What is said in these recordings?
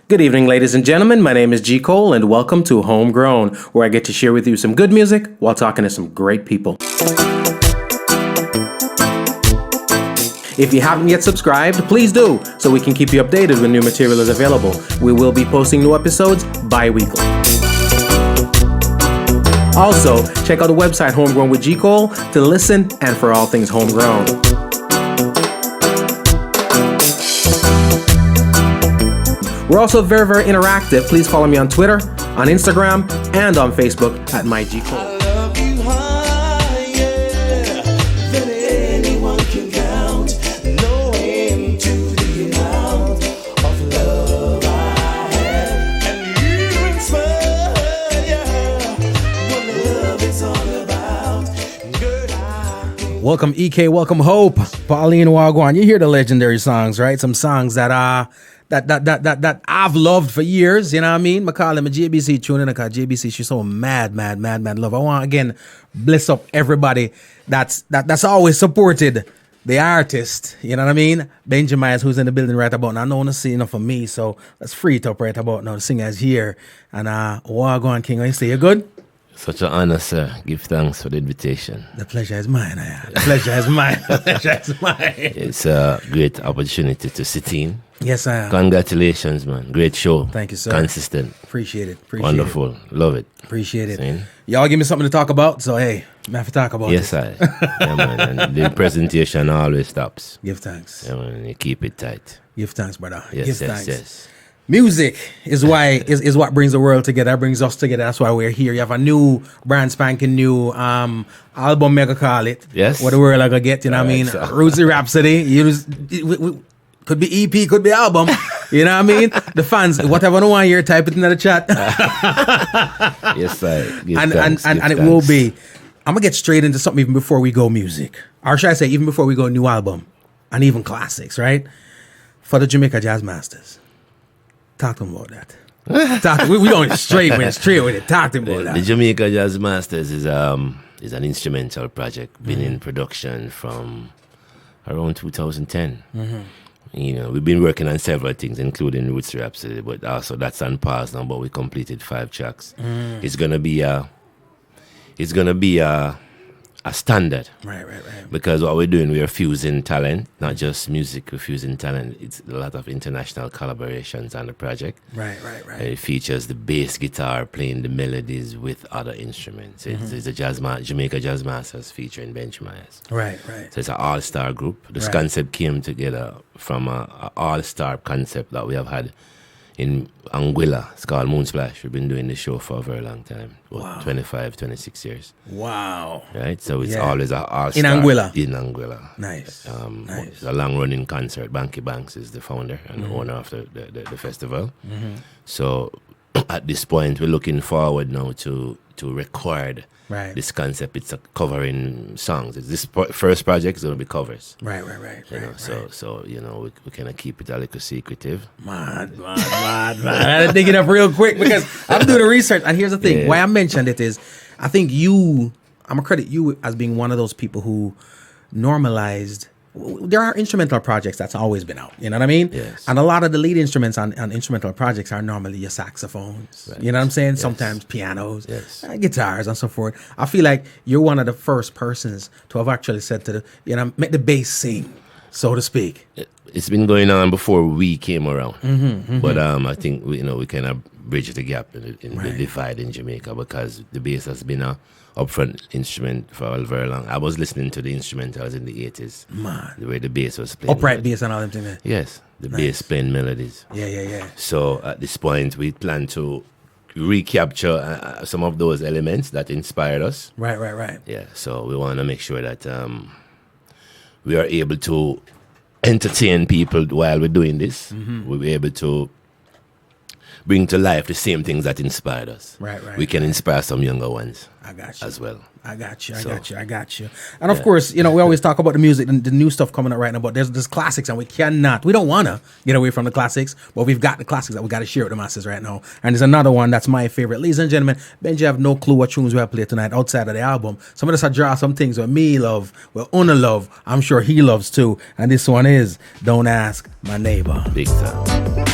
Good evening, ladies and gentlemen. My name is ℛootsy ℛhapsody, and welcome to Homegrown, where I get to share with you some good music while talking to some great people. If you haven't yet subscribed, please do, so we can keep you updated when new material is available. We will be posting new episodes bi-weekly. Also, check out the website Homegrown with ℛootsy ℛhapsody to listen and for all things homegrown. We're also very, very interactive. Please follow me on Twitter, on Instagram, and on Facebook at ℛootsy ℛhapsody. Welcome EK, welcome Hope, Pauline Wagwan. You hear the legendary songs, right? Some songs that I've loved for years, you know what I mean? I call them a JBC tune, and I call JBC, she's so mad love. I want again bless up everybody that's always supported the artist, you know what I mean? Benjy Myaz, who's in the building right about now. I don't want to see enough of me, so let's free it up right about now. The singer's here. And Wagwan King, I say, you good? Such an honor, sir. Give thanks for the invitation. The pleasure is mine. The pleasure is mine. The pleasure is mine. It's a great opportunity to sit in. Yes, I am. Congratulations, man. Great show. Thank you, sir. Consistent. Appreciate it. Wonderful. Love it. Appreciate it. See? Y'all give me something to talk about, so hey, I have to talk about it. Yes, I. Yeah, man. And the presentation always stops. Give thanks. Yeah, man. You keep it tight. Give thanks, brother. Yes, Give thanks. Yes. Music is what brings the world together, brings us together. That's why we're here. You have a new, brand spanking new album, mega call it. Yes. What the world I gonna get, you know what I mean? ℌootsy ℚhapsody. Could be EP, could be album. You know what I mean? The fans, whatever you want to hear, type it in the chat. Yes, I. And it will be. I'm gonna get straight into something even before we go music. Or should I say even before we go new album and even classics, right? For the Jamaica Jazz Masters. Talk to them about that. We going straight with it. Talk to them about that. The Jamaica Jazz Masters is an instrumental project, been in production from around 2010. Mm-hmm. You know, we've been working on several things, including ℌootsy ℚhapsody, but also that's on pause now. But we completed 5 tracks. It's gonna be a standard. Right. Because what we're doing, we are fusing talent, not just music, we're fusing talent. It's a lot of international collaborations on the project. Right. And it features the bass guitar playing the melodies with other instruments. It's a Jamaica Jazz Masters featuring Benjy Myaz. Right. So it's an all-star group. This concept came together from an all-star concept that we have had in Anguilla. It's called Moonsplash. We've been doing the show for a very long time. About 25, 26 years. Wow. Right? So it's always an all-star. In Anguilla? In Anguilla. Nice. It's a long-running concert. Banky Banks is the founder and the owner of the festival. Mm-hmm. So at this point, we're looking forward now to record this concept. It's covering songs. This first project is going to be covers. Right. So you know, we kind of keep it a little secretive. Man. I had to dig it up real quick because I'm doing the research. And here's the thing. Why I mentioned it is, I think I'm going to credit you as being one of those people who normalized. There are instrumental projects that's always been out, you know what I mean? Yes. And a lot of the lead instruments on instrumental projects are normally your saxophones, you know what I'm saying? Yes. Sometimes pianos, guitars and so forth. I feel like you're one of the first persons to have actually said to make the bass sing, so to speak. It's been going on before we came around. But I think we kind of bridge the gap in the divide in Jamaica, because the bass has been a upfront instrument for a very long. I was listening to the instrumentals in the 80s. Man. The way the bass was playing. Upright bass and all them things. Yes, the bass playing melodies. Yeah. So at this point, we plan to recapture some of those elements that inspired us. Right. Yeah, so we want to make sure that we are able to entertain people while we're doing this. We'll be able to bring to life the same things that inspired us. Right. We can inspire some younger ones. I got you. As well. I got you. And of course, we always talk about the music and the new stuff coming out right now, but there's classics, and we don't want to get away from the classics, but we've got the classics that we got to share with the masses right now. And there's another one that's my favorite. Ladies and gentlemen, Benjy have no clue what tunes we have played tonight outside of the album. Some of us have draw some things that me love, well, Una love, I'm sure he loves too. And this one is Don't Ask My Neighbor. Big time.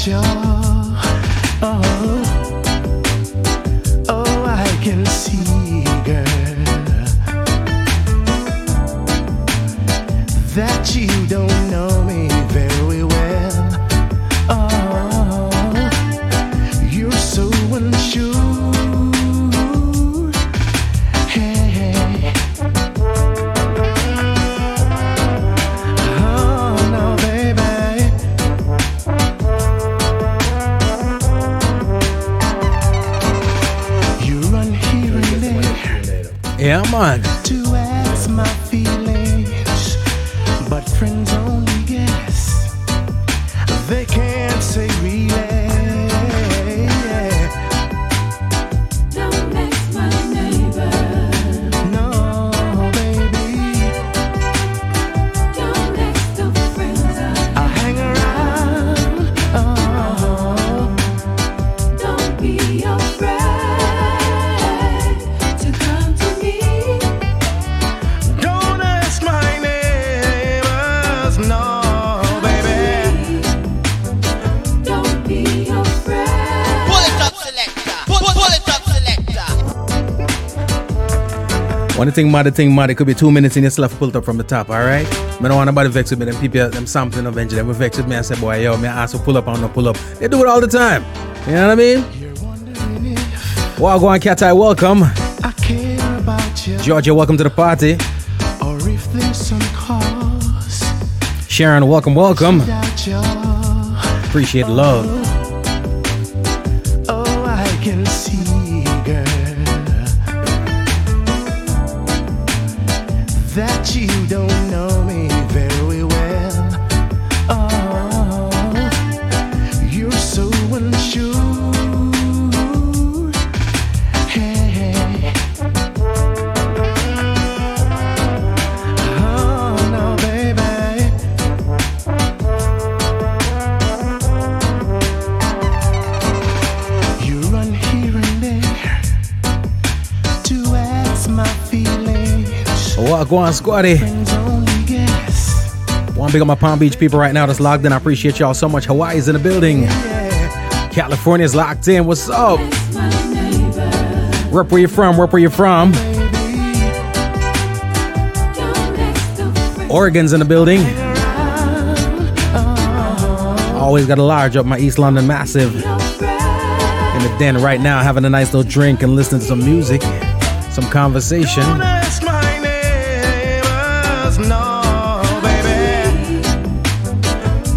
you. Oh, I can see, girl, that you don't know me very well. Oh, you're so unsure. Hey, oh no, baby. You run here and there. Yeah, man. To ask my feelings, but friends only guess. They can't say really. Don't mess my neighbor. No, baby, Don't mess the friends I'll hang around. Oh, Don't be afraid to come to me. don't ask my neighbors. No, baby. Don't be afraid. Pull it up, selector. Pull it up, selector. One thing mad, it could be 2 minutes in your stuff pulled up from the top, alright? I don't want nobody vex with me, them people, them sampling of Benjy, them will vex with me and say, boy, yo, me ask to pull up and not pull up. They do it all the time. You know what I mean? You're wondering if Well, go on, Cat Eye, welcome. I care about you, Georgia, welcome to the party. or if there's some cause Sharon, welcome. without you. Appreciate love. Oh, I can see, girl, that you don't know me very well. Oh, you're so unsure. Hey, oh no, baby. You run here and there to ask my feelings. Well, go on, Squatty. Friends only guess. Want to big up my Palm Beach people right now that's logged in. I appreciate y'all so much. Hawaii's in the building. Yeah. California's locked in. What's up? Mess my neighbor. Rep where you from? Don't mess the friends Oregon's in the building. Always got a large up my East London massive. In the den right now, having a nice little drink and listening to some music, some conversation. Don't ask my neighbors, no, baby.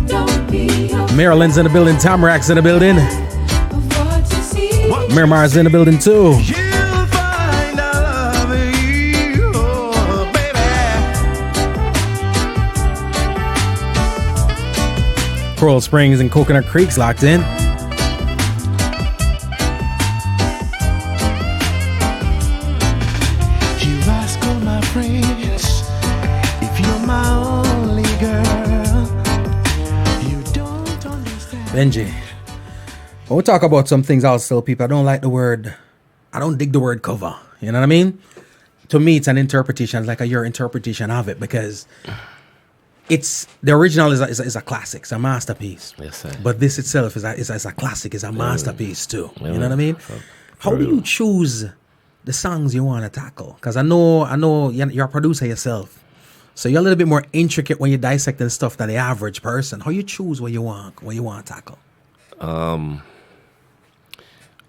Don't be afraid Maryland's in the building. Tamarac's in the building. of what you see. Miramar's in the building too. You'll find I love you, oh, baby. Coral Springs and Coconut Creek's locked in. You ask all my friends if you're my only girl. You don't understand. Benjy. When we talk about some things, I'll tell people I don't dig the word cover. You know what I mean? To me, it's an interpretation. It's like your interpretation of it because it's the original is a classic. It's a masterpiece. Yes, sir. But this itself is a classic. It's a masterpiece too. Yeah, You know what I mean? for How do real. you choose the songs you want to tackle? Because I know you're a producer yourself. So you're a little bit more intricate when you're dissecting stuff than the average person. How you choose what you want to tackle?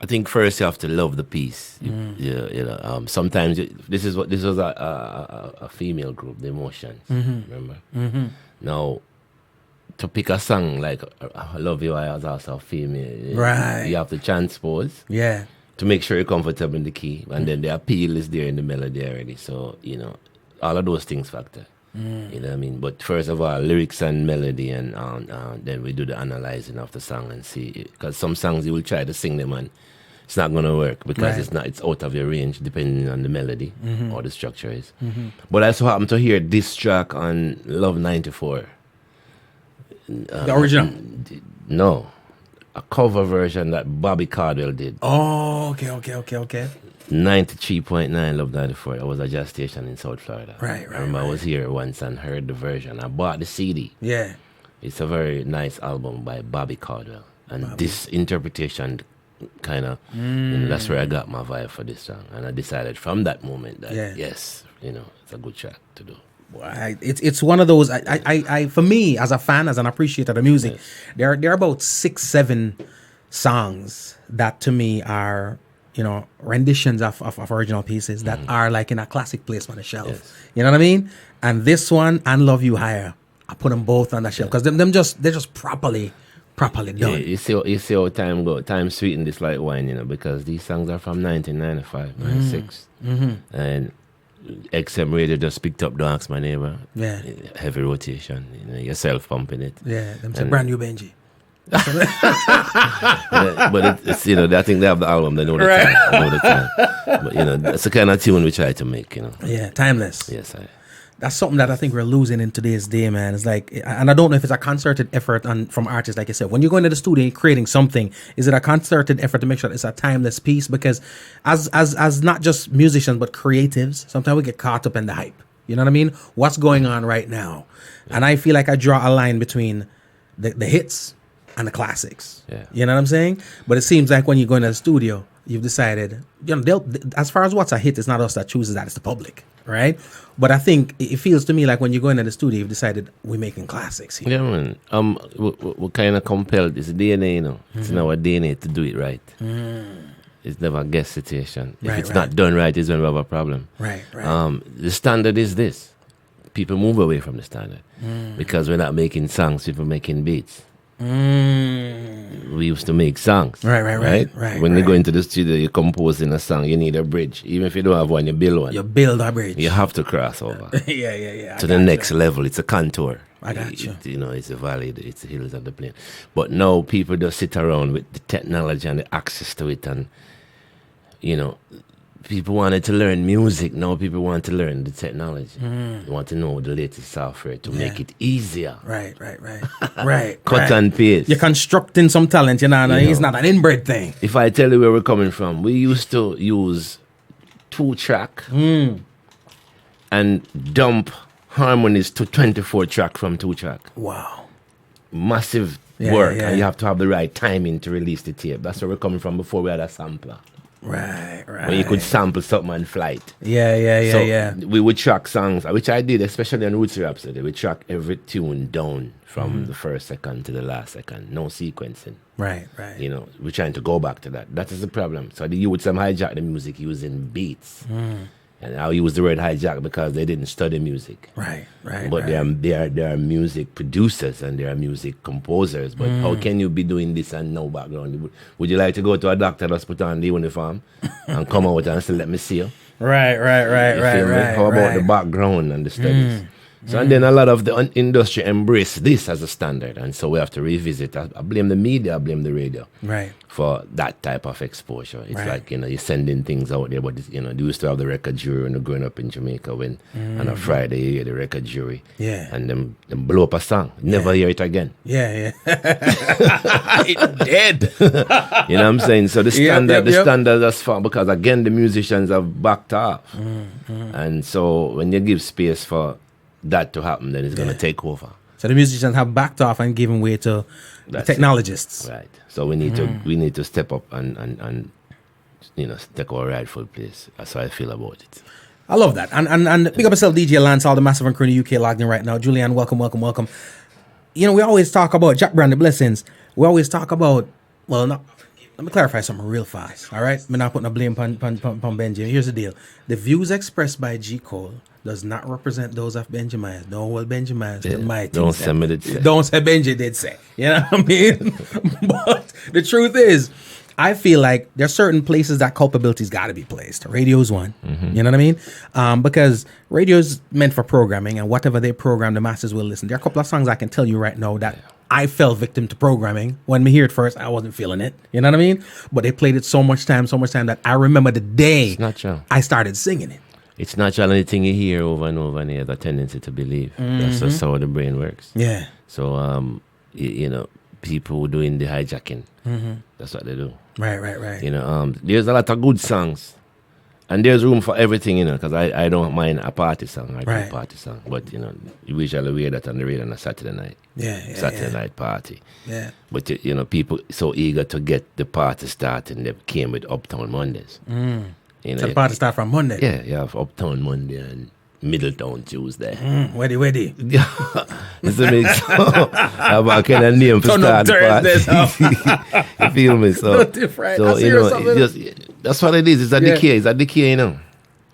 I think first you have to love the piece. Sometimes this was a female group, the Emotions. Remember? Now, to pick a song like "I Love You," I was also a female. Right. You have to transpose Yeah. to make sure you're comfortable in the key, and then the appeal is there in the melody already. So all of those things factor. You know what I mean? But first of all, lyrics and melody, and then we do the analyzing of the song and see. Because some songs you will try to sing them and it's not going to work because Right. it's out of your range depending on the melody or the structure is. But I so happen to hear this track on Love 94. The original. No. A cover version that Bobby Caldwell did. Oh, okay. 93.9 Love 94. That was a jazz station in South Florida. Right, I remember I was here once and heard the version. I bought the CD. Yeah. It's a very nice album by Bobby Caldwell. And this interpretation kind of, that's where I got my vibe for this song. And I decided from that moment that, yes, it's a good track to do. It's one of those, I for me, as a fan, as an appreciator of the music, there are about 6-7 songs that to me are, renditions of original pieces that are like in a classic place on the shelf. Yes. You know what I mean? And this one and Love You Higher, I put them both on the shelf because they're just properly done. Yeah, you see how time go. Time sweeten this like wine, because these songs are from 1995, 96. And XM Radio just picked up Don't Ask My Neighbor. Yeah. Heavy rotation, yourself pumping it. Yeah, them say brand new Benji. But it's I think they have the album, they know the time. They know the time. But that's the kind of tune we try to make, Yeah, timeless. Yes, that's something that I think we're losing in today's day, man. It's like, and I don't know if it's a concerted effort from artists, like I said. When you go into the studio and creating something, is it a concerted effort to make sure it's a timeless piece? Because as not just musicians but creatives, sometimes we get caught up in the hype. You know what I mean? What's going on right now? Yeah. And I feel like I draw a line between the hits and the classics. Yeah. You know what I'm saying? But it seems like when you go into the studio, you've decided, as far as what's a hit, it's not us that chooses that, it's the public, right? But I think it feels to me like when you go into the studio, you've decided we're making classics here. Yeah, man. We're kind of compelled. It's DNA, It's in our DNA to do it right. It's never a guest situation. If it's not done right, it's when we have a problem. Right. The standard is this. People move away from the standard because we're not making songs, people making beats. We used to make songs. Right. When you go into the studio, you're composing a song, you need a bridge. Even if you don't have one, you build one. You build a bridge. You have to cross over. Yeah. To the next level. It's a contour. I got you. It's a valley, it's the hills and the plain. But now people just sit around with the technology and the access to it, and people wanted to learn music. Now people want to learn the technology. They want to know the latest software to make it easier. Right. Cut and paste. You're constructing some talent, it's not an inbred thing. If I tell you where we're coming from, we used to use 2-track and dump harmonies to 24-track from 2-track. Wow. Massive work, and you have to have the right timing to release the tape. That's where we're coming from before we had a sampler. Right. When you could sample something on flight. Yeah. We would track songs, which I did, especially on ℌootsy ℛhapsody. We track every tune down from the first second to the last second. No sequencing. Right. We're trying to go back to that. That is the problem. So the youths hijack the music using beats. And I'll use the word hijack because they didn't study music. Right. But they are music producers and they are music composers. But how can you be doing this and no background? Would you like to go to a doctor that's put on the uniform and come out and say, let me see you? Right. How about the background and the studies? So and then a lot of the industry embrace this as a standard, and so we have to revisit. I blame the media, I blame the radio, for that type of exposure. It's like you're sending things out there, but they used to have the record jury when you're growing up in Jamaica. When on a Friday you hear the record jury, and them blow up a song, never hear it again. It's dead. You know what I'm saying? So the standard, the standard that's far, because again the musicians have backed off, and so when you give space for that to happen, then it's going to take over. So the musicians have backed off and given way to the technologists. Right. So we need to step up and take our rightful place. That's how I feel about it. I love that. And big up yourself, DJ Lance, all the massive and crew in the UK logged in right now. Julian, welcome. We always talk about Jack Brand, the blessings. We always talk about, let me clarify something real fast. All right? I'm not putting a blame on Benji. Here's the deal. The views expressed by ¡µ_cole does not represent those of Benjy Myaz. Don't what Benjy Myaz don't say me did say. Don't say Benji did say. You know what I mean? But the truth is, I feel like there's certain places that culpability's got to be placed. Radio's one. You know what I mean? Because radio's meant for programming, and whatever they program, the masses will listen. There are a couple of songs I can tell you right now that I fell victim to programming. When we hear it first, I wasn't feeling it. You know what I mean? But they played it so much time that I remember the day I started singing it. It's natural. Anything you hear over and over and you have a tendency to believe. That's just how the brain works. Yeah. So, people doing the hijacking. That's what they do. Right. There's a lot of good songs And there's room for everything, you know, because I don't mind a party song. I do Right. a party song. But, you know, you usually hear that on the radio on a Saturday night. Saturday night party. Yeah. But, you know, people so eager to get the party started, and they came with Uptown Mondays. You know, So the party start from Monday. Yeah, you have Uptown Monday and Middletown Tuesday. Ready. It's a mix. I kind of name for Turn up start the Thursdays. party. You feel me? So, No different. so I see you know, yourself, that's what it is. It's a Yeah. decay. It's a decay, you know.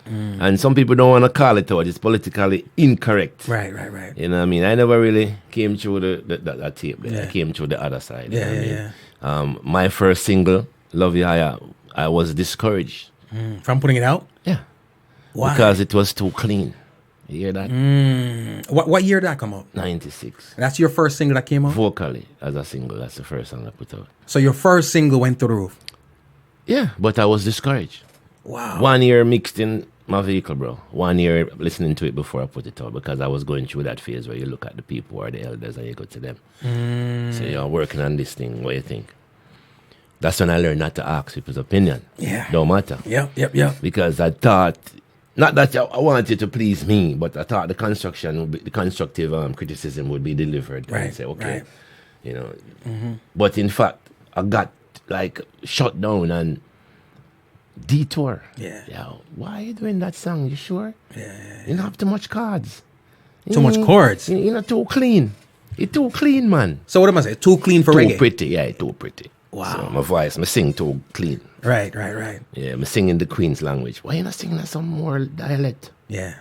And some people don't want to call it out. It's politically incorrect. Right. You know what I mean? I never really came through that tape. Yeah. I came through the other side. You Yeah, know what yeah, I mean? My first single, Love You Higher, I was discouraged. From putting it out? Yeah. Why? Because it was too clean. You hear that? What year did that come out? 96. That's your first single that came out? Vocally, as a single, that's the first song I put out. So your first single went through the roof? Yeah, but I was discouraged. Wow. 1 year mixed in my vehicle, bro. 1 year listening to it before I put it out, because I was going through that phase where you look at the people who are the elders and you go to them. So you're working on this thing. What do you think? That's when I learned not to ask people's opinion. Yeah. Don't matter. Yep. Because I thought, not that I wanted to please me, but I thought the constructive criticism would be delivered. Right, And say, okay, right. you know. But in fact, I got like shut down and detour. Yeah. Why are you doing that song? You sure? Yeah. You don't have too much cards. Too much chords. You're not too clean. You're too clean, man. So what am I saying? Too clean for Too reggae? pretty. Yeah, too pretty. Wow. So my voice, I sing too clean. Right. Yeah, I'm singing the Queen's language. Why you not singing some more dialect? Yeah.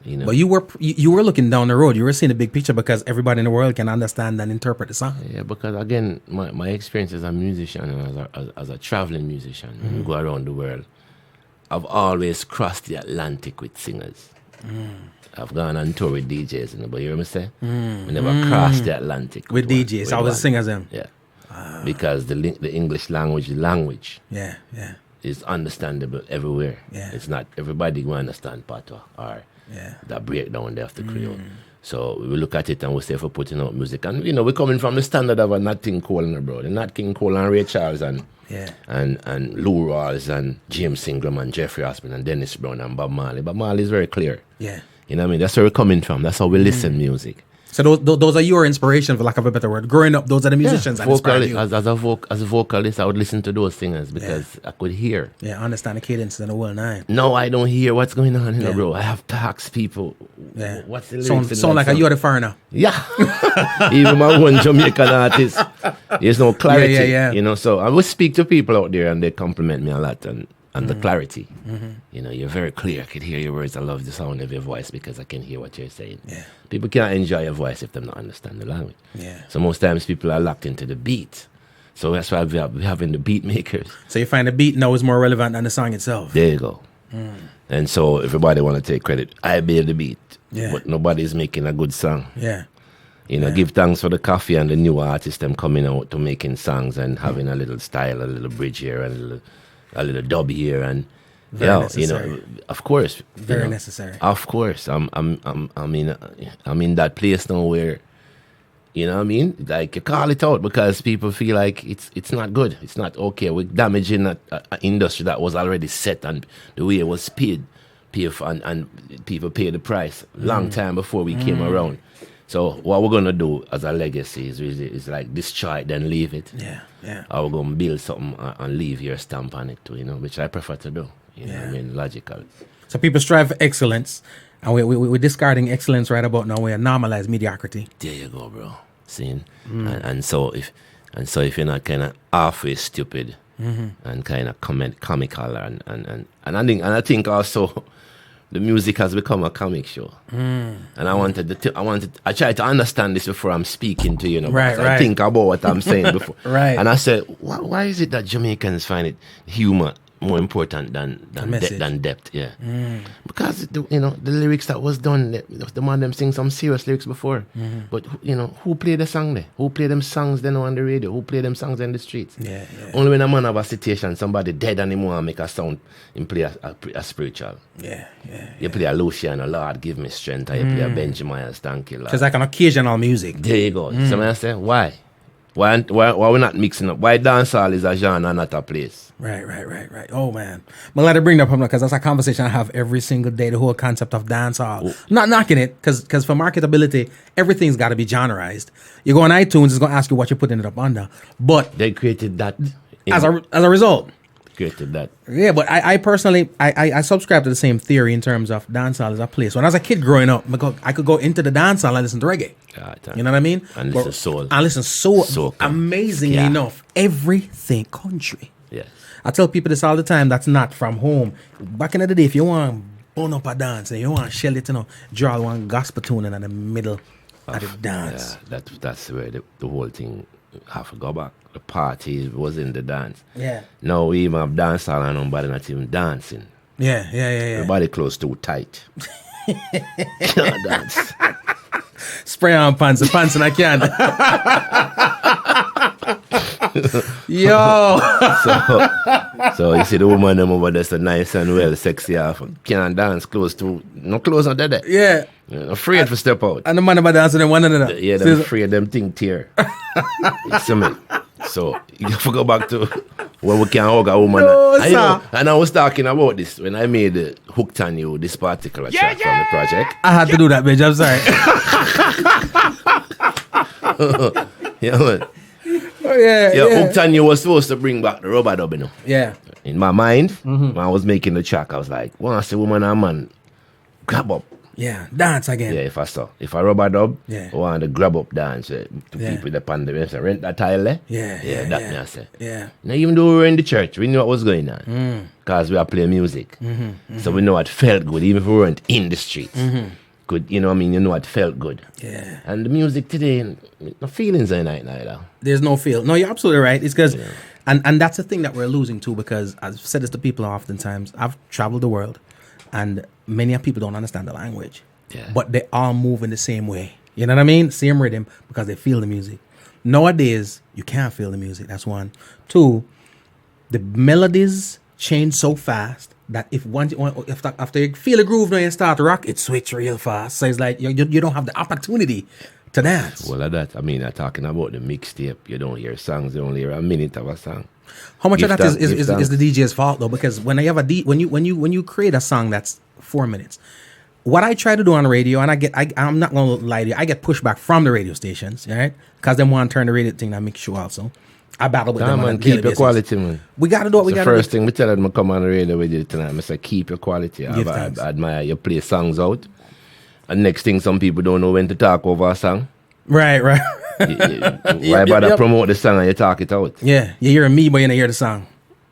You know? But you were looking down the road. You were seeing the big picture because everybody in the world can understand and interpret the song. Yeah, because again, my experience as a musician and as a traveling musician, when you go around the world, I've always crossed the Atlantic with singers. I've gone on tour with DJs, you know, but you hear me say? We never crossed the Atlantic. With DJs. I was singers them. Yeah. Because the English language Yeah. is understandable everywhere. Yeah. It's not everybody will understand patois or that breakdown there of the Creole. So we look at it and we say for putting out music. And, you know, we're coming from the standard of a Nat King Cole and bro. The Nat King Cole and Ray Charles and Lou Rawls and James Ingram and Jeffrey Osborne and Dennis Brown and Bob Marley. Bob Marley is very clear. Yeah. You know what I mean? That's where we're coming from. That's how we listen music. So those are your inspiration, for lack of a better word. Growing up, those are the musicians that inspired you. As a vocalist, I would listen to those singers because I could hear. Yeah, understand the cadence and the whole nine. No, I don't hear what's going on here, bro. I have to ask people, Yeah. what's the lyrics? Sound like you're the foreigner. Yeah. Even my one Jamaican artist, there's no clarity. Yeah. You know, so I will speak to people out there and they compliment me a lot and the clarity. You know, you're very clear. I can hear your words. I love the sound of your voice because I can hear what you're saying. Yeah. People can't enjoy your voice if they don't understand the language. Yeah. So most times people are locked into the beat. So that's why we're having the beat makers. So you find the beat now is more relevant than the song itself. There you go. And so everybody want to take credit. I made the beat. Yeah. But nobody's making a good song. Yeah. You know, give thanks for the coffee and the new artists them coming out to making songs and having a little style, a little bridge here and a little dub here and necessary. you know, of course, Very you know, necessary. Of course, I'm in that place now where, you know what I mean, like you call it out because people feel like it's not good, it's not okay. We're damaging an industry that was already set and the way it was paid for, and people pay the price long time before we came around. So what we're gonna do as a legacy is like destroy it, then leave it. Yeah. Or we're gonna build something and leave your stamp on it too, you know, which I prefer to do. You know what I mean? Logical. So people strive for excellence, and we're discarding excellence right about now. We normalize mediocrity. There you go, bro. Seeing? And so if you're not kind of halfway stupid and kind of comical and I think also the music has become a comic show. And I tried to understand this before I'm speaking to you, know, Right, because right. I think about what I'm saying before. Right. And I said, why is it that Jamaicans find it humor more important than message. than depth? Yeah. Because the lyrics that was done, the man them sing some serious lyrics before. But you know, who played the song there? Who played them songs then on the radio? Who played them songs in the streets? Yeah. Only when a man have a situation, somebody dead anymore and make a sound and play a spiritual. Yeah. You play a Luciano, Lord give me strength, or you play a Benjy Myaz, thank you, Lord. Just like an occasional music. There you go. Somebody say, why? Why we not mixing up? Why dancehall is a genre and not a place? Right. Oh, man. I'm glad to bring that up because that's a conversation I have every single day, the whole concept of dancehall. Oh. Not knocking it, because for marketability, everything's got to be genreized. You go on iTunes, it's going to ask you what you're putting it up under. But They created that. as a result, Created that. yeah, but I personally, I subscribe to the same theory in terms of dancehall as a place. When I was a kid growing up, I could go into the dancehall and listen to reggae. You know what I mean? And listen to soul. And listen soul. Soca. Amazingly Yeah. enough, everything country. Yes. I tell people this all the time. That's not from home. Back in the day, if you want to burn up a dance and you want to shell it, draw one gospel tune in the middle of the dance. Yeah, that's where the whole thing have to go back. The party was in the dance. Yeah. Now we even have dance hall and nobody not even dancing. Yeah. Everybody close too tight. Can't dance. Spray on pants and I can't. Yo. So you see the woman them over there so nice and well, sexy half. Can't dance close to no close on that. Yeah. Afraid to step out. And the man about dancing in one another. Yeah, them afraid them thing tear. You see me? So you have to go back to where we can hug a woman. No, and, sir. And I was talking about this when I made the Hooked on You, this particular track from the project. I had to do that, bitch. I'm sorry. Yeah, man. Oh, yeah. Hooked on You was supposed to bring back the rubber dub, you know. Yeah. In my mind, when I was making the track, I was like, once a woman and man grab up. Yeah. Dance again. Yeah, if I rubber dub, Yeah. I want to grab up dance to people that pan the say, rent that tile there. Yeah, that yeah. me I say. Yeah. Now even though we were in the church, we knew what was going on. Because we are playing music. So we know what felt good, even if we weren't in the streets. Good, you know what I mean? You know what felt good. Yeah. And the music today, no feelings in it neither. There's no feel. No, you're absolutely right. It's because, and that's the thing that we're losing too, because I've said this to people oftentimes. I've traveled the world, and many people don't understand the language, but they all move in the same way. You know what I mean? Same rhythm because they feel the music. Nowadays, you can't feel the music. That's one. Two, the melodies change so fast that after you feel a groove now and start to rock, it switch real fast. So it's like you don't have the opportunity to dance. Well, that, I mean, I'm talking about the mixtape. You don't hear songs, you only hear a minute of a song. How much of that is the DJ's fault though? Because when I have when you create a song that's 4 minutes, what I try to do on the radio, and I'm not gonna lie to you, I get pushback from the radio stations, right? Because they want to turn the radio thing and mix you also. I battle with them on a daily keep your basis. quality, man. We gotta do what we gotta do. The first thing we tell them to come on the radio with you tonight, I say keep your quality. I admire you play songs out. And next thing, some people don't know when to talk over a song. Right. Why bother promote the song and you talk it out? Yeah, you hear me, but you don't hear the song.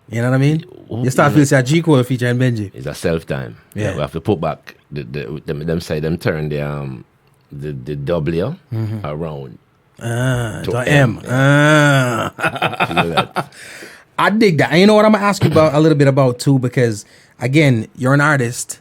You know what I mean? You start feeling like ℌootsy featuring Benji. It's a self-time. Yeah. We have to put back them turn the W around. To M. I dig that. And you know what I'm gonna ask you about a little bit about too, because again, you're an artist,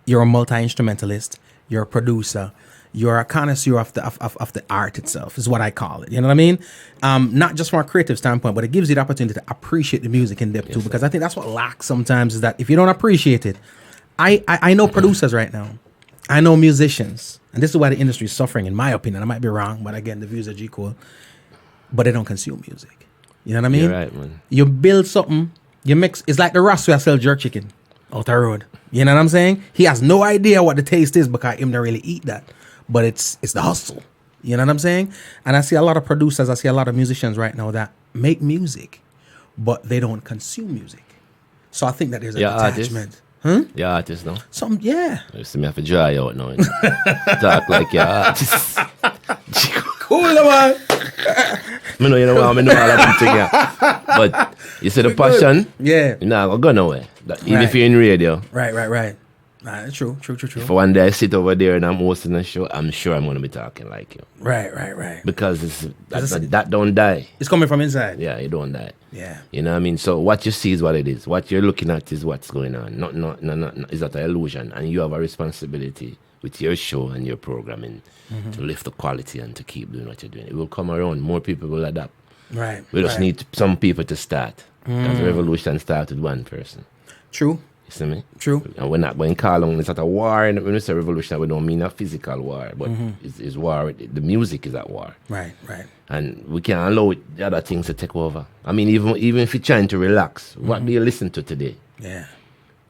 you're a multi-instrumentalist, you're a producer, you're a connoisseur of the art itself, is what I call it. You know what I mean? Not just from a creative standpoint, but it gives you the opportunity to appreciate the music in depth too, because I think that's what lacks sometimes, is that if you don't appreciate it, I know producers right now, I know musicians, and this is why the industry is suffering, in my opinion. I might be wrong, but again, the views are ℌootsy, but they don't consume music. You know what I mean? You're right, man. You build something, you mix. It's like the Ross who sell jerk chicken out the road. You know what I'm saying? He has no idea what the taste is because him don't really eat that. But it's the hustle. You know what I'm saying? And I see a lot of producers, I see a lot of musicians right now that make music, but they don't consume music. So I think that there's a detachment. You're artist, no? Yeah. You see me have to dry out now. Talk like you're artist. Cool, man. I know all of them things, yeah. But you see the passion? Yeah. You're not going nowhere. Even if you're in radio. Right. Nah, true. For one day I sit over there and I'm hosting a show, I'm sure I'm going to be talking like you. Right. Because that don't die. It's coming from inside. Yeah, it don't die. Yeah. You know what I mean? So what you see is what it is. What you're looking at is what's going on. Not is that an illusion? And you have a responsibility with your show and your programming to lift the quality and to keep doing what you're doing. It will come around. More people will adapt. Right. We just need some people to start. Because the revolution started with one person. True. You see me? True. And we're not going to call on it's not a war. And when we say revolution, we don't mean a physical war, but it's war. The music is at war. Right. And we can't allow the other things to take over. I mean, even if you're trying to relax, what do you listen to today? Yeah.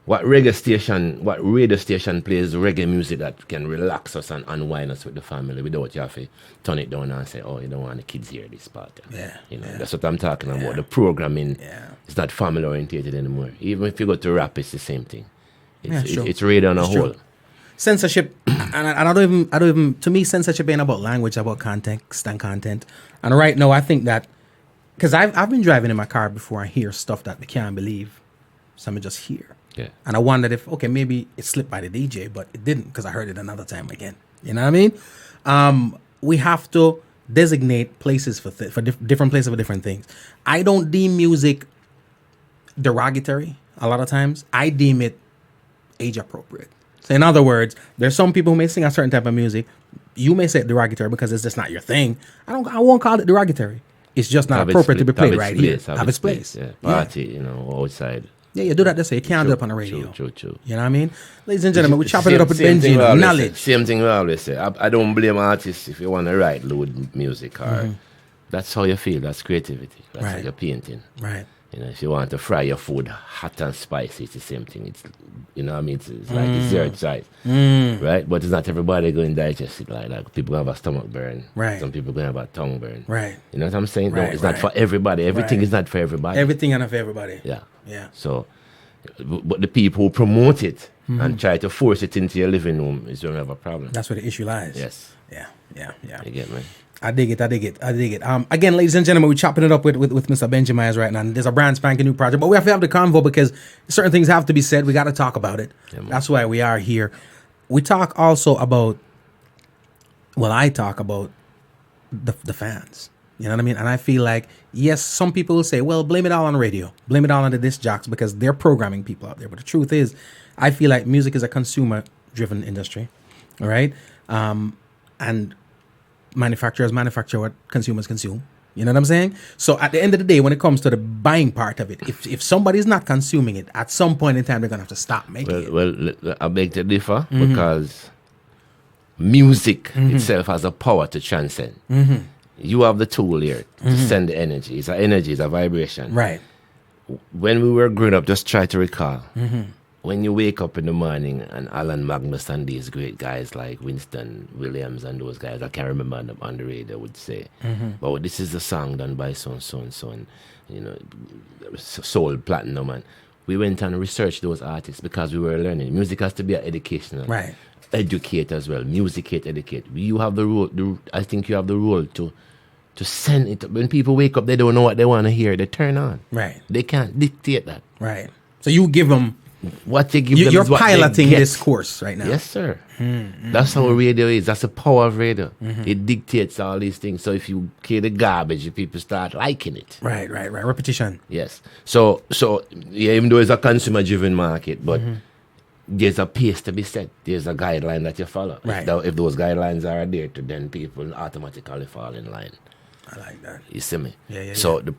What radio station plays reggae music that can relax us and unwind us with the family without you have to turn it down and say, oh, you don't want the kids hear this part. Yeah. That's what I'm talking about. The programming is not family oriented anymore. Even if you go to rap, it's the same thing. It's radio on a whole. Censorship, and I don't even. To me, censorship ain't about language, about context and content. And right now, I think that because I've been driving in my car before, I hear stuff that I can't believe. So I'm just hear. Yeah. And I wondered if, okay, maybe it slipped by the DJ, but it didn't because I heard it another time again. You know what I mean? We have to designate places for different places for different things. I don't deem music derogatory a lot of times. I deem it age appropriate. So in other words, there's some people who may sing a certain type of music. You may say it derogatory because it's just not your thing. I won't call it derogatory. It's just not appropriate to be played right here. Have its place. Yeah. Party, outside. Yeah, you do that. That's it. You can't do it up on the radio. True. You know what I mean? Ladies and gentlemen, we're chopping it up with Benji. Knowledge. Same thing we always say. I don't blame artists if you want to write load music or that's how you feel. That's creativity. That's how you're painting. Right. If you want to fry your food hot and spicy, it's the same thing. It's what I mean? It's like dessert size. Right? But it's not everybody going to digest it like that. People going to have a stomach burn. Right. Some people going to have a tongue burn. Right. You know what I'm saying? Right, No, it's not for everybody. Everything is not for everybody. Everything is not for everybody. Yeah. Yeah. So, but the people who promote it and try to force it into your living room is going to have a problem. That's where the issue lies. Yes. Yeah. You get me? I dig it. Again, ladies and gentlemen, we're chopping it up with Mr. Benjy Myaz right now. And there's a brand spanking new project, but we have to have the convo because certain things have to be said. We got to talk about it. Yeah, that's why we are here. We talk also about, I talk about the fans. You know what I mean? And I feel like, yes, some people will say, well, blame it all on the radio. Blame it all on the disc jocks because they're programming people out there. But the truth is, I feel like music is a consumer-driven industry. All right? And manufacturers manufacture what consumers consume. You know what I'm saying? So at the end of the day, when it comes to the buying part of it, if somebody's not consuming it, at some point in time, they're going to have to stop making it. Well, I beg to differ because music itself has a power to transcend. You have the tool here to send the energy. It's an energy, it's a vibration. Right. When we were growing up, just try to recall. When you wake up in the morning and Alan Magnus and these great guys like Winston Williams and those guys, I can't remember them on the radio, would say, but this is a song done by so and so, Soul Platinum. And we went and researched those artists because we were learning. Music has to be educational. Right. Educate as well. Musicate, educate. You have the role. I think you have the role to send it. When people wake up, they don't know what they want to hear. They turn on. Right. They can't dictate that. Right. So you give them what they give them. You're is what piloting they get. this course right now. Yes, sir. That's how radio is. That's the power of radio. It dictates all these things. So if you kill the garbage, people start liking it. Right. Repetition. Yes. So yeah, even though it's a consumer-driven market, but there's a pace to be set. There's a guideline that you follow. Right. If those guidelines are adhered to, then people automatically fall in line. I like that. You see me? Yeah. So the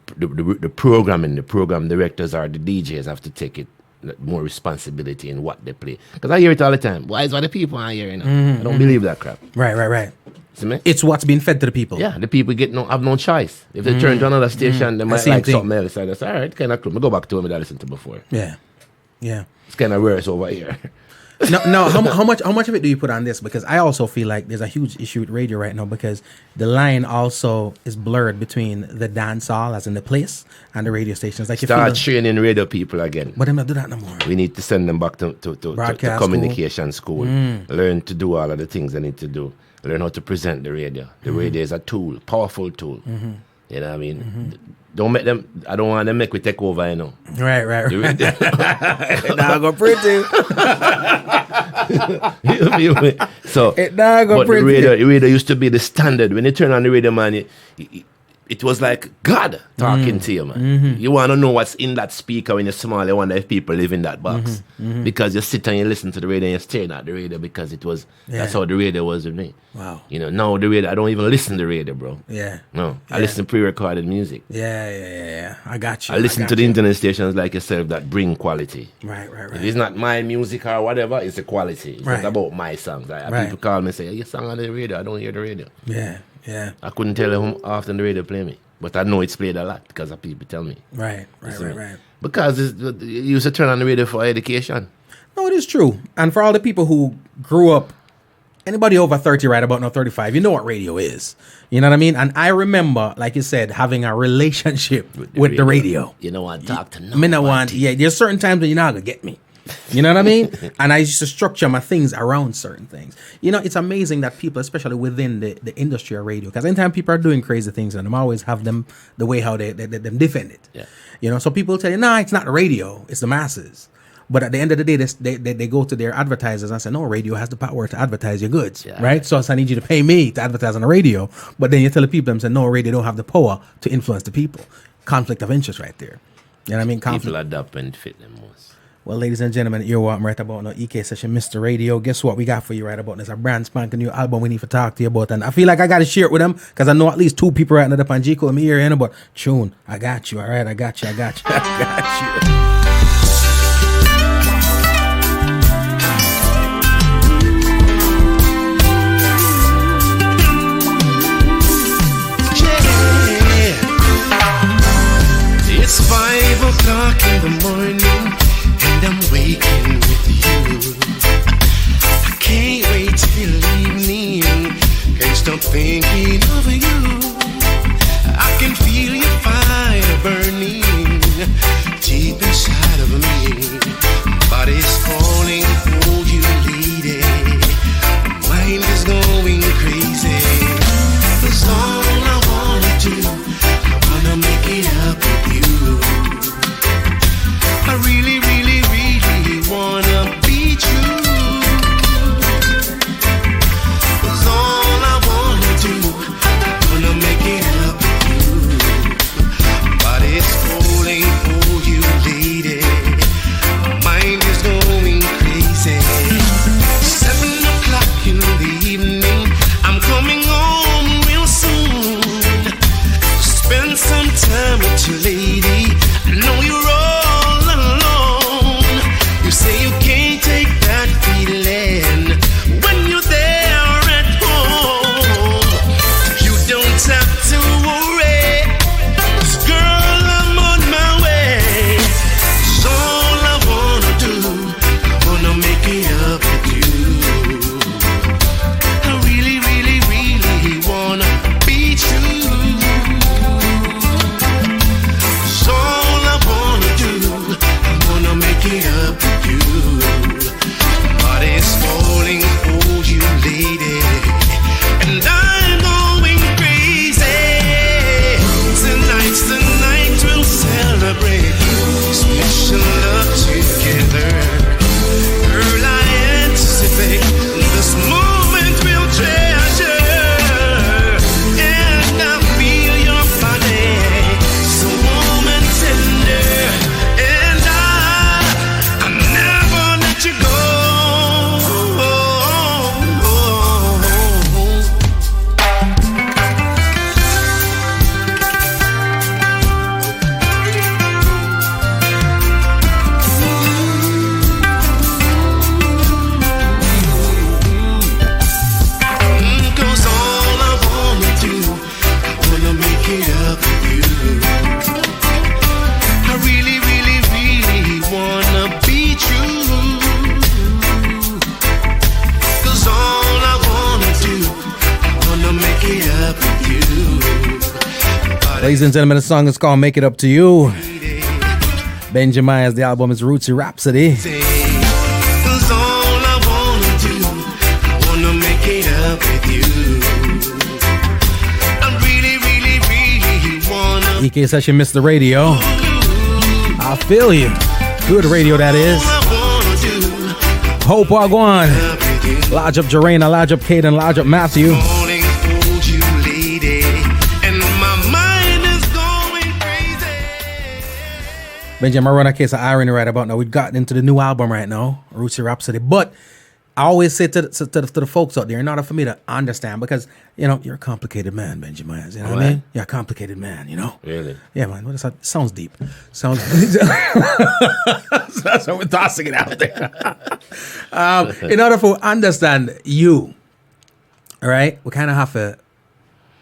programming, the program directors or the DJs have to take it more responsibility in what they play. Because I hear it all the time. Why is what the people are hearing? I don't believe that crap. Right. See me? It's what's being fed to the people. Yeah, the people have no choice. If they turn to another station, they might like something else. I say, all right, kind of cool. I go back to what I listened to before. Yeah. It's kind of worse over here. No. How much of it do you put on this? Because I also feel like there's a huge issue with radio right now because the line also is blurred between the dance hall, as in the place, and the radio stations. Like start training radio people again. But them not do that no more. We need to send them back to communication school. Learn to do all of the things they need to do. Learn how to present the radio. The radio is a tool, powerful tool. You know what I mean? Don't make them. I don't want them make we take over. You know. Right. Now go pretty. So it now go but pretty. The radio used to be the standard. When you turn on the radio, man, it was like God talking to you, man. You want to know what's in that speaker when you're small. You wonder if people live in that box. Because you sit and you listen to the radio and you're staring at the radio because it was, that's how the radio was with me. Wow. You know, now the radio, I don't even listen to the radio, bro. Yeah. No, I listen to pre-recorded music. Yeah. I got you. I listen to the internet stations like yourself that bring quality. Right. If it's not my music or whatever, it's the quality. It's Right. not about my songs. People call me and say, your song on the radio, I don't hear the radio. Yeah. I couldn't tell you how often the radio play me. But I know it's played a lot because of people tell me. Right. Because you used to turn on the radio for education. No, it is true. And for all the people who grew up, anybody over 30 right about now, 35, you know what radio is. You know what I mean? And I remember, like you said, having a relationship with the radio. You know what? Talk to nobody. There's certain times when you're not going to get me. You know what I mean? And I used to structure my things around certain things. You know, it's amazing that people, especially within the industry of radio, because anytime people are doing crazy things, and them always have them the way how they defend it. Yeah. You know, so people tell you, nah, it's not the radio, it's the masses. But at the end of the day, they go to their advertisers and say, no, radio has the power to advertise your goods, right? So I need you to pay me to advertise on the radio. But then you tell the people, and say, no, radio don't have the power to influence the people. Conflict of interest right there. You know what I mean? People adapt and fit them most. Well, ladies and gentlemen, you're what I'm right about now. EK Session, Mr. Radio. Guess what we got for you right about now? It's a brand spanking new album we need to talk to you about. And I feel like I got to share it with them because I know at least 2 people right now up on ℌootsy me here, but tune, I got you. All right, I got you. It's 5 o'clock in the morning and I'm waking with you. I can't wait till evening, can't stop thinking of you. I can feel your fire burning deep inside of me. Body's calling for you, lady. Mind is going crazy. That's all I wanna do. I wanna make it up with you. I really, really, really wanna be true. That's all I wanna do. I wanna make it up with you. Body's calling for you, lady. Mind is going crazy. 7 o'clock in the evening, I'm coming home real soon. Spend some time with you, lady. I know you're all alone. You say you can't take that feeling when you're there at home. You don't have to worry, 'cause girl, I'm on my way. It's all I wanna do. I wanna make it up with you. I really, really, really wanna be true. It's all I wanna do. I wanna make it up with you. Body's falling for you, lady, and I'm going crazy. Tonight's the night we'll celebrate special love together. Girl, I anticipate this moment we'll treasure. And I feel your body so warm and tender. And I'll never let you go. Cause all I wanna do, I wanna make it up with you. I really, really, really wanna be true. Cause all I wanna do, I wanna make it up with you. Ladies and gentlemen, the song is called Make It Up to You. Benjy Myaz, the album is ℌootsy ℚhapsody. Cause all I wanna do, I wanna make it up with you. I really, really, really wanna. EK Session, Mr. Radio. I feel you. Good radio, that is. All I wanna do, Hope Wagwan. up with you. Lodge up Jarena, lodge up Caden, lodge up Matthew. Calling for you, lady, and my mind Benjy, I'm run a case of irony right about now. We've gotten into the new album right now, ℌootsy ℛhapsody. But I always say to the folks out there, in order for me to understand, because, you're a complicated man, Benjy Myaz. You know what I mean? You're a complicated man, Really? Yeah, man. What is that? Sounds deep. Sounds. So we're tossing it out there. In order for understand you, all right, we kind of have to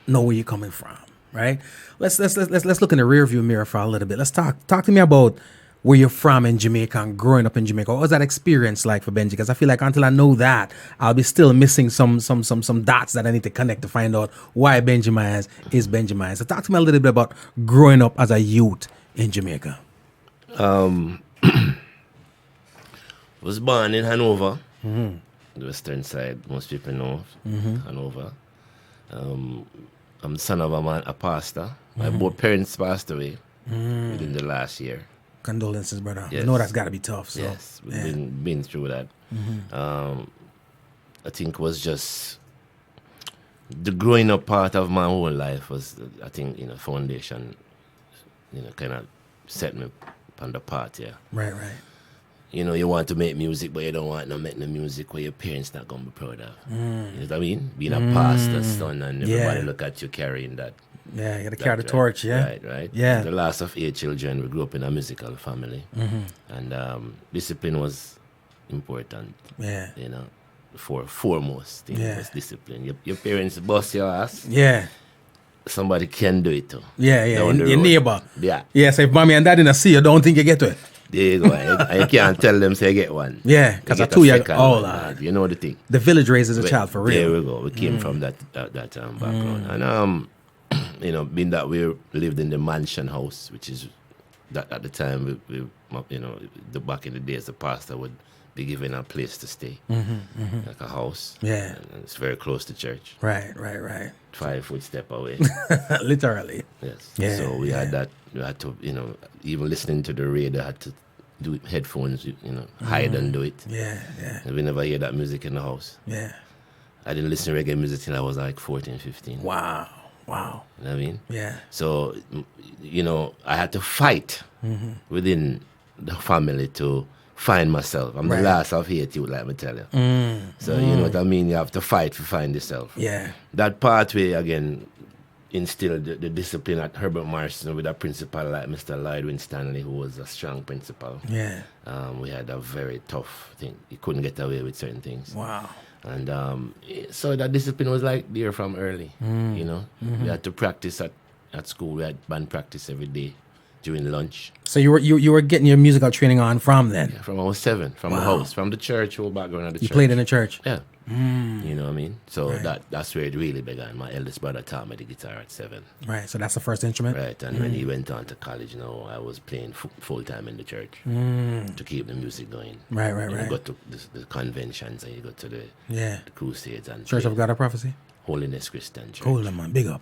know where you're coming from, right? Let's look in the rearview mirror for a little bit. Let's talk to me about where you're from in Jamaica and growing up in Jamaica. What was that experience like for Benjy? Because I feel like until I know that, I'll be still missing some dots that I need to connect to find out why Benjy Myaz is Benjy Myaz. So talk to me a little bit about growing up as a youth in Jamaica. Was born in Hanover, the western side. Most people know Hanover. I'm the son of a pastor. My both parents passed away within the last year. Condolences, brother. Yes. I know that's got to be tough. So. Yes, we've been through that. I think it was just the growing up part of my whole life was, I think, foundation, kind of set me on the path, yeah. Right. You want to make music, but you don't want to make the music where your parents not going to be proud of. You know what I mean? Being a pastor's son and everybody look at you carrying that. Yeah, you got to carry the torch, yeah. Right. Yeah. The last of 8 children, we grew up in a musical family. And discipline was important. Yeah. Foremost thing was discipline. Your parents bust your ass. Yeah. Somebody can do it too. Yeah. Down the Your road. neighbor. Yeah. Yeah, so if mommy and daddy not see you, don't think you get to it. There you go. And you can't tell them say get one. Yeah, because You I get too a young. second Oh, one, Lord. man. You know the thing. The village raises a child for real. There we go. We came from that background. And being that we lived in the mansion house, which is that at the time back in the days the pastor would be given a place to stay, like a house. Yeah. And it's very close to church. Right. 5 foot step away. Literally. Yes. Yeah, So we had that. We had to, even listening to the radio, had to do it headphones, hide and do it. Yeah. And we never hear that music in the house. Yeah. I didn't listen to reggae music till I was like 14, 15. Wow. You know what I mean? Yeah. So, I had to fight within the family to find myself. I'm the last of 8 youth, like me tell you. So, you know what I mean? You have to fight to find yourself. Yeah. That pathway, again, instilled the discipline at Herbert Marston with a principal like Mr. Lloyd Winstanley, who was a strong principal. Yeah. We had a very tough thing. You couldn't get away with certain things. Wow. And so that discipline was like there from early, We had to practice at school. We had band practice every day during lunch. So you were getting your musical training on from then? Yeah, from I was 7, from the house, from the church, whole background of the church. You played in the church? Yeah. You know what I mean? So that's where it really began. My eldest brother taught me the guitar at 7. Right, so that's the first instrument? Right, and when he went on to college, I was playing full-time in the church to keep the music going. Right. You go to the conventions and you go to the crusades and Church of God of Prophecy? Holiness Christian Church. Cool, man. Big up.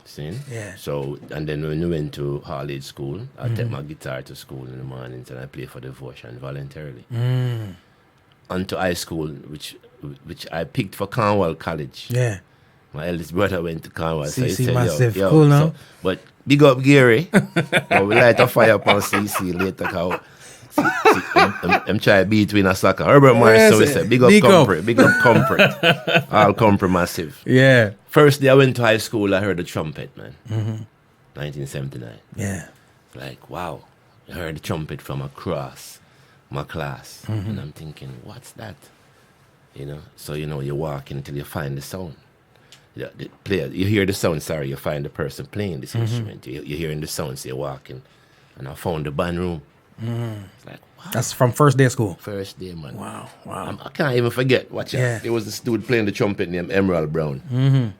See? Yeah. So, and then when we went to Harley School, I take my guitar to school in the mornings and I play for devotion voluntarily. Onto high school, which I picked for Cornwall College. Yeah. My eldest brother went to Cornwall. So he CC said, massive. yo, Cool now. but big up Gary. We light a fire up on CC later. I'm trying to beat between a sucker. Herbert Morris, so we said, big up Comfort. All Comfort massive. Yeah. First day I went to high school, I heard the trumpet, man. 1979. Yeah. Like, wow. I heard the trumpet from across my class. And I'm thinking, what's that? So, you walk in until you find the sound. The player, you hear the sound, you find the person playing this instrument. You're hearing the sound, so you walk in. And I found the band room. It's like, wow. That's from first day of school? First day, man. Wow. I can't even forget. Watch out. There was this dude playing the trumpet named Emerald Brown.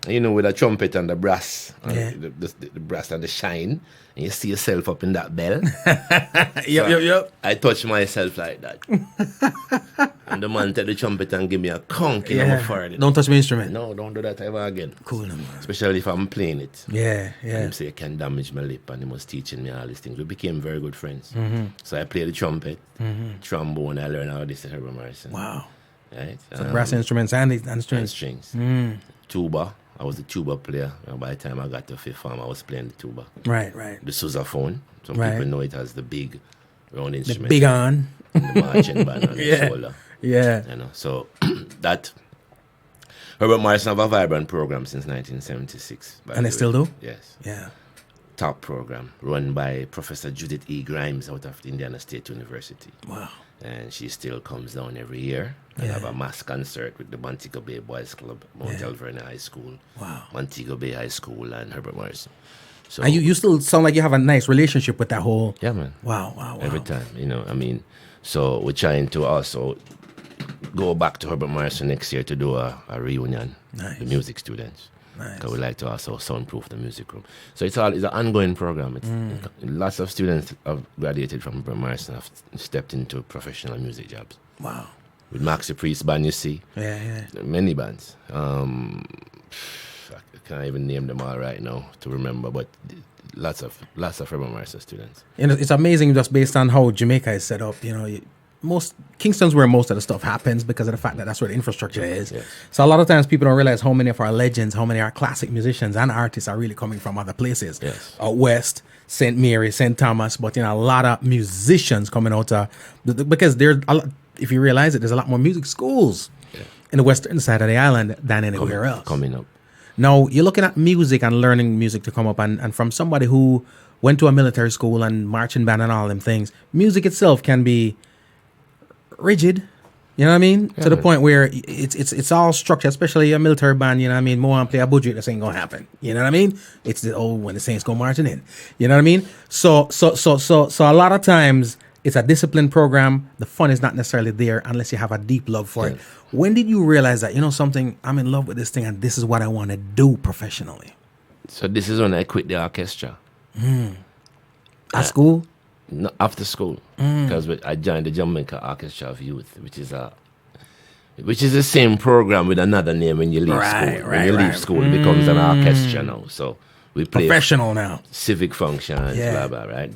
And, with a trumpet and the brass, and the brass and the shine, and you see yourself up in that bell. Yep. I touched myself like that. And the man take the trumpet and give me a conk in my forehead. Don't touch my instrument. No, don't do that ever again. Cool, man. Especially if I'm playing it. Yeah. And him say it can damage my lip, and he was teaching me all these things. We became very good friends. So I played the trumpet, trombone. I learned all this at Herbert Morrison. Wow. Right? So brass instruments and strings. And strings. Tuba, I was the tuba player. By the time I got to fifth form, I was playing the tuba. Right. The sousaphone. Some Right. people know it as the big round The instrument. big on. And the marching band on Yeah. the shoulder. Yeah. You know, so that Herbert Marson have a vibrant program since 1976. And they still do? Yes. Yeah. Top program run by Professor Judith E. Grimes out of Indiana State University. Wow. And she still comes down every year and have a mass concert with the Montego Bay Boys Club, Mount Alvernia High School, Wow. Montego Bay High School, and Herbert Marson. So And you still sound like you have a nice relationship with that whole. yeah, man. Wow. Every time, you know. I mean, so we're trying to also go back to Herbert Marson next year to do a reunion. Nice. The music students. Nice. Because we like to also soundproof the music room. So it's an ongoing program. Lots of students have graduated from Herbert Marson, have stepped into professional music jobs. Wow. With Maxi Priest band, you see. Yeah. Many bands. I can't even name them all right now to remember, but lots of Herbert Marson students. And it's amazing just based on how Jamaica is set up. You know, Kingston's where most of the stuff happens because of the fact that that's where the infrastructure is. Yes. So a lot of times people don't realize how many of our legends, how many of our classic musicians and artists are really coming from other places. Yes. Out west, St. Mary, St. Thomas, but a lot of musicians coming out because there's a lot, if you realize it, there's a lot more music schools in the western side of the island than anywhere else. Coming up. Now, you're looking at music and learning music to come up, and from somebody who went to a military school and marching band and all them things, music itself can be rigid, you know what I mean? To the point where it's all structured, especially a military band, you know what I mean? More and play a budget, this ain't gonna happen. You know what I mean? It's when the Saints go marching in. You know what I mean? So a lot of times it's a disciplined program. The fun is not necessarily there unless you have a deep love for it. When did you realize that, something, I'm in love with this thing and this is what I want to do professionally? So this is when I quit the orchestra. At school? No, after school, because I joined the Jamaica Orchestra of Youth, which is the same program with another name when you leave school. When you leave school, it becomes an orchestra now. So we play Professional now. civic functions, Yeah. blah blah, right?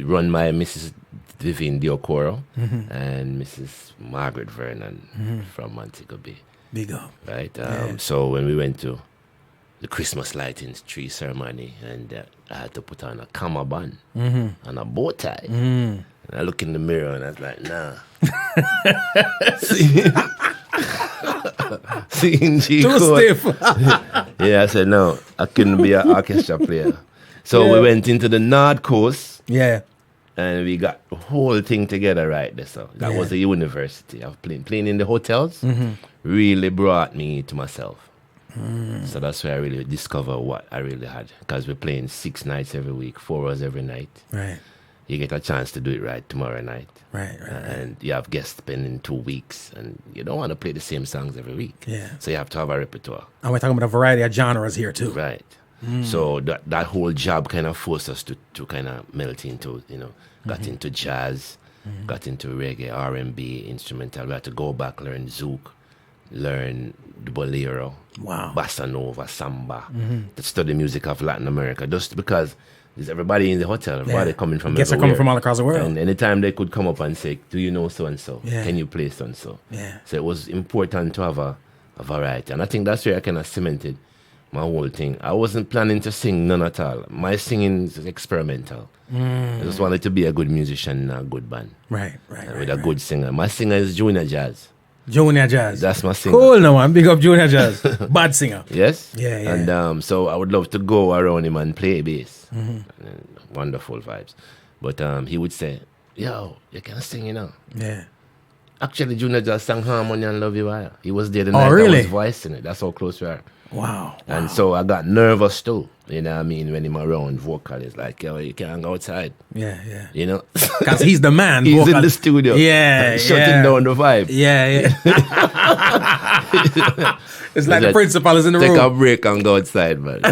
Run by Mrs. Vivian Diokoro and Mrs. Margaret Vernon from Montego Bay. Big up. Right? So when we went to the Christmas lighting tree ceremony, and I had to put on a cummerbund and a bow tie. And I look in the mirror and I was like, nah. Seeing Too ℏ stiff. Yeah, I said, no, I couldn't be an orchestra player. So we went into the North Coast. Yeah. And we got the whole thing together right there. So that was a university. I've playing in the hotels. Really brought me to myself. So that's where I really discovered what I really had. Because we're playing 6 nights every week, 4 hours every night. Right. You get a chance to do it right tomorrow night. Right. And you have guests spending 2 weeks. And you don't want to play the same songs every week. Yeah. So you have to have a repertoire. And we're talking about a variety of genres here too. Right. So that whole job kind of forced us to kind of melt into, got into jazz, got into reggae, R&B, instrumental. We had to go back, learn zouk, learn the bolero, bossa nova, samba, to study music of Latin America, just because there's everybody in the hotel, everybody coming from Guests are everywhere. coming from all across the world. And anytime they could come up and say, do you know so-and-so? Yeah. Can you play so-and-so? Yeah. So it was important to have a variety. And I think that's where I kind of cemented my whole thing. I wasn't planning to sing none at all. My singing is experimental. I just wanted to be a good musician in a good band. Right. With a good singer. My singer is Junior Jazz. Junior Jazz. That's my singer. Cool, no man. Big up Junior Jazz. Bad singer. Yes? Yeah. And so I would love to go around him and play bass. And wonderful vibes. But he would say, yo, you can sing, Yeah. Actually, Junior Jazz sang Harmony and Love You Wire. He was there the night really? I was voicing it. That's how close we are. Wow. And so I got nervous too. You know what I mean? When him around vocal, it's like, yo, you can't go outside. Yeah. You know? Because he's the man. He's vocal. in the studio. Yeah. Shutting down the vibe. Yeah. It's like the principal is in the Take room. a break and go outside, man.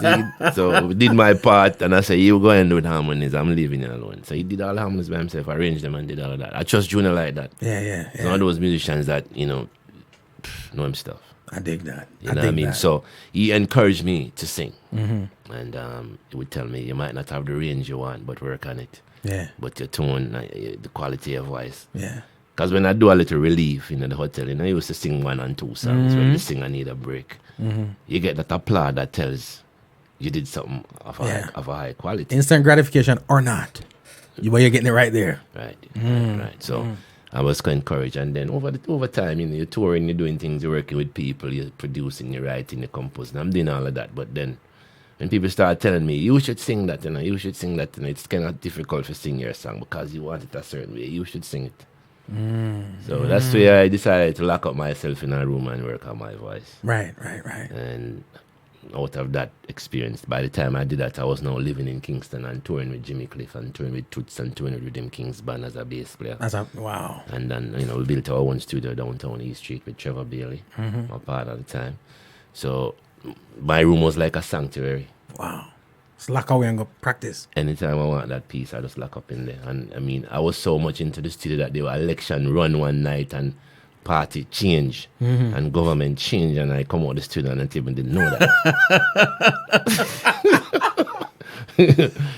See? So we did my part, and I said, you go and do the harmonies. I'm leaving you alone. So he did all the harmonies by himself, arranged them and did all of that. I trust Junior like that. Yeah. He's one of those musicians that, know him stuff. I dig that. You know what I mean? That. So he encouraged me to sing. And he would tell me, you might not have the range you want, but work on it. Yeah. But your tone, the quality of voice, Yeah. Because when I do a little relief in the hotel, I used to sing 1 and 2 songs when the singer need a break. You get that applause that tells you did something of a high quality. Instant gratification or not. You're getting it right there. Right. So I was quite encouraged. And then over time, you're touring, you're doing things, you're working with people, you're producing, you're writing, you're composing. I'm doing all of that. But then when people start telling me, you should sing that, you should sing that, it's kind of difficult to sing your song because you want it a certain way. You should sing it. So that's where I decided to lock up myself in a room and work on my voice. Right. And out of that experience, by the time I did that, I was now living in Kingston and touring with Jimmy Cliff and touring with Toots and touring with Rhythm King's band as a bass player. Wow. And then, we built our own studio downtown East Street with Trevor Bailey, my partner at the time. So my room was like a sanctuary. Wow. Just lock away and go practice. Anytime I want that piece, I just lock up in there. And I was so much into the studio that there were election run one night and party change and government change, and I come out the studio and I even didn't know that.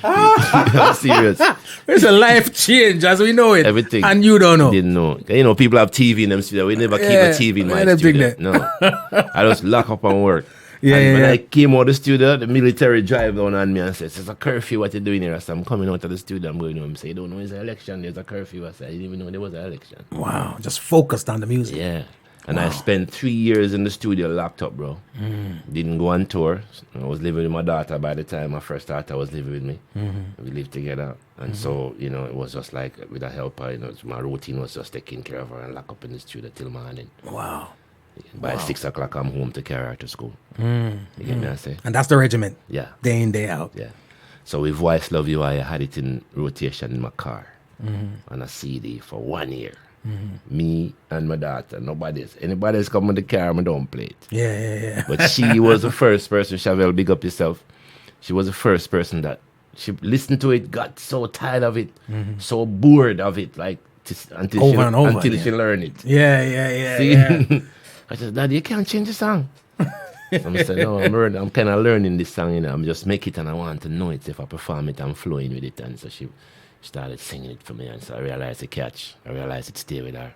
I'm serious. It's a life change as we know it. Everything. And you don't know. Didn't know. People have TV in them studio. We never keep a TV in my studio. No. I just lock up and work. When I came out of the studio, the military drive down on me and says, "There's a curfew, what you doing here?" I said, "I'm coming out of the studio, I'm going home." I say, "You don't know it's an election, there's a curfew." I said, "I didn't even know there was an election." Wow, just focused on the music. Yeah. And I spent 3 years in the studio locked up, bro. Didn't go on tour. I was living with my daughter by the time my first daughter was living with me. We lived together. And so, it was just like with a helper, my routine was just taking care of her and lock up in the studio till morning. Wow. By 6 o'clock, I'm home to carry her to school. You get me, I say? And that's the regiment. Yeah. Day in, day out. Yeah. So with Voice Love You, I had it in rotation in my car on a CD for 1 year. Me and my daughter, nobody else. Anybody else come in the car, I don't play it. Yeah. But she was the first person, Chevelle, big up yourself. She was the first person that she listened to it, got so tired of it, so bored of it, like until she learned it. Yeah. See? I said, "Daddy, you can't change the song." So I said, "No, I'm kind of learning this song, I'm just make it and I want to know it. If I perform it, I'm flowing with it." And so she started singing it for me, and so I realized the catch. I realized it stayed with her.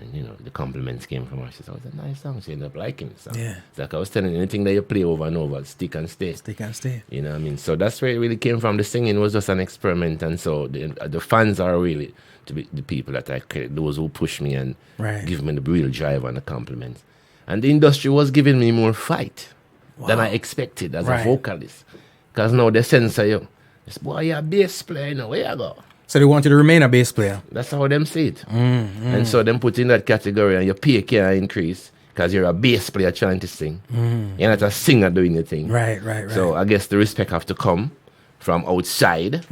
And, the compliments came from her. She said, "Oh, it's a nice song." She ended up liking it. So yeah. It's like I was telling you, anything that you play over and over, stick and stay. Stick and stay. You know what I mean? So that's where it really came from. The singing was just an experiment. And so the fans are really to be the people that I credit, those who push me and give me the real drive and the compliments. And the industry was giving me more fight than I expected as a vocalist. Because now they censor you. This boy, you're a bass player, where you go? So they want you to remain a bass player. That's how them see it. And so them put in that category and your pay can increase because you're a bass player trying to sing. You're not a singer doing your thing. Right. So I guess the respect have to come from outside.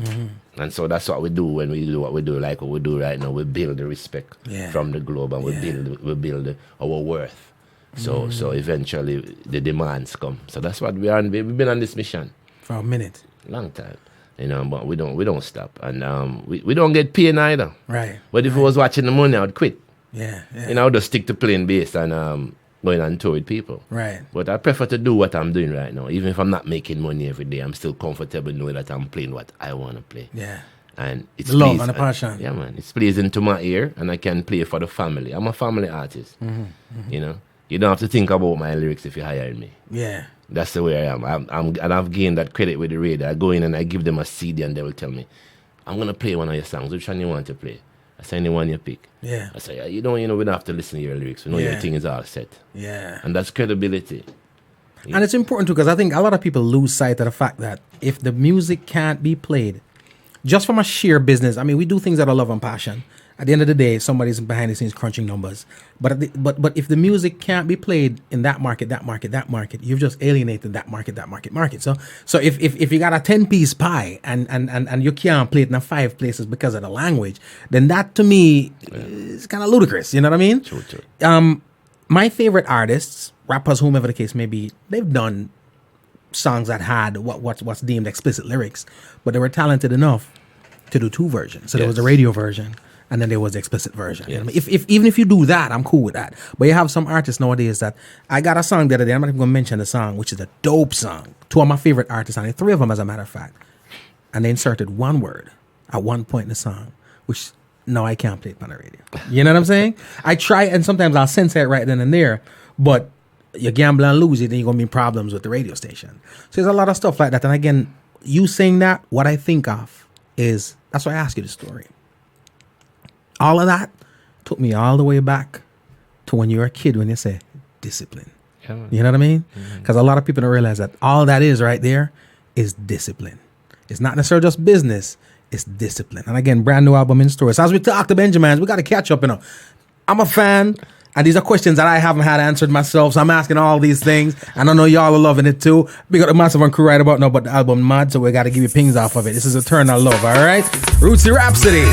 And so that's what we do when we do what we do, like what we do right now. We build the respect from the globe and we build our worth. So eventually the demands come. So that's what we are. We've been on this mission for a minute, long time, but we don't stop, and we don't get paid either. Right. But if I was watching the money, I'd quit. Yeah. I would just stick to playing bass and going on tour with people. Right. But I prefer to do what I'm doing right now, even if I'm not making money every day. I'm still comfortable knowing that I'm playing what I want to play. Yeah. And it's the love and the passion. Yeah, man. It's pleasing to my ear, and I can play for the family. I'm a family artist. You don't have to think about my lyrics if you hire me. Yeah. That's the way I am. And I've gained that credit with the radio. I go in and I give them a CD and they will tell me, "I'm going to play one of your songs. Which one you want to play?" I say, "Any one you pick." Yeah. I say, we don't have to listen to your lyrics. We know your thing is all set. Yeah. And that's credibility. And it's important too, because I think a lot of people lose sight of the fact that if the music can't be played, just from a sheer business, I mean, we do things out of love and passion. At the end of the day, somebody's behind the scenes crunching numbers. But but if the music can't be played in that market, you've just alienated that market. So if you got a 10-piece pie and you can't play it in 5 places because of the language, then that to me is kind of ludicrous. You know what I mean? True. My favorite artists, rappers, whomever the case may be, they've done songs that had what's deemed explicit lyrics, but they were talented enough to do 2 versions. So there was a radio version, and then there was the explicit version. Yes. I mean, if even if you do that, I'm cool with that. But you have some artists nowadays that I got a song the other day. I'm not even going to mention the song, which is a dope song. 2 of my favorite artists on it, 3 of them as a matter of fact, and they inserted 1 word at one point in the song, which no, I can't play it on the radio. You know what I'm saying? I try, and sometimes I'll censor it right then and there, but you gamble and lose it, then you're going to be in problems with the radio station. So there's a lot of stuff like that. And again, you saying that, what I think of is, that's why I ask you the story. All of that took me all the way back to when you were a kid, when you say discipline. Yeah, you know what I mean? Because a lot of people don't realize that all that is right there is discipline. It's not necessarily just business, it's discipline. And again, brand new album in store. So as we talk to Benjy Myaz, we got to catch up, you know. I'm a fan, and these are questions that I haven't had answered myself, so I'm asking all these things, and I know y'all are loving it too. We got the massive one crew right about now about the album Mad, so we got to give you pings off of it. This is Eternal Love, all right? ℌootsy ℚhapsody.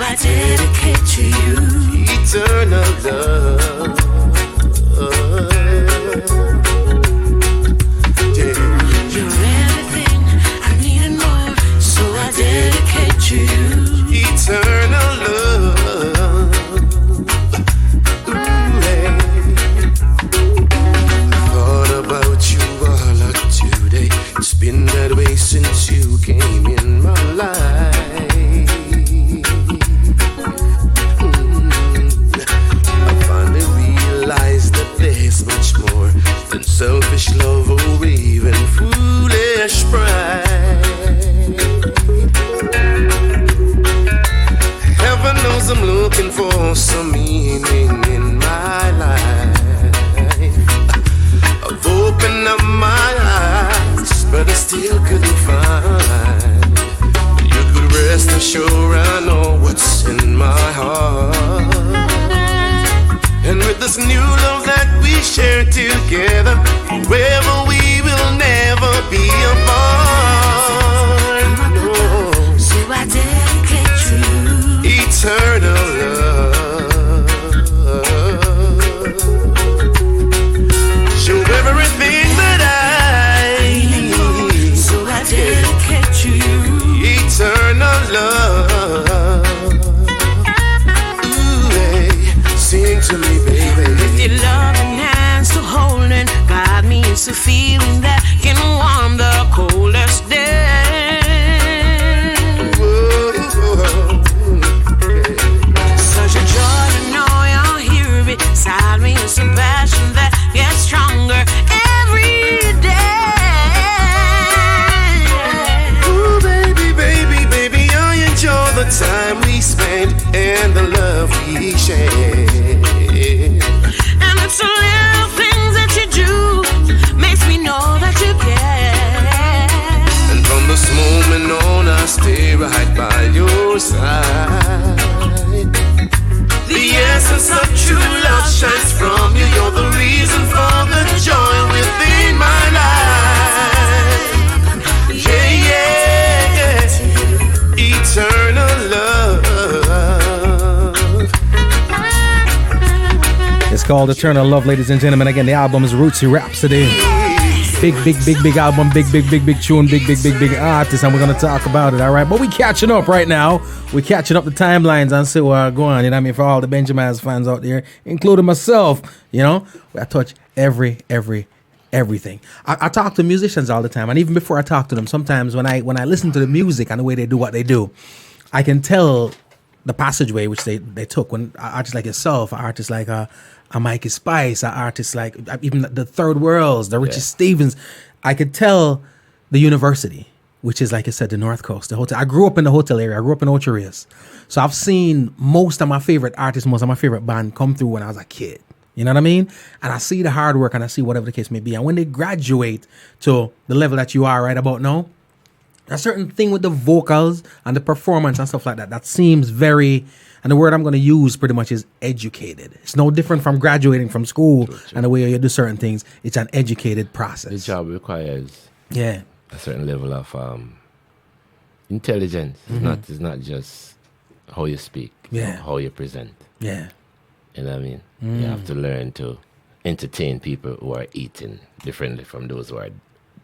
I dedicate to you eternal love. Yeah. You're everything I need and more, so I dedicate to you Eternal love. Ooh, hey. I thought about you all of today. It's been that way since you came in my life. There's much more than selfish love or even foolish pride. Heaven knows I'm looking for some meaning in my life. I've opened up my eyes, but I still couldn't find. You could rest assured I know what's in my heart. And with this new love that we share together, forever we will never be apart. No. So I dedicate to you eternal love. Show everything that I need. So I dedicate to you eternal love. Sing to me, baby. with your loving hands to holding, guide me into feeling that can warm the coldest day. Such a joy to know you're here beside me. It's a passion that gets stronger every day. Ooh, baby, baby, baby, I enjoy the time we spend and the love we share. And it's the little things that you do makes me know that you care. And from this moment on, I stay right by your side. The essence of true love shines from you. You're the reason for the joy within my life. Yeah, yeah, yeah. Eternal love. It's called Eternal Love, ladies and gentlemen. Again, the album is ℌootsy ℚhapsody. Big album, big tune, big artist, and we're gonna talk about it, all right? But we catching up right now. We're catching up the timelines and see what's going on, you know what I mean? For all the Benjy Myaz fans out there, including myself, you know? I touch everything. I talk to musicians all the time, and even before I talk to them, sometimes when I listen to the music and the way they do what they do, I can tell the passageway which they took. When artists like yourself, artists like a Mikey Spice, artists like even the Third Worlds, the Richie Stevens, I could tell the university, which is, like I said, the North Coast, the hotel. I grew up in the hotel area. I grew up in Ocho Rios. So I've seen most of my favorite artists, most of my favorite band come through when I was a kid. You know what I mean? And I see the hard work and I see whatever the case may be. And when they graduate to the level that you are right about now, a certain thing with the vocals and the performance and stuff like that, that seems very, and the word I'm going to use pretty much is educated. It's no different from graduating from school and the way you do certain things. It's an educated process. The job requires a certain level of intelligence. It's not just how you speak, how you present. Yeah. You know what I mean? You have to learn to entertain people who are eating differently from those who are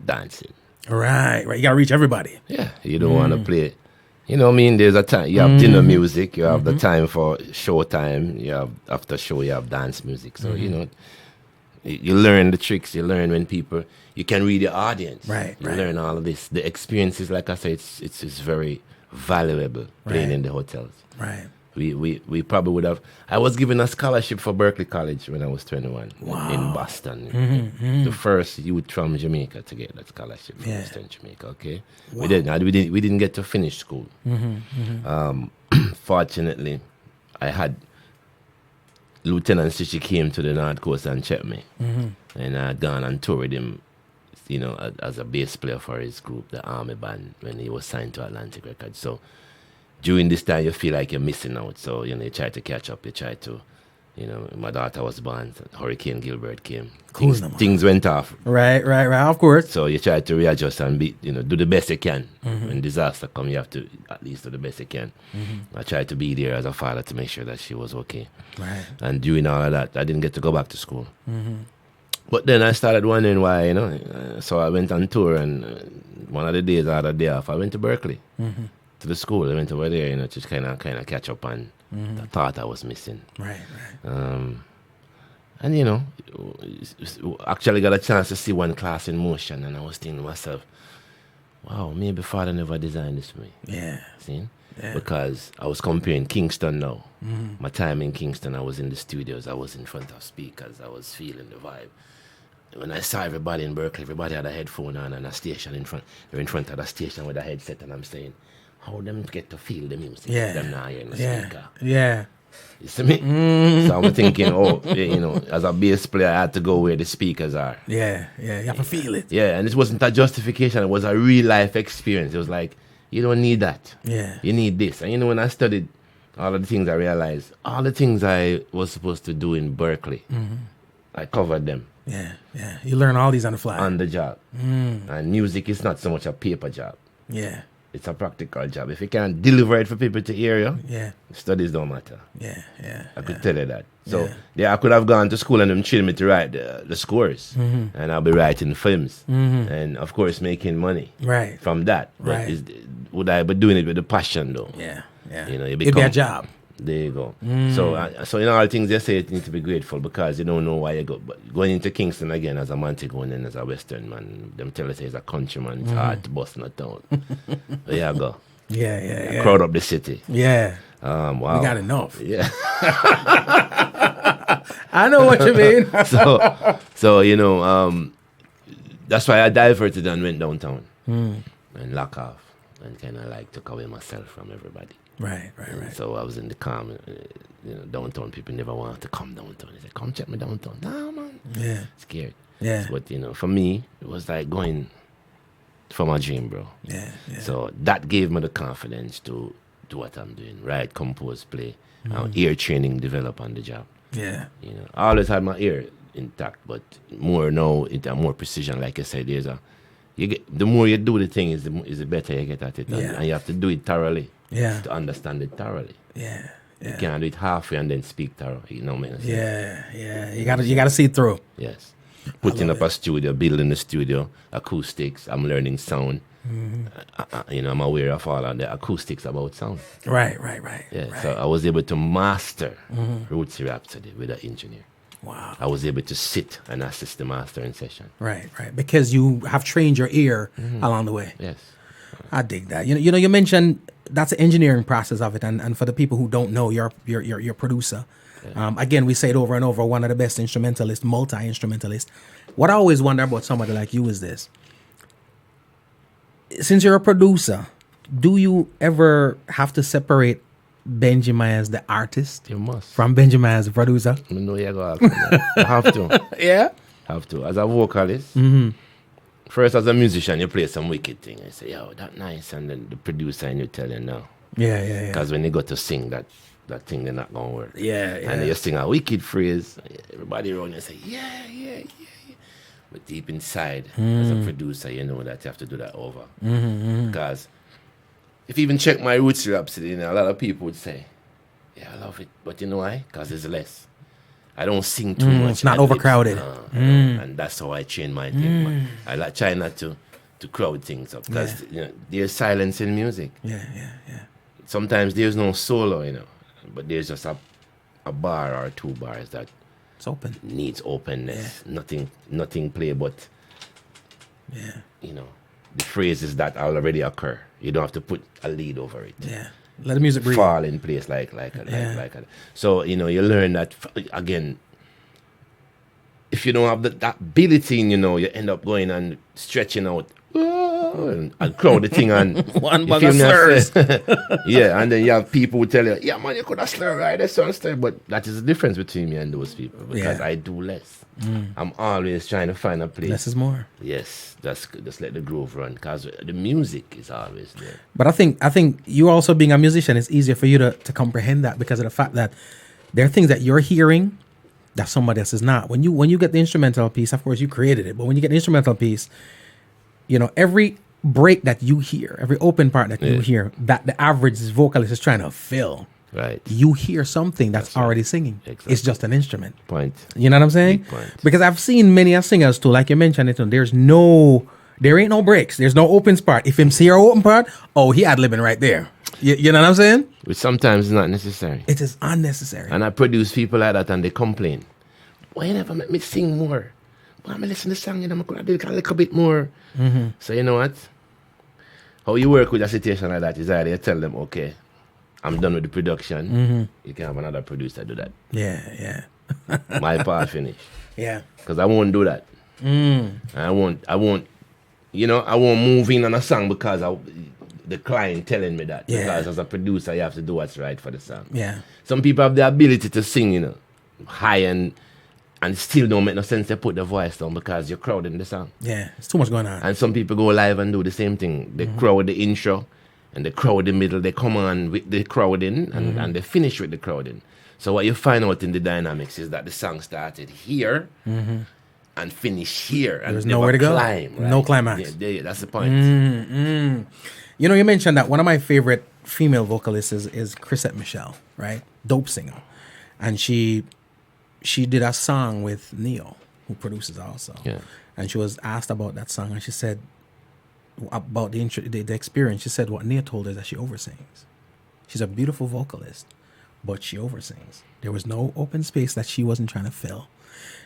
dancing. Right. You got to reach everybody. Yeah, you don't want to play You know what I mean? There's a time. You have dinner music. You have the time for show time. You have after show. You have dance music. So you know, you learn the tricks. You learn when people. You can read the audience. Right. You learn all of this. The experiences, like I said, it's very valuable playing in the hotels. Right. We probably would have. I was given a scholarship for Berkeley College when I was 21 in Boston. The first youth from Jamaica to get that scholarship from Western Jamaica. Okay, we didn't get to finish school. Fortunately, I had Lieutenant Sishi came to the North Coast and checked me, and I had gone on tour with him. You know, as a bass player for his group, the Army Band, when he was signed to Atlantic Records. So during this time, you feel like you're missing out. So, you know, you try to catch up. You try to, you know, my daughter was born. Hurricane Gilbert came. Things went off. Right, of course. So you try to readjust and do the best you can. When disaster comes, you have to at least do the best you can. I tried to be there as a father to make sure that she was okay. Right. And during all of that, I didn't get to go back to school. But then I started wondering why, you know. So I went on tour, and one of the days I had a day off, I went to Berkeley, to the school. I went over there, you know, to kind of catch up on the thought I was missing. Right. And, you know, actually got a chance to see one class in motion, and I was thinking to myself, wow, maybe Father never designed this for me. Yeah. See? Yeah. Because I was comparing Kingston now. My time in Kingston, I was in the studios, I was in front of speakers, I was feeling the vibe. When I saw everybody in Berkeley, everybody had a headphone on and a station in front. They're in front of the station with a headset, and I'm saying, how them get to feel the music? Yeah. Them not hearing the speaker. Yeah. You see me? So I'm thinking, you know, as a bass player, I had to go where the speakers are. Yeah. You have to feel it. Yeah, and it wasn't a justification. It was a real life experience. It was like, you don't need that. Yeah. You need this. And you know, when I studied all of the things, I realized all the things I was supposed to do in Berkeley, I covered them. Yeah. You learn all these on the fly. On the job. And music is not so much a paper job. Yeah. It's a practical job. If you can't deliver it for people to hear you, studies don't matter. Yeah. I could tell you that. So, I could have gone to school and them trained me to write the scores. And I'll be writing films. And, of course, making money from that. But would I be doing it with a passion, though? Yeah. You know, it'd be a job. There you go. So in all things they say, you need to be grateful because you don't know why you go. But going into Kingston again as a Montego and then as a Western man, them tell us he's a countryman. It's hard to bust in a town. There you go. Yeah. Crowd up the city. Yeah. Wow. We got enough. Yeah. I know what you mean. so you know, that's why I diverted and went downtown and lock off and kind of like took away myself from everybody. Right. So I was in the calm, you know, downtown. People never wanted to come downtown. They said, come check me downtown. Nah, man. Yeah. Scared. Yeah. But, you know, for me, it was like going for my dream, bro. Yeah. So that gave me the confidence to do what I'm doing. Write, compose, play. Ear training, develop on the job. Yeah. You know, I always had my ear intact, but more now, more precision. Like I said, the more you do the thing, is the better you get at it. And you have to do it thoroughly. Yeah. To understand it thoroughly. Yeah. You can't do it halfway and then speak thorough. You know what I mean? Yeah. You gotta see through. Yes. Putting up a studio, building a studio, acoustics. I'm learning sound. You know, I'm aware of all of the acoustics about sound. Right. Yeah. Right. So I was able to master ℌootsy ℚhapsody with an engineer. Wow. I was able to sit and assist the mastering session. Right. Because you have trained your ear along the way. Yes. I dig that. You know, you mentioned that's the engineering process of it, and for the people who don't know, you're producer. Again, we say it over and over. One of the best instrumentalists, multi-instrumentalist. What I always wonder about somebody like you is this: since you're a producer, do you ever have to separate Benjy Myaz, the artist, You must. from Benjy Myaz, the producer? I know you go. I have to. Yeah. Have to. As a vocalist. First, as a musician, you play some wicked thing. I say, yo, that nice. And then the producer and you tell him no. Yeah. Because when you go to sing that thing, they're not going to work. Yeah. And then you sing a wicked phrase, everybody around you say, yeah. But deep inside, as a producer, you know that you have to do that over. Because if you even check my ℌootsy ℚhapsody, you know, a lot of people would say, yeah, I love it. But you know why? Because it's less. I don't sing too much. It's not overcrowded. And that's how I train my thing. I try not to crowd things up because there's silence in music. Yeah. Sometimes there's no solo, but there's just a bar or 2 bars that It's open. needs openness. Nothing play, but the phrases that already occur. You don't have to put a lead over it. Yeah. Let the music breathe. Fall in place like so you learn that again. If you don't have that ability, you end up going and stretching out and crowd the thing and One bag of slurs. Yeah, and then you have people who tell you, yeah man, you could have slur right, that's understand. But that is the difference between me and those people because I do less. I'm always trying to find a place. Less is more. Yes, just let the groove run because the music is always there. But I think you also being a musician, it's easier for you to comprehend that because of the fact that there are things that you're hearing that somebody else is not. When you get the instrumental piece, of course you created it, but when you get the instrumental piece, every break that you hear, every open part that you hear, that the average vocalist is trying to fill. Right. You hear something that's right. already singing. Exactly. It's just an instrument. Point. You know what I'm saying? Big point. Because I've seen many singers too, like you mentioned it, there ain't no breaks. There's no open part. If him see your open part, he ad-libbing right there. You know what I'm saying? Which sometimes is not necessary. It is unnecessary. And I produce people like that and they complain. Why you never make me sing more? Why am I listening to the song and I'm going to do a little bit more? Mm-hmm. So you know what? How you work with a situation like that is either you tell them, okay, I'm done with the production. Mm-hmm. You can have another producer do that. Yeah. My part finish. Yeah. Because I won't do that. I won't move in on a song because the client telling me that. Yeah. Because as a producer, you have to do what's right for the song. Yeah. Some people have the ability to sing, high and still don't make no sense to put the voice down because you're crowding the song. Yeah. It's too much going on. And some people go live and do the same thing. They crowd the intro and they crowd the middle. They come on with the crowding and they finish with the crowding. So what you find out in the dynamics is that the song started here and finished here. And there's nowhere to go. Climb, right? No climax. Yeah, that's the point. You mentioned that one of my favorite female vocalists is Chrisette Michelle, right? Dope singer. And she did a song with Neo, who produces also. Yeah. And she was asked about that song, and she said about the experience. She said what Neo told her is that she oversins. She's a beautiful vocalist, but she oversins. There was no open space that she wasn't trying to fill.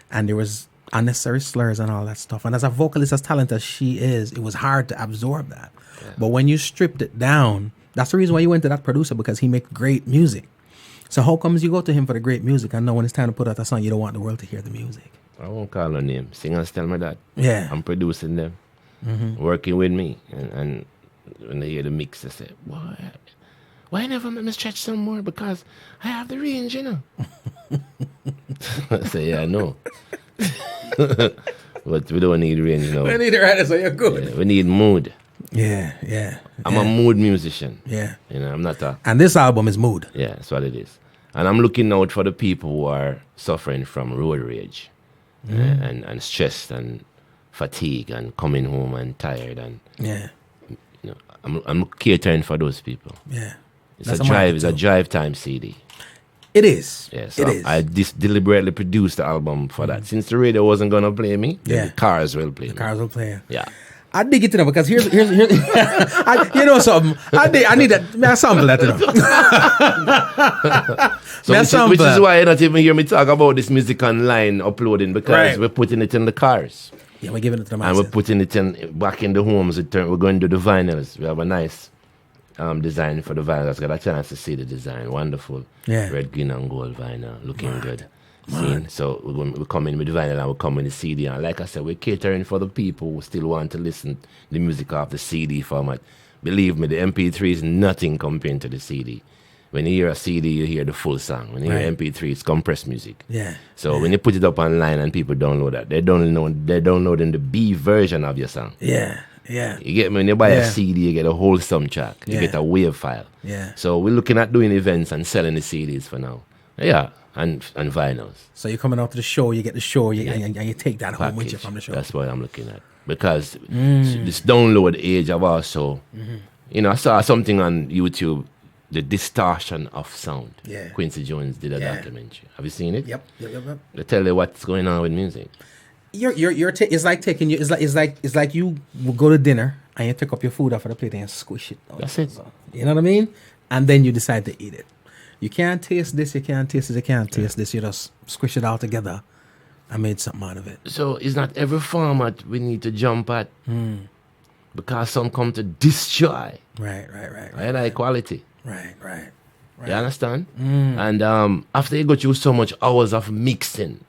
And there was unnecessary slurs and all that stuff. And as a vocalist, as talented as she is, it was hard to absorb that. Yeah. But when you stripped it down, that's the reason why you went to that producer, because he makes great music. So how comes you go to him for the great music and know when it's time to put out a song, you don't want the world to hear the music? I won't call her name. Singers tell me that. Yeah. I'm producing them, working with me. And when they hear the mix, they say, why never make me stretch some more? Because I have the range, I say, yeah, I know. But we don't need range now. We need it right, so you're good. Yeah, we need mood. Yeah. I'm a mood musician. Yeah. I'm not a... And this album is mood. Yeah, that's what it is. And I'm looking out for the people who are suffering from road rage and stressed and fatigue and coming home and tired. And I'm catering for those people. Yeah. It's a drive time CD. It is. Yeah, so I deliberately produced the album for that. Since the radio wasn't gonna play me, the cars will play me. The cars will play. Yeah. I dig it to know because here's you know something. I need that. May I sample that to know? Which is why you not even hear me talk about this music online uploading because we're putting it in the cars. Yeah, we're giving it to the masses. And we're putting it back in the homes. We're going to do the vinyls. We have a nice design for the vinyls. Got a chance to see the design. Wonderful. Yeah. Red, green, and gold vinyl. Looking good. So we're coming with the vinyl and we're coming with the CD. And like I said, we're catering for the people who still want to listen to the music off the CD format. Believe me, the MP3 is nothing compared to the CD. When you hear a CD, you hear the full song. When you hear MP3, it's compressed music. Yeah. So when you put it up online and people download that, they're downloading the B version of your song. Yeah. Yeah. You get me? When you buy a CD, you get a wholesome track. You get a wave file. Yeah. So we're looking at doing events and selling the CDs for now. Yeah. And vinyls. So you're coming out to the show, you get the show, and you take that home with you from the show. That's what I'm looking at. Because this download age of also, I saw something on YouTube, the distortion of sound. Yeah. Quincy Jones did a documentary. Have you seen it? Yep. They tell you what's going on with music. It's like taking you. It's like you will go to dinner and you take up your food off of the plate and squish it. That's it. You know what I mean? And then you decide to eat it. You can't taste this. You can't taste this. You can't taste this. You just squish it all together. I made something out of it. So it's not every format we need to jump at because some come to destroy. Right. I like quality. Right. You understand? And after you go through so much hours of mixing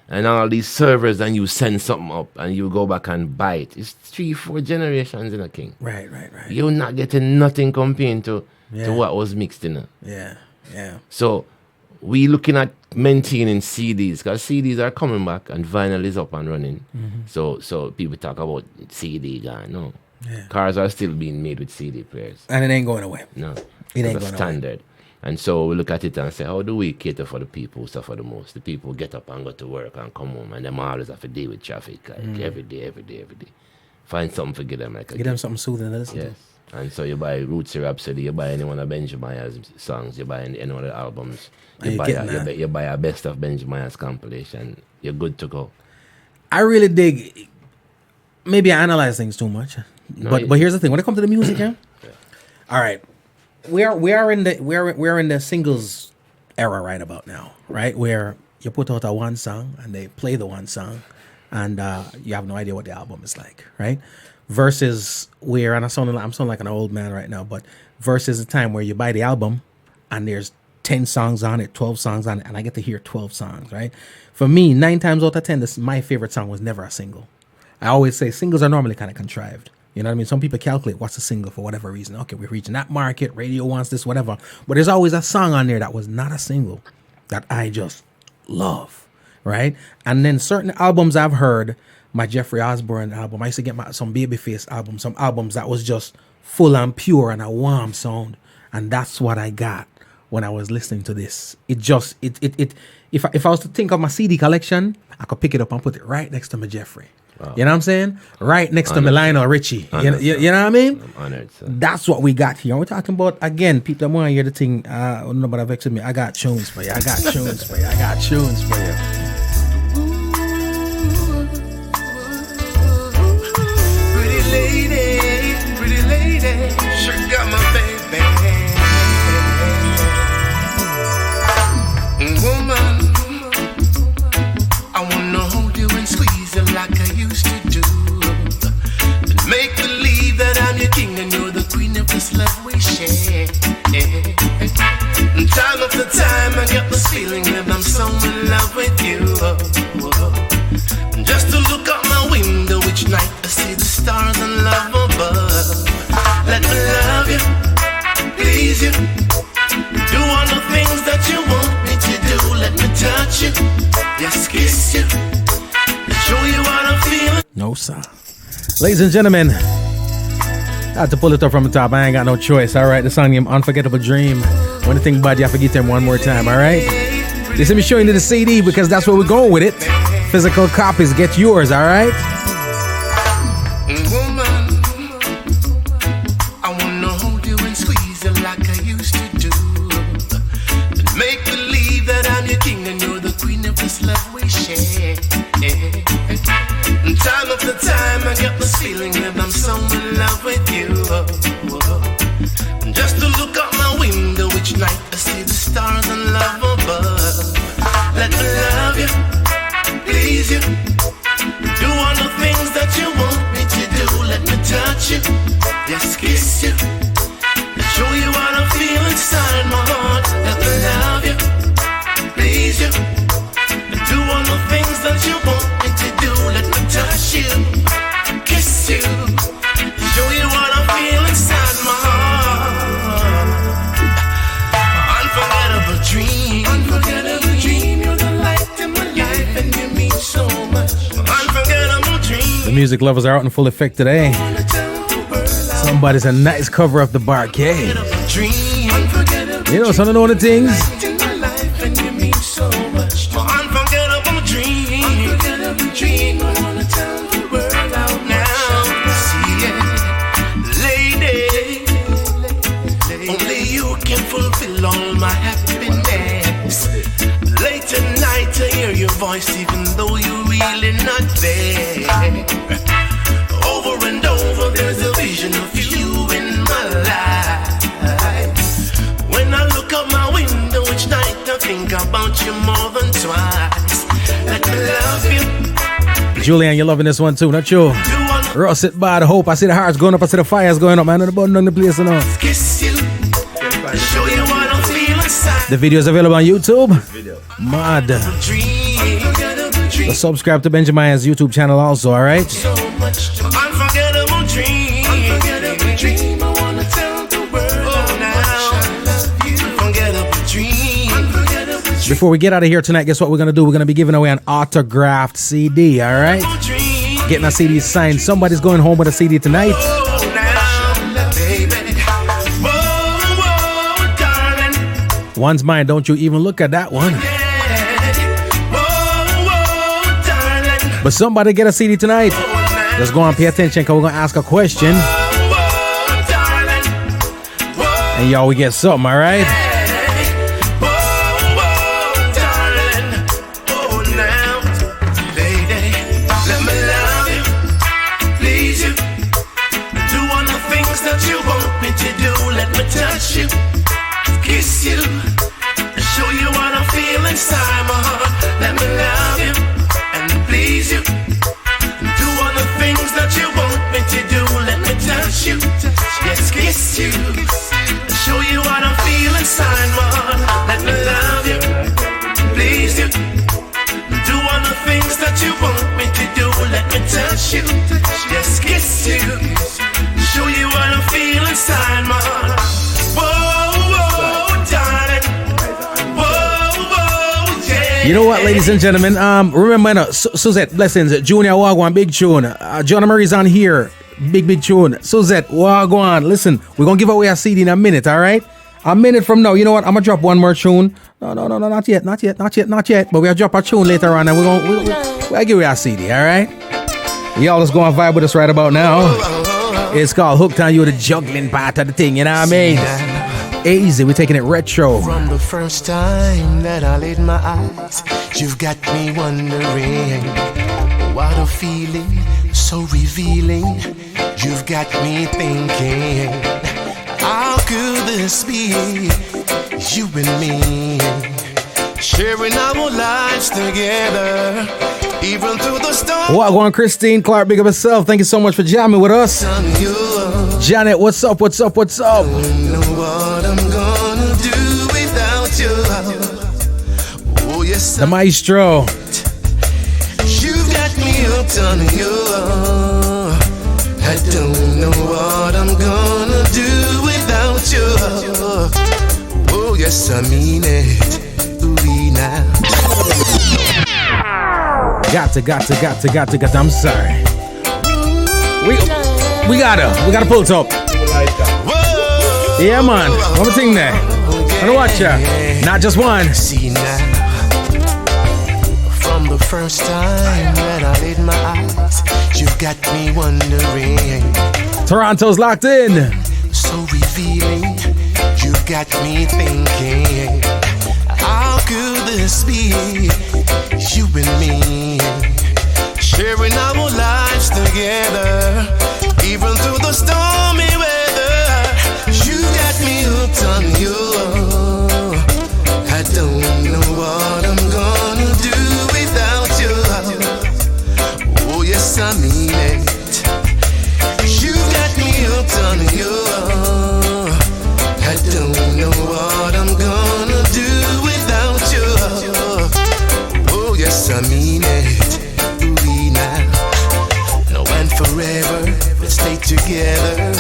and all these servers and you send something up and you go back and buy it, it's 3-4 generations in a king. Right. You're not getting nothing compared to what was mixed in it. Yeah. So we looking at maintaining CDs because CDs are coming back and vinyl is up and running. So people talk about CD gone. No. Yeah. Cars are still being made with CD players. And it ain't going away. No. It ain't It's going a standard. And so we look at it and say, how do we cater for the people who suffer the most? The people who get up and go to work and come home and them always have to deal with traffic like every day. Find something to give them like Get them something soothing to listen to. Yes. And so you buy ℌootsy ℛhapsody, you buy any one of Benjy Myaz songs, you buy any one of the albums, you buy a best of Benjy Myaz compilation, you're good to go. I really dig. Maybe I analyze things too much, but here's the thing: when it comes to the music, all right, we are in the singles era right about now, right? Where you put out a one song and they play the one song, and you have no idea what the album is like, right? Versus where, and I'm sounding like an old man right now, but versus the time where you buy the album and there's 10 songs on it, 12 songs on it, and I get to hear 12 songs, right? For me, 9 times out of 10, my favorite song was never a single. I always say singles are normally kind of contrived. You know what I mean? Some people calculate what's a single for whatever reason. Okay, we're reaching that market, radio wants this, whatever. But there's always a song on there that was not a single that I just love, right? And then certain albums I've heard, my Jeffrey Osborne album, I used to get some Babyface albums, some albums that was just full and pure and a warm sound. And that's what I got when I was listening to this. If I was to think of my CD collection, I could pick it up and put it right next to my Jeffrey. Wow. You know what I'm saying? Right next to my Lionel Richie. You know what I mean? I'm honored, sir. That's what we got here. We're talking about, again, people want to hear the thing. Nobody vexed me. I got tunes for you. I got tunes for you. Pretty lady, sure got my baby. Woman, I wanna hold you and squeeze you like I used to do. And make believe that I'm your king and you're the queen of this love we share. And time after time I get this feeling that I'm so in love with you. And just to look out my window each night I see the stars and love above. Let me love you, please you, do all the things that you want me to do. Let me touch you, yes, kiss you, show you what I'm feeling. No, sir. Ladies and gentlemen, I had to pull it up from the top. I ain't got no choice. All right, the song name Unforgettable Dream. When you think about it, you have to get them one more time. All right, this is me showing you the CD because that's where we're going with it. Physical copies, get yours. All right. Woman, I wanna hold you and squeeze you like I used to do. And make believe that I'm your king and you're the queen of this love we share. And time after time I get this feeling that I'm so in love with you. And just to look out my window each night I see the stars and love above. Let me love you, please you, do all the things that you want me to do. Let me touch you, yes, kiss you, show you what I feel inside my heart. Let me love you, please you, do all the things that you want me to do. Let me touch you, kiss you, show you what I feel inside my heart. Unforgettable dream, unforgettable dream. You're the light in my life and you mean so much. Unforgettable dream. The music lovers are out in full effect today. Somebody's a nice cover of the Barcade. You know, some of the things. Only you can fulfill all my happiness. Late at night I hear your voice even though you're really not there. Over and over, there's a vision of you in my life. When I look out my window each night, I think about you more than twice. Let me love you. Julian, you're loving this one too, not you? Ross, sit by the hope. I see the hearts going up. I see the fires going up, man. The button on the place, you know. Kiss you. Show you what I feel inside. The video is available on YouTube. Mad. So subscribe to Benjy Myaz YouTube channel also, alright? So much unforgettable dream. Unforgettable dream. I wanna tell the world now. Unforgettable dream. Unforgettable dream. Before we get out of here tonight, guess what we're gonna do? We're gonna be giving away an autographed CD, alright? Getting a CD signed. Somebody's going home with a CD tonight. One's mine, don't you even look at that one. But somebody get a CD tonight. Just go on, pay attention, because we're going to ask a question. And y'all, we get something, all right? Touch you, kiss you, show you what I feel inside my heart. Let me love you and please you. Do all the things that you want me to do. Let me touch you, yes, kiss you, show you what I feel inside my heart. Let me love you, please you. Do all the things that you want me to do. Let me touch you, yes, kiss you, show you what I feel inside my heart. You know what, ladies and gentlemen? Remember, Suzette, blessings, Junior Wagwan, big tune. John Marie's on here, big tune. Suzette, Wagwan, listen, we're going to give away a CD in a minute, all right? A minute from now, you know what? I'm going to drop one more tune. No, not yet. But we'll drop a tune later on and we'll give you a CD, all right? Y'all just go and vibe with us right about now. It's called Hooked on You, the juggling part of the thing, you know what I mean? Easy, we're taking it retro. From the first time that I laid my eyes, you've got me wondering what a feeling so revealing. You've got me thinking, how could this be? You and me sharing our lives together, even through the storm. What going, Christine Clark? Big up yourself. Thank you so much for jamming with us. Janet, what's up? Don't know what I'm gonna do without you. Oh yes, the Mystro. You got me hooked on you. I don't know what I'm gonna do without you. Oh yes, I mean it. We now. Got to. I'm sorry. We gotta pull it up. Yeah, man. One more thing there. Wanna watch ya? Not just one. See now, from the first time that I laid my eyes, you've got me wondering. Toronto's locked in. So revealing, you've got me thinking, how could this be? You and me sharing our lives together, even through the stormy weather. You got me hooked on you. I don't know what I'm gonna do without you. Oh yes, I mean it. You got me hooked on you. I don't know what I'm gonna do without you. Oh yes, I mean it. We now, now and forever, let's stay together,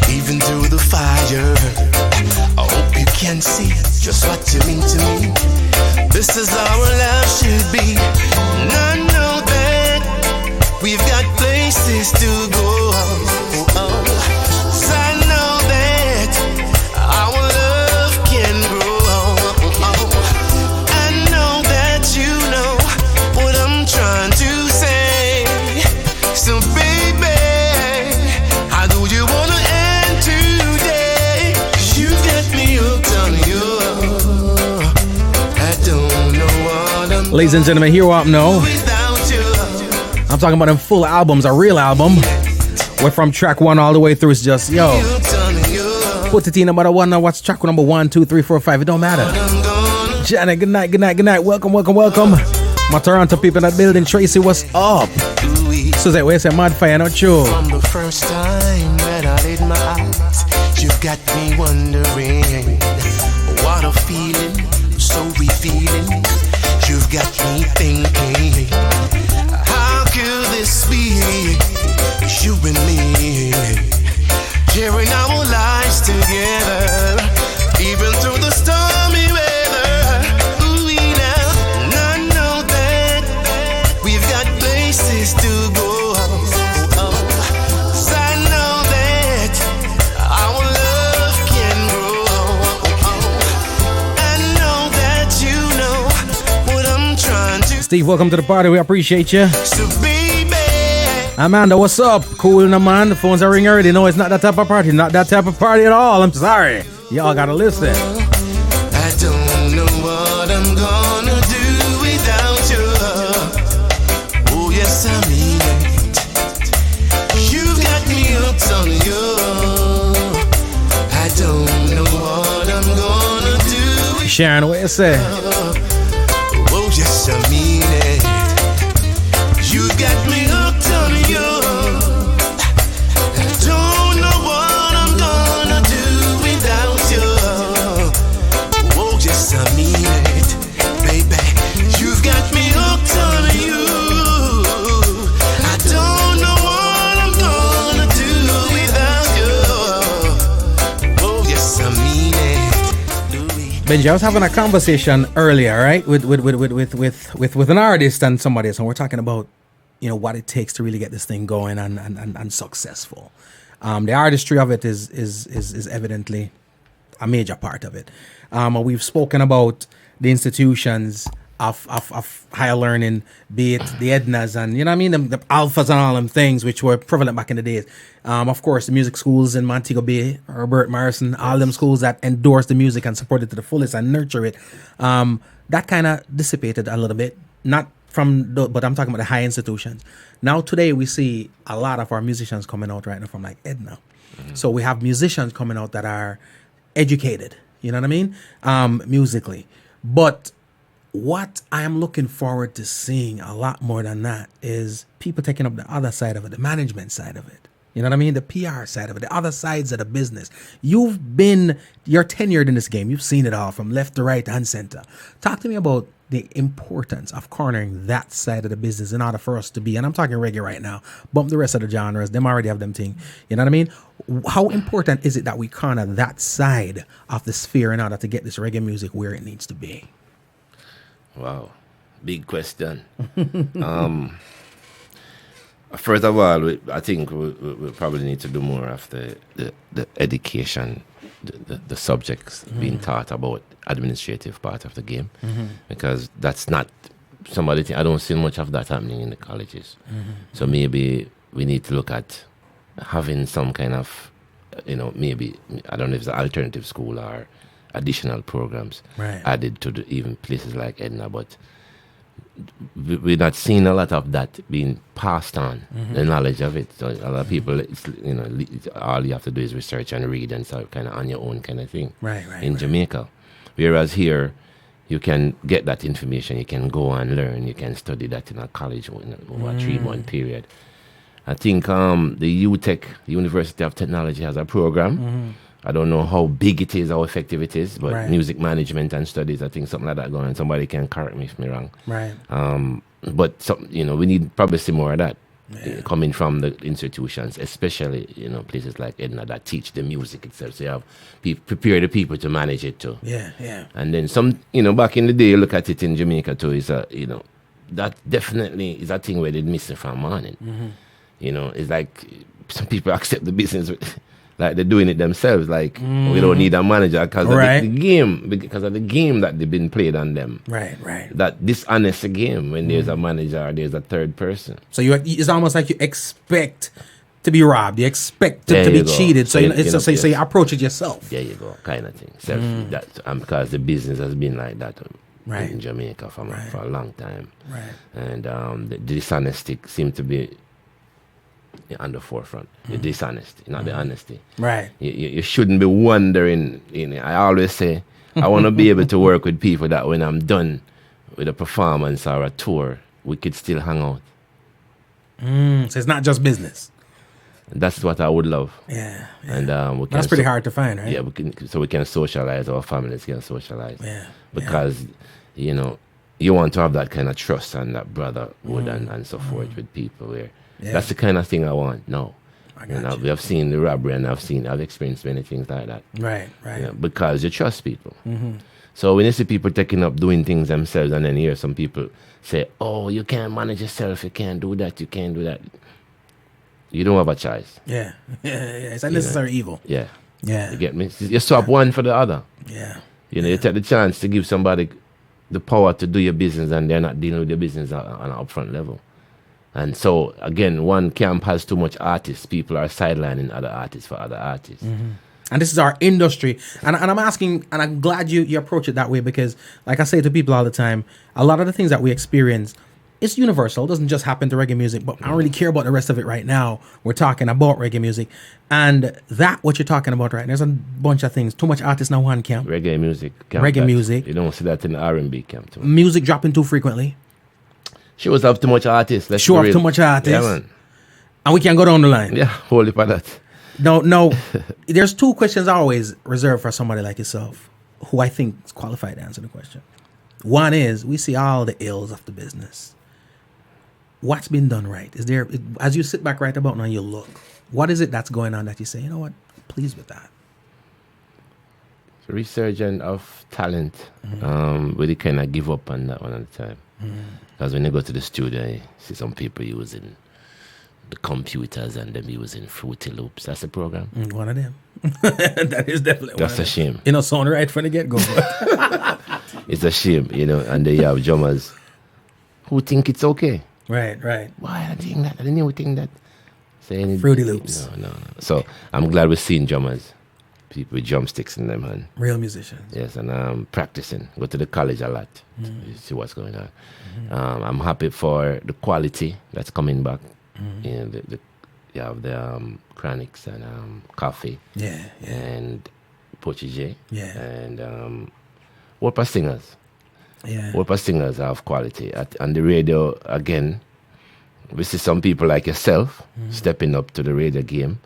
even through the fire. I hope you can see just what you mean to me. This is how our love should be. And I know that we've got places to go. So I know that our love can grow. I know that you know what I'm trying to say. So baby, how do you wanna end today? You got me hooked on you. I don't know what I'm Ladies and gentlemen, here what up now. without you. I'm talking about them full albums, a real album. Where from track 1 all the way through, it's just, yo, put it in number 1 now, what's track number 1, 2, 3, 4, 5, it don't matter. Janet, good night, good night, good night. Welcome. My Toronto people in that building. Tracy, what's up? Suzette, where's that mad fire, not you? From the first time that I laid my eyes, you got me wondering what a feeling, so revealing. You've got me thinking, how could this be? You and me, sharing our lives together, even through the stormy weather. Ooh, now I know that we've got places to go. Steve, welcome to the party. We appreciate you. Amanda, what's up? Cool, no man. The phones are ringing already. No, it's not that type of party. Not that type of party at all. I'm sorry. Y'all gotta listen. I don't know what I'm gonna do without you. Oh, yes, I mean it. You've got me hooked on you. I don't know what I'm gonna do. Sharon, what you say? Oh, yes, I mean it. You got me hooked on you. I don't know what I'm gonna do without you. Oh, yes, I mean it, baby. You've got me hooked on you. I don't know what I'm gonna do without you. Oh, yes, I mean it. Benji, I was having a conversation earlier, right, with an artist and somebody else, and we're talking about, you know, what it takes to really get this thing going and successful. The artistry of it is evidently a major part of it. We've spoken about the institutions of higher learning, be it the Ednas and, you know what I mean, the alphas and all them things which were prevalent back in the days. Of course, the music schools in Montego Bay, Herbert Morrison, all them schools that endorse the music and support it to the fullest and nurture it. That kind of dissipated a little bit, not from but I'm talking about the high institutions. Now today we see a lot of our musicians coming out right now from like Edna. So we have musicians coming out that are educated, you know what I mean, musically. But what I am looking forward to seeing a lot more than that is people taking up the other side of it, the management side of it. You know what I mean? The PR side of it, the other sides of the business. You're tenured in this game. You've seen it all from left to right and center. Talk to me about the importance of cornering that side of the business in order for us to be, and I'm talking reggae right now, bump the rest of the genres, them already have them thing. You know what I mean? How important is it that we corner that side of the sphere in order to get this reggae music where it needs to be? Wow, big question. First of all, I think we probably need to do more of the education, the subjects being taught about administrative part of the game, because that's not somebody. I don't see much of that happening in the colleges. So maybe we need to look at having some kind of, maybe, I don't know if it's an alternative school or additional programs added to even places like Edna, but we're not seeing a lot of that being passed on, the knowledge of it. So a lot of people, all you have to do is research and read and so kind of on your own kind of thing in Jamaica. Whereas here, you can get that information, you can go and learn, you can study that in a college over a 3-month period. I think the UTech, the University of Technology, has a program. I don't know how big it is, how effective it is, but music management and studies, I think something like that going on. Somebody can correct me if I'm wrong. But we need probably see more of that coming from the institutions, especially places like Edna that teach the music itself. So you have prepare the people to manage it too. And then some, back in the day, you look at it in Jamaica too. Is that definitely is a thing where they miss it from morning. It's like some people accept the business. Like they're doing it themselves. Like we don't need a manager because of the game, because of the game that they've been played on them. That dishonest game when there's a manager or there's a third person. So it's almost like you expect to be robbed. You expect to be cheated. So so you approach it yourself. There you go, kind of thing. Self that because the business has been like that in Jamaica for a long time. Right. And the dishonesty seemed to be on the forefront. The dishonesty, not the honesty. Right. You shouldn't be wondering. I always say, I want to be able to work with people that when I'm done with a performance or a tour, we could still hang out. So it's not just business. That's what I would love. Yeah. And That's pretty hard to find, right? Yeah, we can socialize. Our families can socialize. Yeah. Because you want to have that kind of trust and that brotherhood and so forth with people. Where that's the kind of thing I want. No, we have seen the robbery, and I've experienced many things like that. Right. Because you trust people. So when you see people taking up doing things themselves, and then hear some people say, "Oh, you can't manage yourself. You can't do that. You can't do that." You don't have a choice. Yeah. It's unnecessary evil. Yeah. Yeah. You get me? You swap one for the other. Yeah. You take the chance to give somebody the power to do your business, and they're not dealing with your business on an upfront level. And so, again, one camp has too much artists. People are sidelining other artists for other artists. And this is our industry. And I'm asking, and I'm glad you approach it that way, because, like I say to people all the time, a lot of the things that we experience, it's universal. It doesn't just happen to reggae music, but I don't really care about the rest of it right now. We're talking about reggae music. And what you're talking about right now, there's a bunch of things. Too much artists now one camp. Reggae music camp. Reggae music. You don't see that in the R&B camp too much. Music dropping too frequently. Shows have too much artists. Show off too much artists. Yeah, man. And we can go down the line. Yeah, hold it for that. No. There's two questions I always reserve for somebody like yourself, who I think is qualified to answer the question. One is, we see all the ills of the business. What's been done right? Is there, as you sit back right about now, you look, what is it that's going on that you say, you know what, I'm pleased with that? It's a resurgence of talent. We kind of give up on that one at the time. Because when you go to the studio, you see some people using the computers and them using Fruity Loops. That's the program. One of them. That is definitely That's one a shame. You know, sound right from the get-go. It's a shame, and they have drummers who think it's okay. Right. Why I think that? I didn't even think that. Saying Fruity Loops. No. So I'm glad we're seeing drummers, people with drumsticks in them hand. Real musicians. Yes, and I'm practicing. Go to the college a lot. You see what's going on. I'm happy for the quality that's coming back. You have the Chronics and Coffee. Yeah. And Pochige. Yeah. And Whopper Singers. Yeah. Whopper Singers have quality. On the radio, again, we see some people like yourself stepping up to the radio game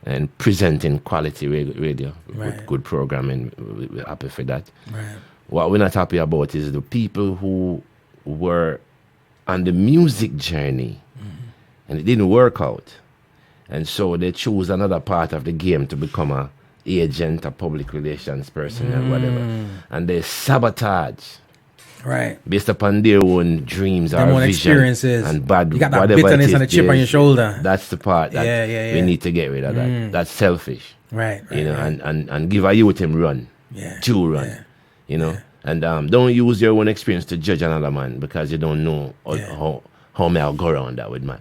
and presenting quality radio with good programming. We're happy for that. Right. What we're not happy about is the people who were on the music journey and it didn't work out. And so they choose another part of the game to become a agent, a public relations person and whatever. And they sabotage. Right. Based upon their own dreams or vision experiences and bad, you got that whatever bitterness it is, and a chip on your shoulder. That's the part that we need to get rid of. That's selfish. Right. And give a youth him run. Yeah. To run. And don't use your own experience to judge another man because you don't know how may I go around that with my,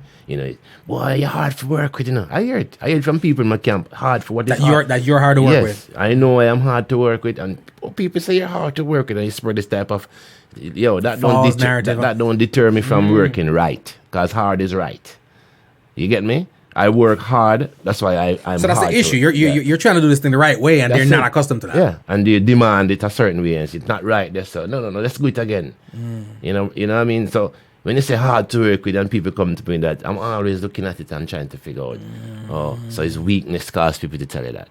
boy, you're hard to work with, I hear it from people in my camp, hard for what that you're hard to work with. I know I am hard to work with, and people say you're hard to work with, and you spread this type of, that don't deter me from working right, because hard is right. You get me? I work hard, that's why I'm So that's hard the issue. You're trying to do this thing the right way, and they're not accustomed to that. Yeah, and they demand it a certain way, and it's not right. They say, no, let's do it again. You know what I mean? So when you say hard to work with and people come to me that, I'm always looking at it and trying to figure out, so it's weakness cause people to tell you that.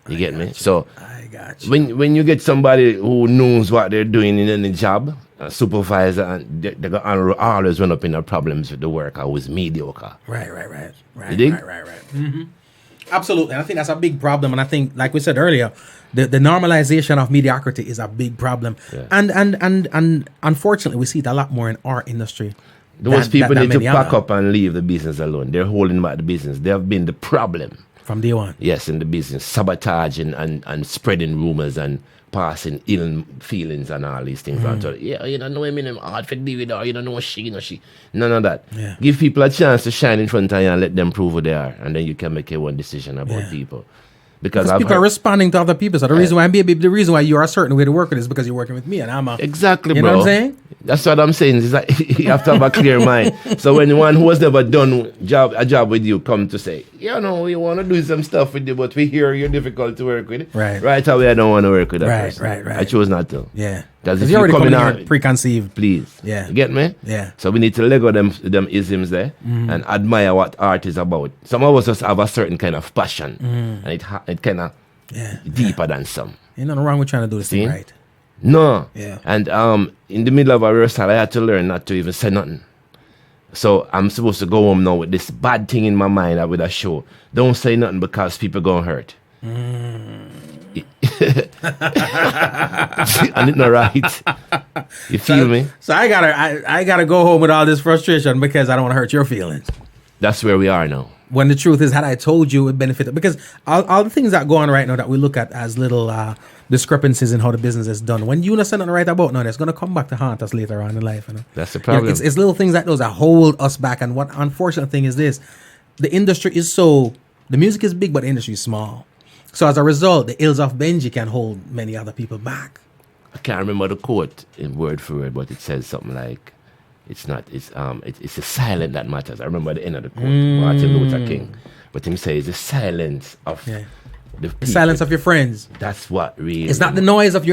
You get me? So I got you. When you get somebody who knows what they're doing in any job, a supervisor, and they're going to always run up in their problems with the worker who is mediocre. Right. You dig? Right. Mm-hmm. Absolutely. And I think that's a big problem. And I think, like we said earlier, the normalization of mediocrity is a big problem. Yeah. And unfortunately, we see it a lot more in our industry. Those people need to pack up and leave the business alone. They're holding back the business. They have been the problem. From day one. Yes, in the business. Sabotaging and spreading rumors and passing ill feelings and all these things. Yeah, you don't know him, I'm hard for deal with her. You don't know she. None of that. Yeah. Give people a chance to shine in front of you and let them prove who they are. And then you can make your own decision about people. Because I've people are heard, responding to other people. So the reason why the reason why you are a certain way to work with is because you're working with me and I'm a exactly, you bro. know what I'm saying? That's what I'm saying. Is that you have to have a clear mind. So when one who has never done a job with you come to say, you know, we want to do some stuff with you, but we hear you're difficult to work with. Right away, I don't want to work with that person. Right. I chose not to. Yeah. Because if you're you're already coming coming out preconceived. Please. Yeah. You get me? Yeah. So we need to let go them isms there and admire what art is about. Some of us just have a certain kind of passion and it kind of deeper than some. Ain't nothing wrong with trying to do this thing right. No. Yeah. And in the middle of a rehearsal, I had to learn not to even say nothing. So I'm supposed to go home now with this bad thing in my mind with a show. Don't say nothing because people gonna hurt. And it's not right. You feel me? So I gotta go home with all this frustration because I don't want to hurt your feelings. That's where we are now. When the truth is, had I told you, it benefited. Because all the things that go on right now that we look at as little discrepancies in how the business is done, when you know something right about now, it's going to come back to haunt us later on in life. You know? That's the problem. You know, it's little things like those that hold us back. And what unfortunate thing is this, the industry is the music is big, but the industry is small. So as a result, the ills of Benji can hold many other people back. I can't remember the quote in word for word, but it says something like, it's the silence that matters. I remember the end of the quote, Martin Luther King. But him says the silence of the silence of your friends. That's what really. It's not the noise of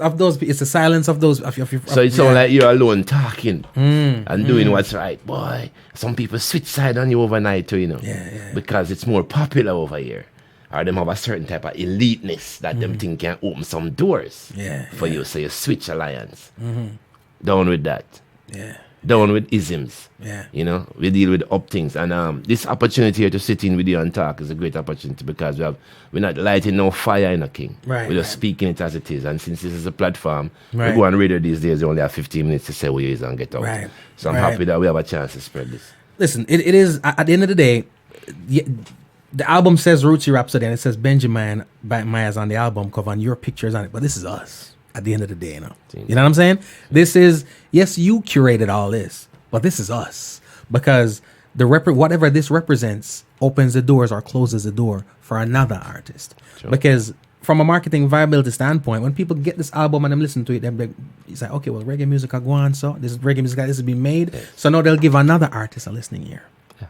of those. It's the silence of those of your. So it's all like you're alone talking and doing what's right, boy. Some people switch side on you overnight too, you know. Because it's more popular over here. Or them have a certain type of eliteness that them think can open some doors for you. So you switch alliance. Down with that. Yeah. Down with isms. Yeah. You know, we deal with up things. And this opportunity here to sit in with you and talk is a great opportunity because we're not lighting no fire in a king. Right. We're just speaking it as it is. And since this is a platform, we go on radio these days, you only have 15 minutes to say what it is and get out. Right. So I'm happy that we have a chance to spread this. Listen, it is, at the end of the day, the album says ℌootsy ℚhapsody and it says Benjy Myaz on the album cover and your picture's on it. But this is us. At the end of the day, you know what I'm saying? This is, yes, you curated all this, but this is us because whatever this represents opens the doors or closes the door for another artist. Sure. Because from a marketing viability standpoint, when people get this album and them listen to it, it's like, okay, well, reggae music are going, so this is reggae music, this is being made, so now they'll give another artist a listening ear.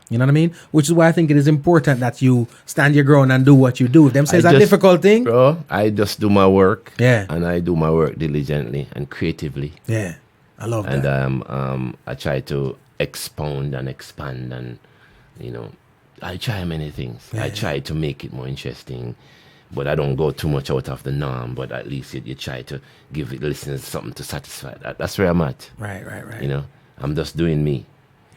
You know what I mean? Which is why I think it is important that you stand your ground and do what you do. If them say it's a difficult thing. Bro, I just do my work. Yeah. And I do my work diligently and creatively. Yeah. I love that. And I try to expound and expand and, you know, I try many things. I try to make it more interesting, but I don't go too much out of the norm, but at least you try to give the listeners something to satisfy that. That's where I'm at. Right. You know, I'm just doing me.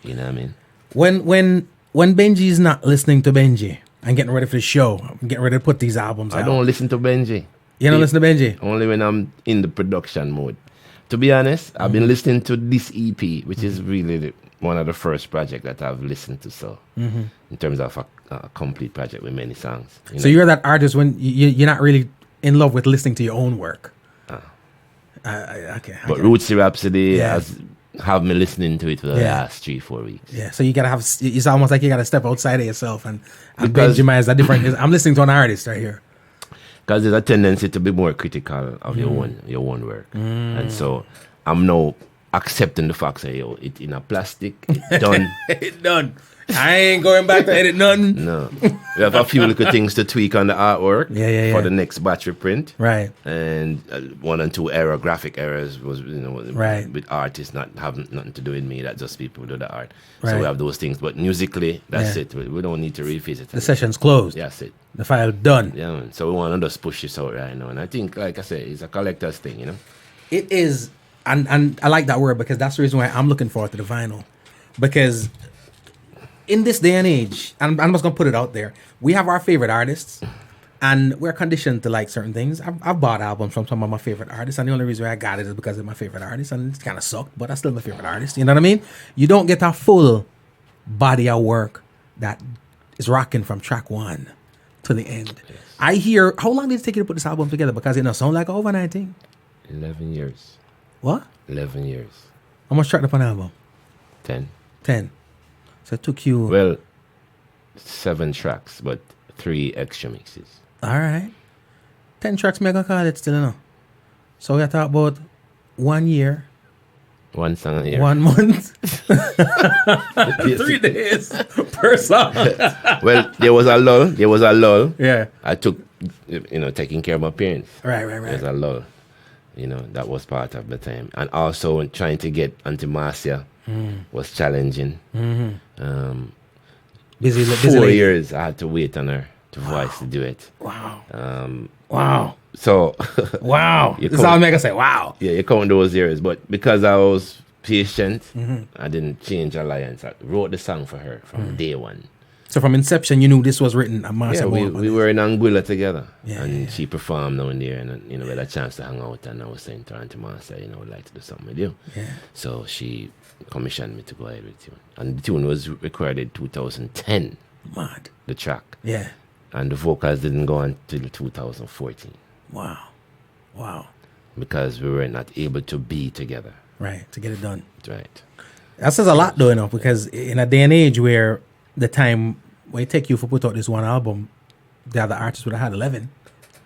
You know what I mean? When Benji's not listening to Benji and getting ready for the show, getting ready to put these albums out. I don't listen to Benji. You don't listen to Benji? Only when I'm in the production mode. To be honest, I've been listening to this EP, which is really one of the first projects that I've listened to. So, in terms of a complete project with many songs. So you're that artist when you're not really in love with listening to your own work. Okay. But ℌootsy ℚhapsody has have me listening to it for the last 3-4 weeks. Yeah, so you gotta have. It's almost like you gotta step outside of yourself and Benjy Myaz a different. I'm listening to an artist right here. Because there's a tendency to be more critical of your own work, and so I'm now accepting the fact that it's in a plastic, it's done. It's done. I ain't going back to edit nothing. No. We have a few little things to tweak on the artwork for the next batch reprint. Right. And 1 and 2 graphic errors was, with artists not having nothing to do with me, that just people who do the art. Right. So we have those things. But musically, that's it. We don't need to revisit it. The session's closed. That's it. The file done. Yeah, man. So we want to just push this out right now. And I think, like I said, it's a collector's thing, you know? It is. And I like that word because that's the reason why I'm looking forward to the vinyl. Because in this day and age, and I'm just going to put it out there, we have our favorite artists and we're conditioned to like certain things. I've bought albums from some of my favorite artists, and the only reason why I got it is because of my favorite artist, and it's kind of sucked, but I still my favorite artist. You know what I mean? You don't get a full body of work that is rocking from track 1 to the end. Yes. I hear, how long did it take you to put this album together? Because it doesn't sound like overnight thing. 11 years. What? 11 years. How much track up an album? 10. So it took you... Well, 7 tracks, but 3 extra mixes. All right. 10 tracks, me gonna call it still, no? So we talk about 1 year. 1 song a year. 1 month. 3 days per song. Well, there was a lull. Yeah. I took, taking care of my parents. Right. There was a lull. That was part of the time. And also trying to get Auntie Marcia was challenging. Busy 4 lady. years I had to wait on her to voice to do it. Wow. Wow. So. Wow. You This all make us say, wow. Yeah, you count those years. But because I was patient, I didn't change alliance. I wrote the song for her from day one. So from inception, you knew this was written. Yeah, we were in Anguilla together. Yeah, and she performed down there. And, we had a chance to hang out. And I was saying to Auntie Marcia, I would like to do something with you. Yeah. So she commissioned me to go ahead with the tune. And the tune was recorded 2010. Mad. The track. Yeah. And the vocals didn't go until 2014. Wow. Because we were not able to be together. Right, to get it done. Right. That says a lot, though, because in a day and age where the time when it take you for put out this one album, the other artists would have had 11.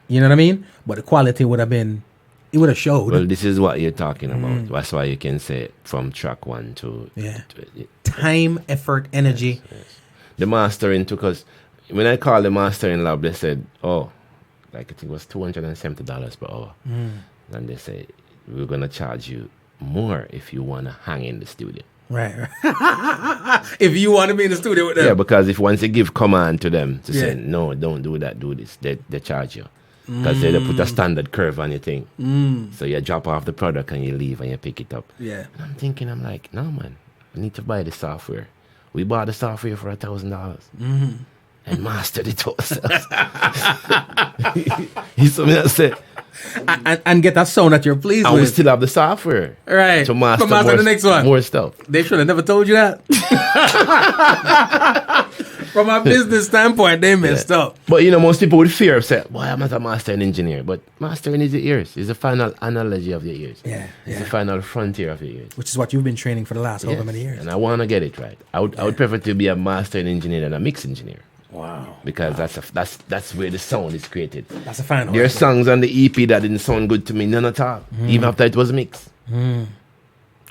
You know what I mean? But the quality would have been, it would have showed. Well, this is what you're talking about. That's why you can say from track 1 to... Yeah. Time, effort, energy. Yes. The mastering took us... When I called the mastering lab, they said, I think it was $270 per hour. And they said, we're going to charge you more if you want to hang in the studio. Right. If you want to be in the studio with them. Yeah, because if once you give command to them to say, no, don't do that, do this, they charge you. Because they put a standard curve on your thing. So you drop off the product and you leave and you pick it up. Yeah. And I'm thinking, no, man, I need to buy the software. We bought the software for $1,000. And mastered it ourselves. He's something that said... And get that sound that you're pleased and with. we still have the software. Right. To master the next one. More stuff. They should have never told you that. From a business standpoint, they messed up. But most people would fear say, boy, I'm not a mastering engineer. But mastering is the ears. It's the final analogy of your ears. Yeah. It's the final frontier of your ears. Which is what you've been training for the last however many years. And I want to get it right. I would prefer to be a mastering engineer than a mix engineer. Wow. Because that's where the sound is created. That's a final. There are songs on the EP that didn't sound good to me, none at all. Even after it was mixed. So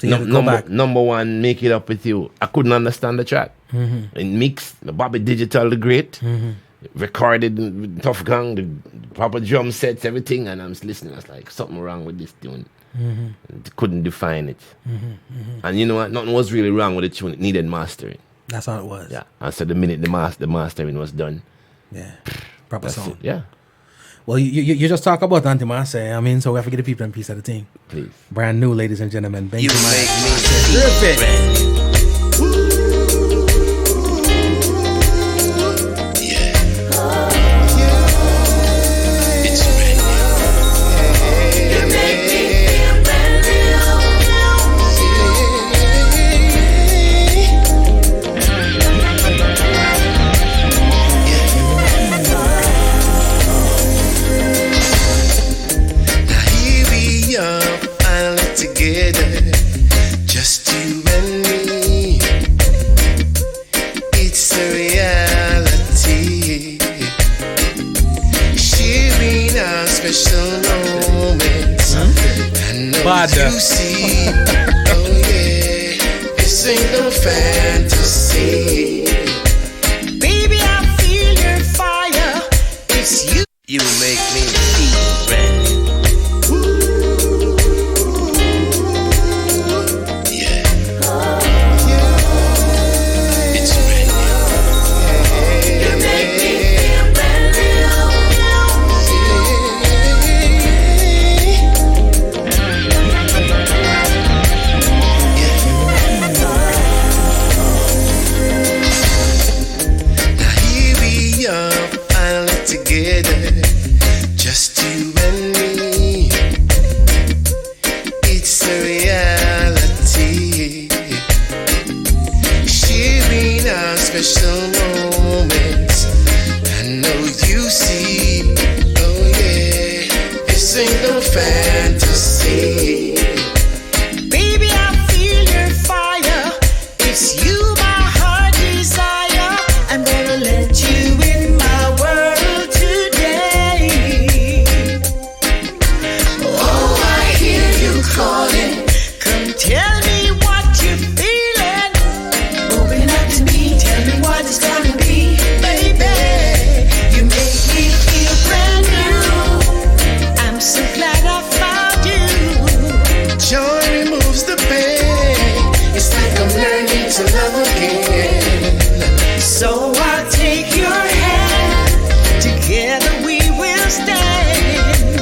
you have to go back. Number 1, Make It Up With You. I couldn't understand the track. In mix, the Bobby Digital, the great. Recorded with Tough Gang, the proper drum sets, everything. And I'm listening. I was like, something wrong with this tune. Couldn't define it. And you know what? Nothing was really wrong with the tune. It needed mastering. That's all it was. Yeah. And so the minute the mastering was done. Yeah. Proper That's sound. it. Yeah. Well, you just talk about Auntie Marcia. I mean, so we have to get the people in piece of the thing. Please. Brand new, ladies and gentlemen. Benjy You Myaz. make me feel brand new. It's brand new. You make me feel brand Now here we are, finally together, just you and me. It's a reality, sharing our special moments. I know you see, oh yeah, this ain't no fantasy. Baby, I feel your fire. It's you. You make me feel brand new. Yeah. It's brand new. You make me feel brand Now here we are, finally together, just you and me. It's a reality, sharing our special moments. I know you see, oh yeah, this ain't no fantasy. Baby, I feel your fire. It's you my heart desire. I'm gonna let you in my world today. So I'll take your hand, together we will stand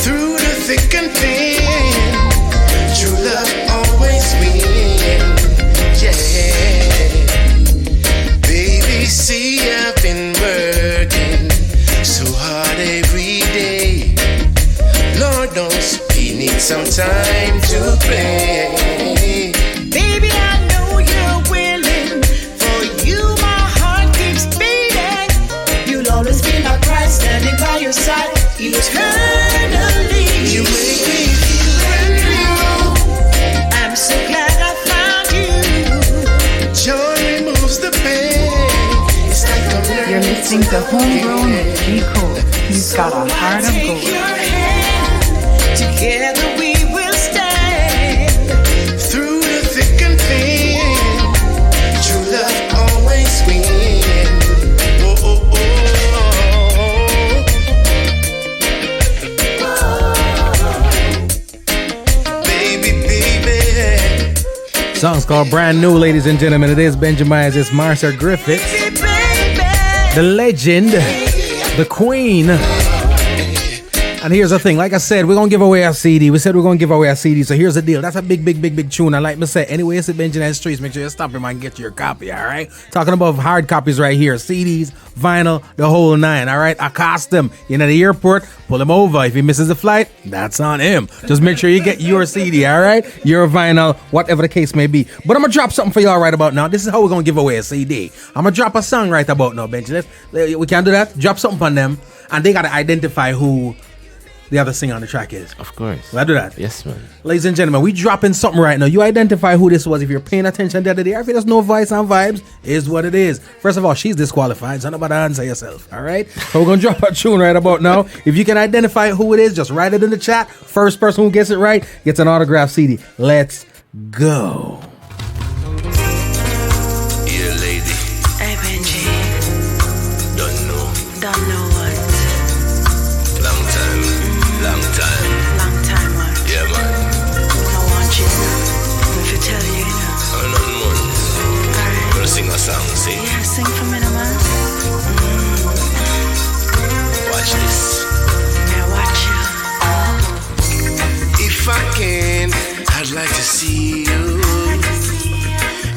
through the thick and thin. True love always wins, yeah. Baby, see, I've been working so hard every day. Lord knows we need some time to play. Baby, I know you're willing. For you, my heart keeps beating. You'll always be my pride, standing by your side eternally. You make me feel brand new. I'm so glad I found you. Joy removes the pain. It's like I'm learning. You're listening to Homegrown ℛootsy ℛhapsody. He's got a heart of gold. Together we will stand through the thick and thin. True love always wins. Oh, oh, oh. Baby, baby. Song's called Brand New, ladies and gentlemen. It is Benjy Myaz. It's Marcia Griffith, the legend, the queen. And here's the thing, like I said, we're going to give away a CD. We said we're going to give away a CD, so here's the deal. That's a big, big, big, big tune. And like me say, anyway, it's at Benjy Myaz Streets. Make sure you stop him and get your copy, all right? Talking about hard copies right here. CDs, vinyl, the whole nine, all right? Accost him. You're at the airport, pull him over. If he misses the flight, that's on him. Just make sure you get your CD, all right? Your vinyl, whatever the case may be. But I'm going to drop something for y'all right about now. This is how we're going to give away a CD. I'm going to drop a song right about now, Benjy. We can do that. Drop something on them, and they got to identify who the other singer on the track is. Of course. Will I do that? Yes, man. Ladies and gentlemen, we dropping something right now. You identify who this was. If you're paying attention the other day, if there's no voice and vibes, is what it is. First of all, she's disqualified, so nobody answer yourself, all right? So we're going to drop a tune right about now. If you can identify who it is, just write it in the chat. First person who gets it right gets an autographed CD. Let's go. Yeah, lady. Hey, Benjy. Don't know. Don't know what. Long time. Long time. Long time what. Yeah, man. I want you. If you tell you, I'm not months. Alright. Gonna sing a song, see? Yeah, sing for me, no man. Watch this. Yeah, watch you. If I can, I'd like to see you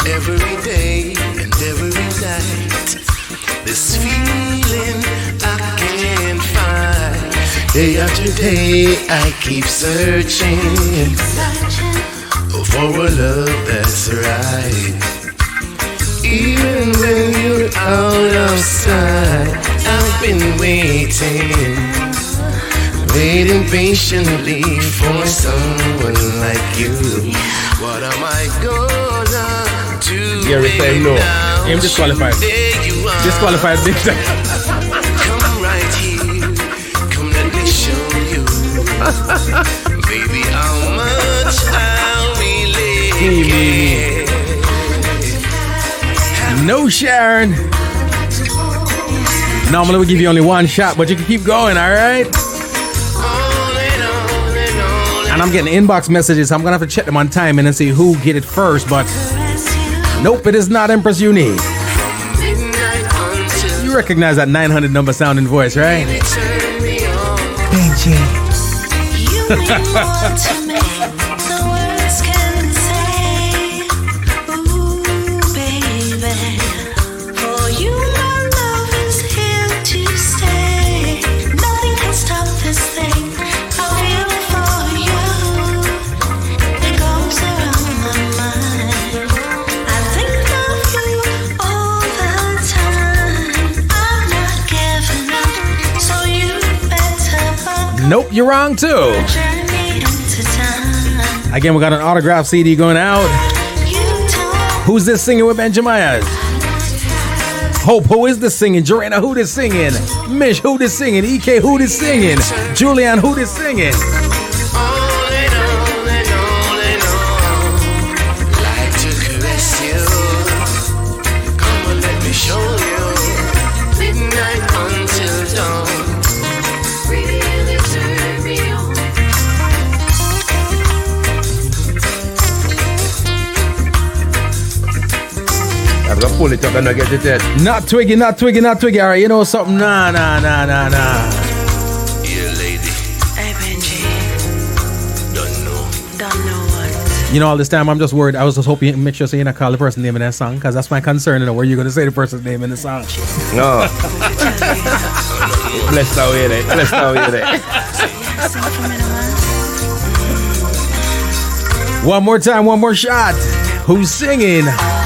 every day and every night. This feeling I can't find. Day after day I keep searching for a love that's right. Even when you're out of sight, I've been waiting patiently for someone like you. What am I gonna do? Gary said no. Now? Him disqualified. There you are. Disqualified big time. Come right here. Come let me show you. Baby, how much I really care. No Sharon. Normally we give you only one shot, but you can keep going, all right? And I'm getting inbox messages, so I'm gonna have to check them on timing and see who get it first, but nope, it is not Empress Unique. You recognize that 900 number sounding voice, right? Benjy. You mean more to me than words can say. Ooh, baby. For you, my love is here to stay. Nothing can stop this thing I feel for you. It goes around my mind. I think of you all the time. I'm not giving up, so you better buckle. Nope, you're wrong too. Again, we got an autograph CD going out. Who's this singing with Benjy Myaz? Hope, who is this singing? Jorena, who this singing? Mish, who this singing? EK, who this singing? Julian, who this singing? Like to caress you. Come on, let me show you. Midnight until dawn. Really turn me on. That's a pull it up and I get it yet. Not twiggy. All right, you know something? Nah. Yeah, lady. Hey, Benji. Don't know. What? You know, all this time I'm just worried. I was just hoping you make sure so you're not call the person's name in that song, because that's my concern, you know, where you're going to say the person's name in the song. No. Bless our way there. One more time, one more shot. Who's singing?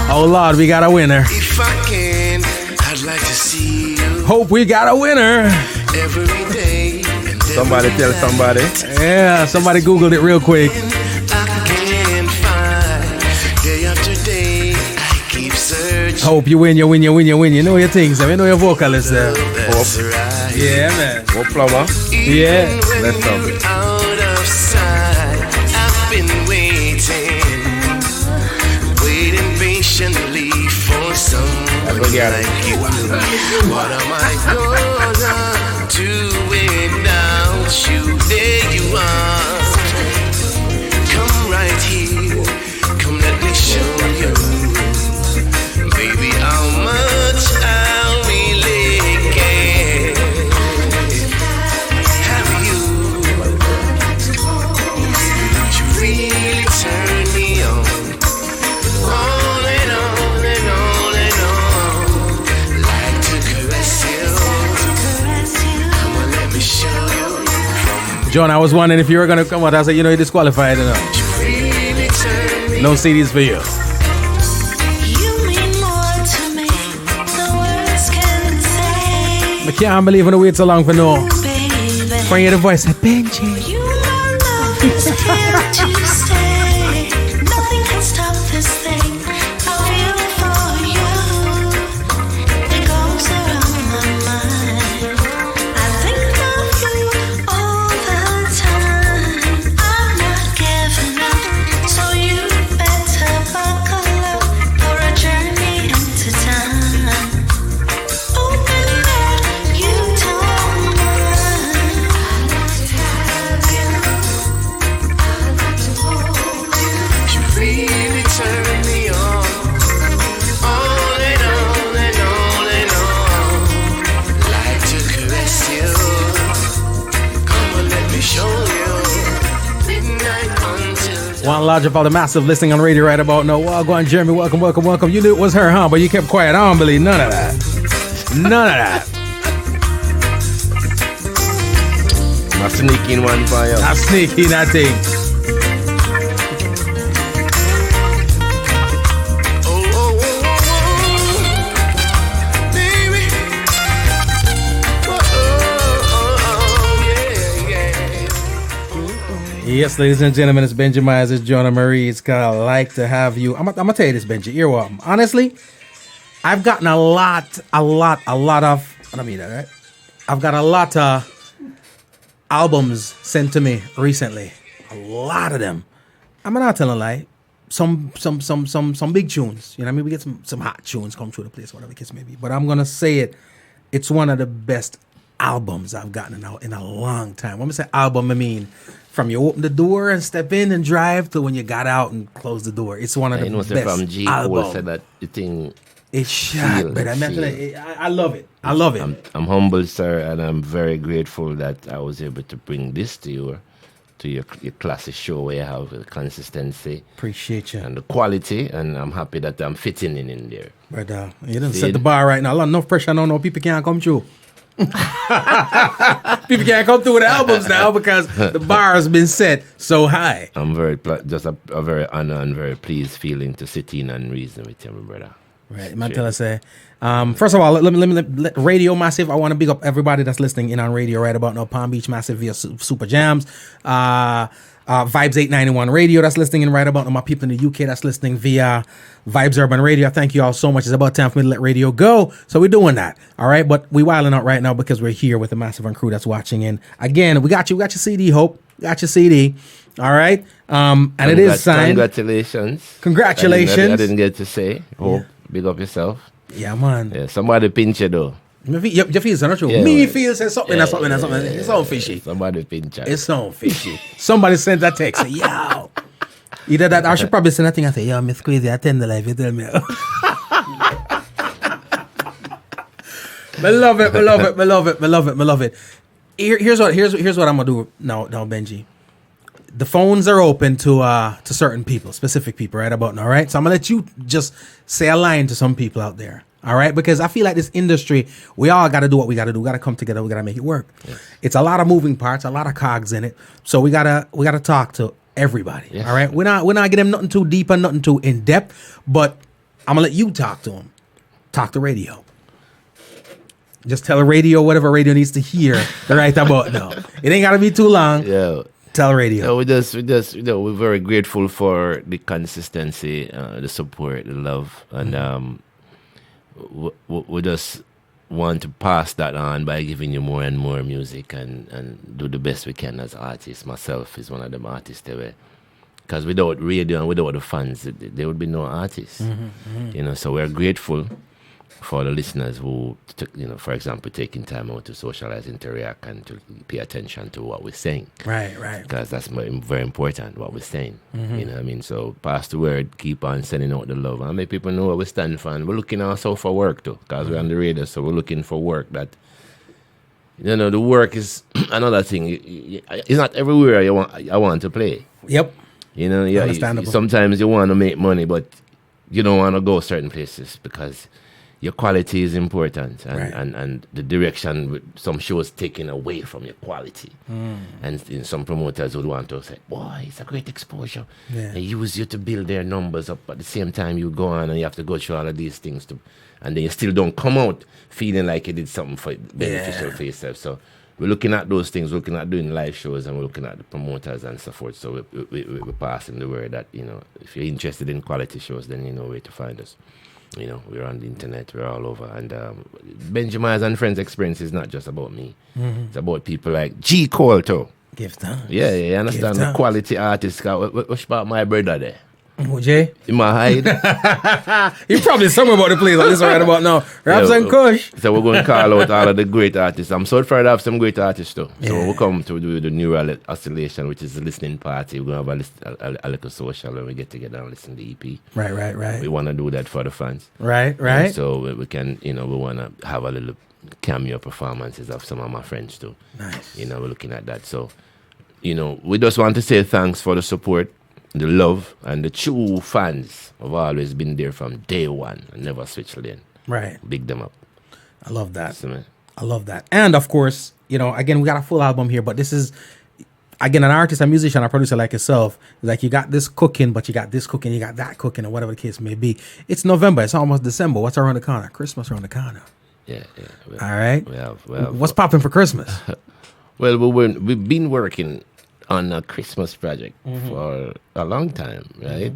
Oh, Lord, we got a winner. If I can, I'd like to see you Hope we got a winner. every day. And Somebody tell somebody. Yeah, somebody Googled it real quick. I can't find day after day. I keep searching. Hope you win. You know your things. You know your vocalist. That's right. Yeah, man. What plumber? Yeah. When Let's stop you're it. out of sight, I've been waiting patiently for someone forget it. like you. What am I gonna do without you? There you are. Come right here. Come, let me show you, baby, how much I really care. Have you? You really turn me on. On and on and on and on. Like to caress you. Come on, let me show you. John, I was wondering if you were going to come out. I said, you know, you're disqualified. You know. You really turn me No CDs for you. You mean more to me than words can say. I can't believe I'm going to wait so long for no. Baby, Bring you the voice. Benji. you know love is here to stay. Nothing can stop this thing I feel for you. It goes around my mind. I think of you all the time. I'm not giving up, so you better buckle up for a journey into time. Oh, baby, you don't mind. You really turn me on. On and on and on and on. Like to caress you. Come on, let me show you. Midnight until One large of all the massive listening on radio right about now. Well, go on, Jeremy. Welcome. You knew it was her, huh? But you kept quiet. I don't believe none of that. I'm sneaking one for you. I'm sneaky, that thing. baby. Yes, ladies and gentlemen, it's Benjy Myaz. It's Jonah Marie. It's called Like to Have You. I'm gonna tell you this, Benji. You're welcome. Honestly, I've gotten a lot of, I don't mean that, right? I've got a lot of albums sent to me recently. A lot of them. I'm not telling a lie. Some big tunes. You know what I mean? We get some hot tunes come through the place, whatever the case may be. But I'm gonna say it. It's one of the best albums I've gotten in a long time. When I say album, I mean from you open the door and step in and drive to when you got out and close the door. It's one of the best From G albums. said that the thing. It's shot, but I love it. I love it. I'm humbled, sir, and I'm very grateful that I was able to bring this to your classic show where you have the consistency. Appreciate you. And the quality, and I'm happy that I'm fitting in there. But you didn't set the bar right now. Enough pressure. No, people can't come through. People can't come through with the albums now because the bar has been set so high. I'm very just a very honored and very pleased feeling to sit in and reason with you, my brother. Right, Mantella say. First of all, let me let Radio Massive. I want to big up everybody that's listening in on radio right about now. Palm Beach Massive via Super Jams. Vibes 891 Radio that's listening in right about now. My people in the UK that's listening via Vibes Urban Radio. Thank you all so much. It's about time for me to let radio go. So we're doing that. All right, but we wilding out right now because we're here with the Massive and crew that's watching in. Again, we got you. We got your CD, Hope. Got your CD. All right. And it is signed. Congratulations. I didn't get to say. Hope. Yeah. Big up yourself. Yeah, man. Yeah, somebody pinch you though. Your feels not true. Yeah, Me right. feels something. It's all fishy. Somebody pinch you. It's all fishy. Somebody sent that text. Say, yo. Either that, I should probably send that thing and say, yo, Miss Crazy, I attend the live. You tell me. I love it. Here's what I'm gonna do now, Benji. The phones are open to certain people, specific people, right about now, right? So I'm gonna let you just say a line to some people out there, all right? Because I feel like this industry, we all gotta do what we gotta do. We gotta come together. We gotta make it work. Yes. It's a lot of moving parts, a lot of cogs in it. So we gotta talk to everybody, yes. All right? We're not getting them nothing too deep and nothing too in depth, but I'm gonna let you talk to them. Talk to radio. Just tell a radio whatever radio needs to hear right about now. It ain't gotta be too long. Yeah. Tell radio. We just, we're very grateful for the consistency, the support, the love, and we just want to pass that on by giving you more and more music and do the best we can as artists. Myself is one of them artists there, because without radio and without the fans, there would be no artists. You know, so we're grateful for the listeners who, for example, taking time out to socialize, interact, and to pay attention to what we're saying. Right. Because that's very important, what we're saying. You know what I mean? So pass the word, keep on sending out the love, and make people know what we stand for. And we're looking also for work, too, because we're on the radio, so we're looking for work that, the work is another thing. It's not everywhere I want to play. Yep. Understandable. Sometimes you want to make money, but you don't want to go certain places because your quality is important, and the direction with some shows taken away from your quality. And some promoters would want to say, boy, it's a great exposure. Yeah. They use you to build their numbers up. At the same time, you go on and you have to go through all of these things, and then you still don't come out feeling like you did something beneficial for yourself. So we're looking at those things, we're looking at doing live shows, and we're looking at the promoters and so forth. So we're passing the word that, if you're interested in quality shows, then you know where to find us. We're on the internet, we're all over. And Benjy Myaz and Friends experience is not just about me. It's about people like ℛootsy too. Give thanks. Yeah, you understand? The quality artist. What's about my brother there? Jay? In my hide. You're probably somewhere about the place like this right about now. Raps and Kush. So we're going to call out all of the great artists. I'm so proud to have some great artists too. So we'll come to do the ñEURAL oscillation, which is a listening party. We're going to have a little social when we get together and listen to the EP. Right. We want to do that for the fans. Right. And so we can, we want to have a little cameo performances of some of my friends too. Nice. We're looking at that. So, we just want to say thanks for the support, the love, and the true fans have always been there from day one and never switched lane. Right. Big them up. I love that. So, I love that. And of course, again, we got a full album here, but this is, again, an artist, a musician, a producer like yourself. Like you got this cooking, but you got this cooking, you got that cooking, or whatever the case may be. It's November. It's almost December. What's around the corner? Christmas around the corner. Yeah. All right. We have, what's popping for Christmas? Well, we've been working on a Christmas project for a long time, right?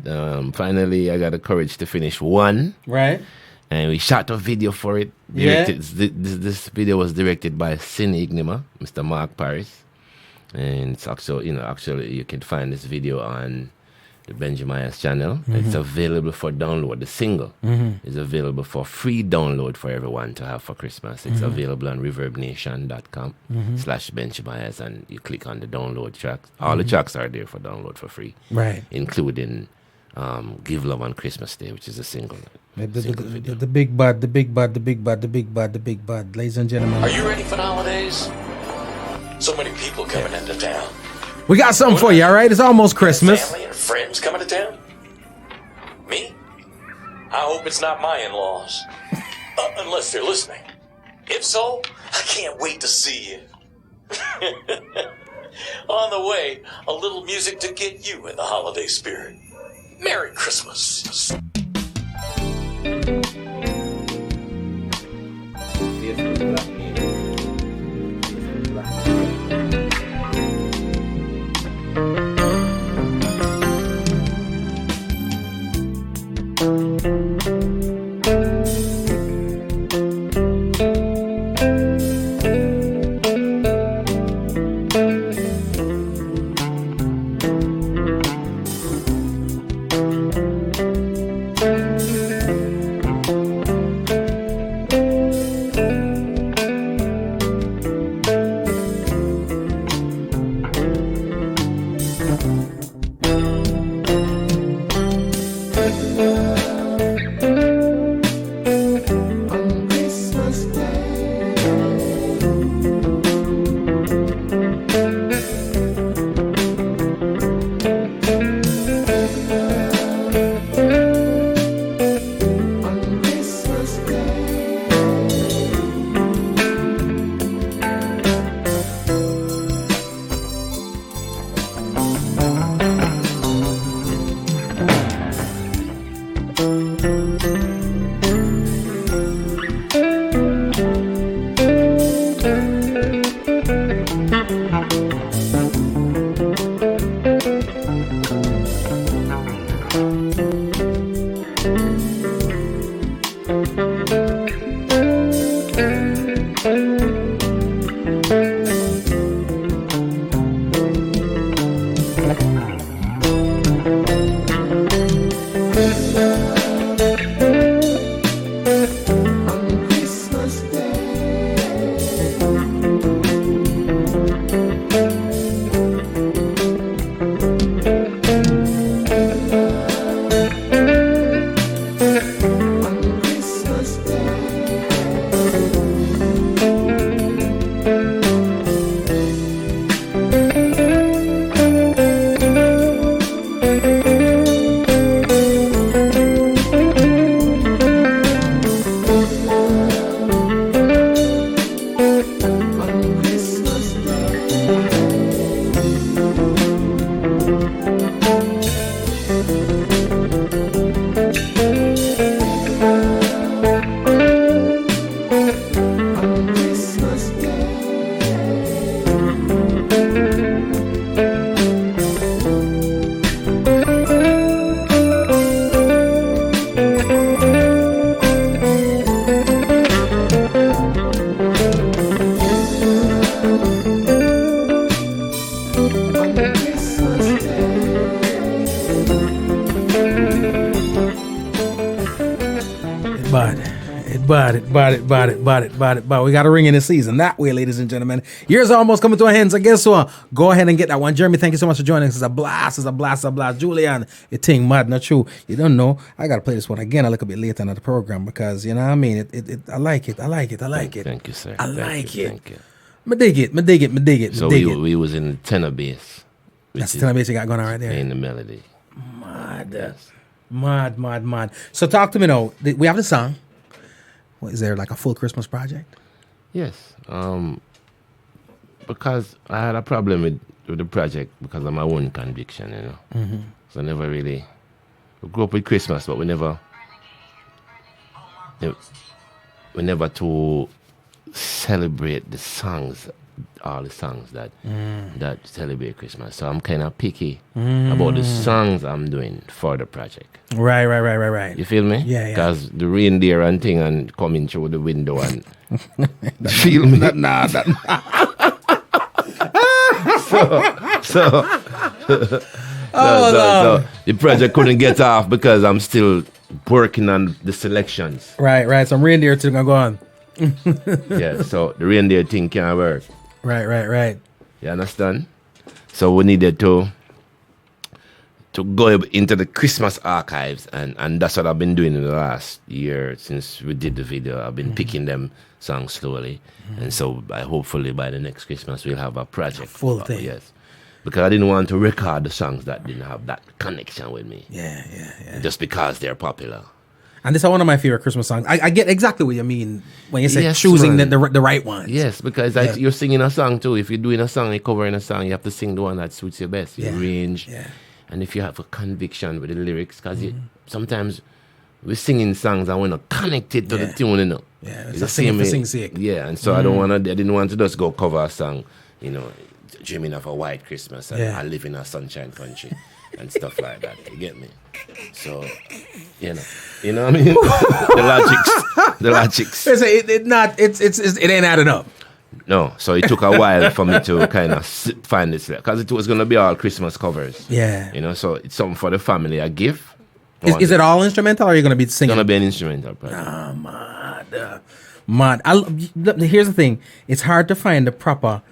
Finally, I got the courage to finish one. Right. And we shot a video for it. This video was directed by Cine Ignima, Mr. Mark Paris. And it's actually you can find this video on the Benjy Myaz channel. It's available for download. The single is available for free download for everyone to have for Christmas. It's available on reverbnation.com/Benjy Myaz, and you click on the download tracks. All the tracks are there for download for free, right? Including "Give Love on Christmas Day," which is a single. The big bud, ladies and gentlemen. Are you ready for the holidays? So many people coming into town. We got something for you, all right? It's almost Christmas. Family and friends coming to town? Me? I hope it's not my in-laws. Unless they're listening. If so, I can't wait to see you. On the way, a little music to get you in the holiday spirit. Merry Christmas. But we got a ring in the season that way, ladies and gentlemen. Year's almost coming to an end, so guess what? Go ahead and get that one. Jeremy, thank you so much for joining us. It's a blast, it's a blast, a blast. Julian, you think mad, not true. You don't know. I gotta play this one again a little bit later in the program because you know what I mean. I like it. Thank you, sir. I like it. Thank you. Me dig it. So we was in the tenor bass. That's the tenor bass you got going on right there. In the melody. Mad. So talk to me now. We have the song. What, is there like a full Christmas project? Yes. Because I had a problem with the project because of my own conviction, you know. Mm-hmm. So I never really... We grew up with Christmas, but we never to celebrate the songs, all the songs that celebrate Christmas. So I'm kind of picky about the songs I'm doing for the project. Right. You feel me? Yeah. Because the reindeer and thing and coming through the window and feel me? So the project couldn't get off because I'm still working on the selections. Right. Some reindeer thing gonna go on. Yeah, so the reindeer thing can't work. Right. You understand? So we needed to go into the Christmas archives, and that's what I've been doing in the last year since we did the video. I've been picking them songs slowly, and so hopefully by the next Christmas we'll have a project. Full thing. Yes. Because I didn't want to record the songs that didn't have that connection with me. Yeah. Just because they're popular. And this is one of my favorite Christmas songs. I get exactly what you mean when you say Yes, choosing man. the right ones. Yes, because you're singing a song too. If you're doing a song, you're covering a song, you have to sing the one that suits you best. Your range. Yeah. And if you have a conviction with the lyrics, because sometimes we're singing songs and we're not connected to the tune, you know. Yeah, it's a the singing for way. sing's sake. Yeah, and so I didn't want to just go cover a song, you know, dreaming of a white Christmas and I live in a sunshine country and stuff like that. You get me? So, you know what I mean? the logics. It ain't adding up. No, so it took a while for me to kind of find this, because it was going to be all Christmas covers. Yeah. You know, so it's something for the family I give. Is it all instrumental or are you going to be singing? It's going to be an instrumental project. Mad. Here's the thing. It's hard to find the proper...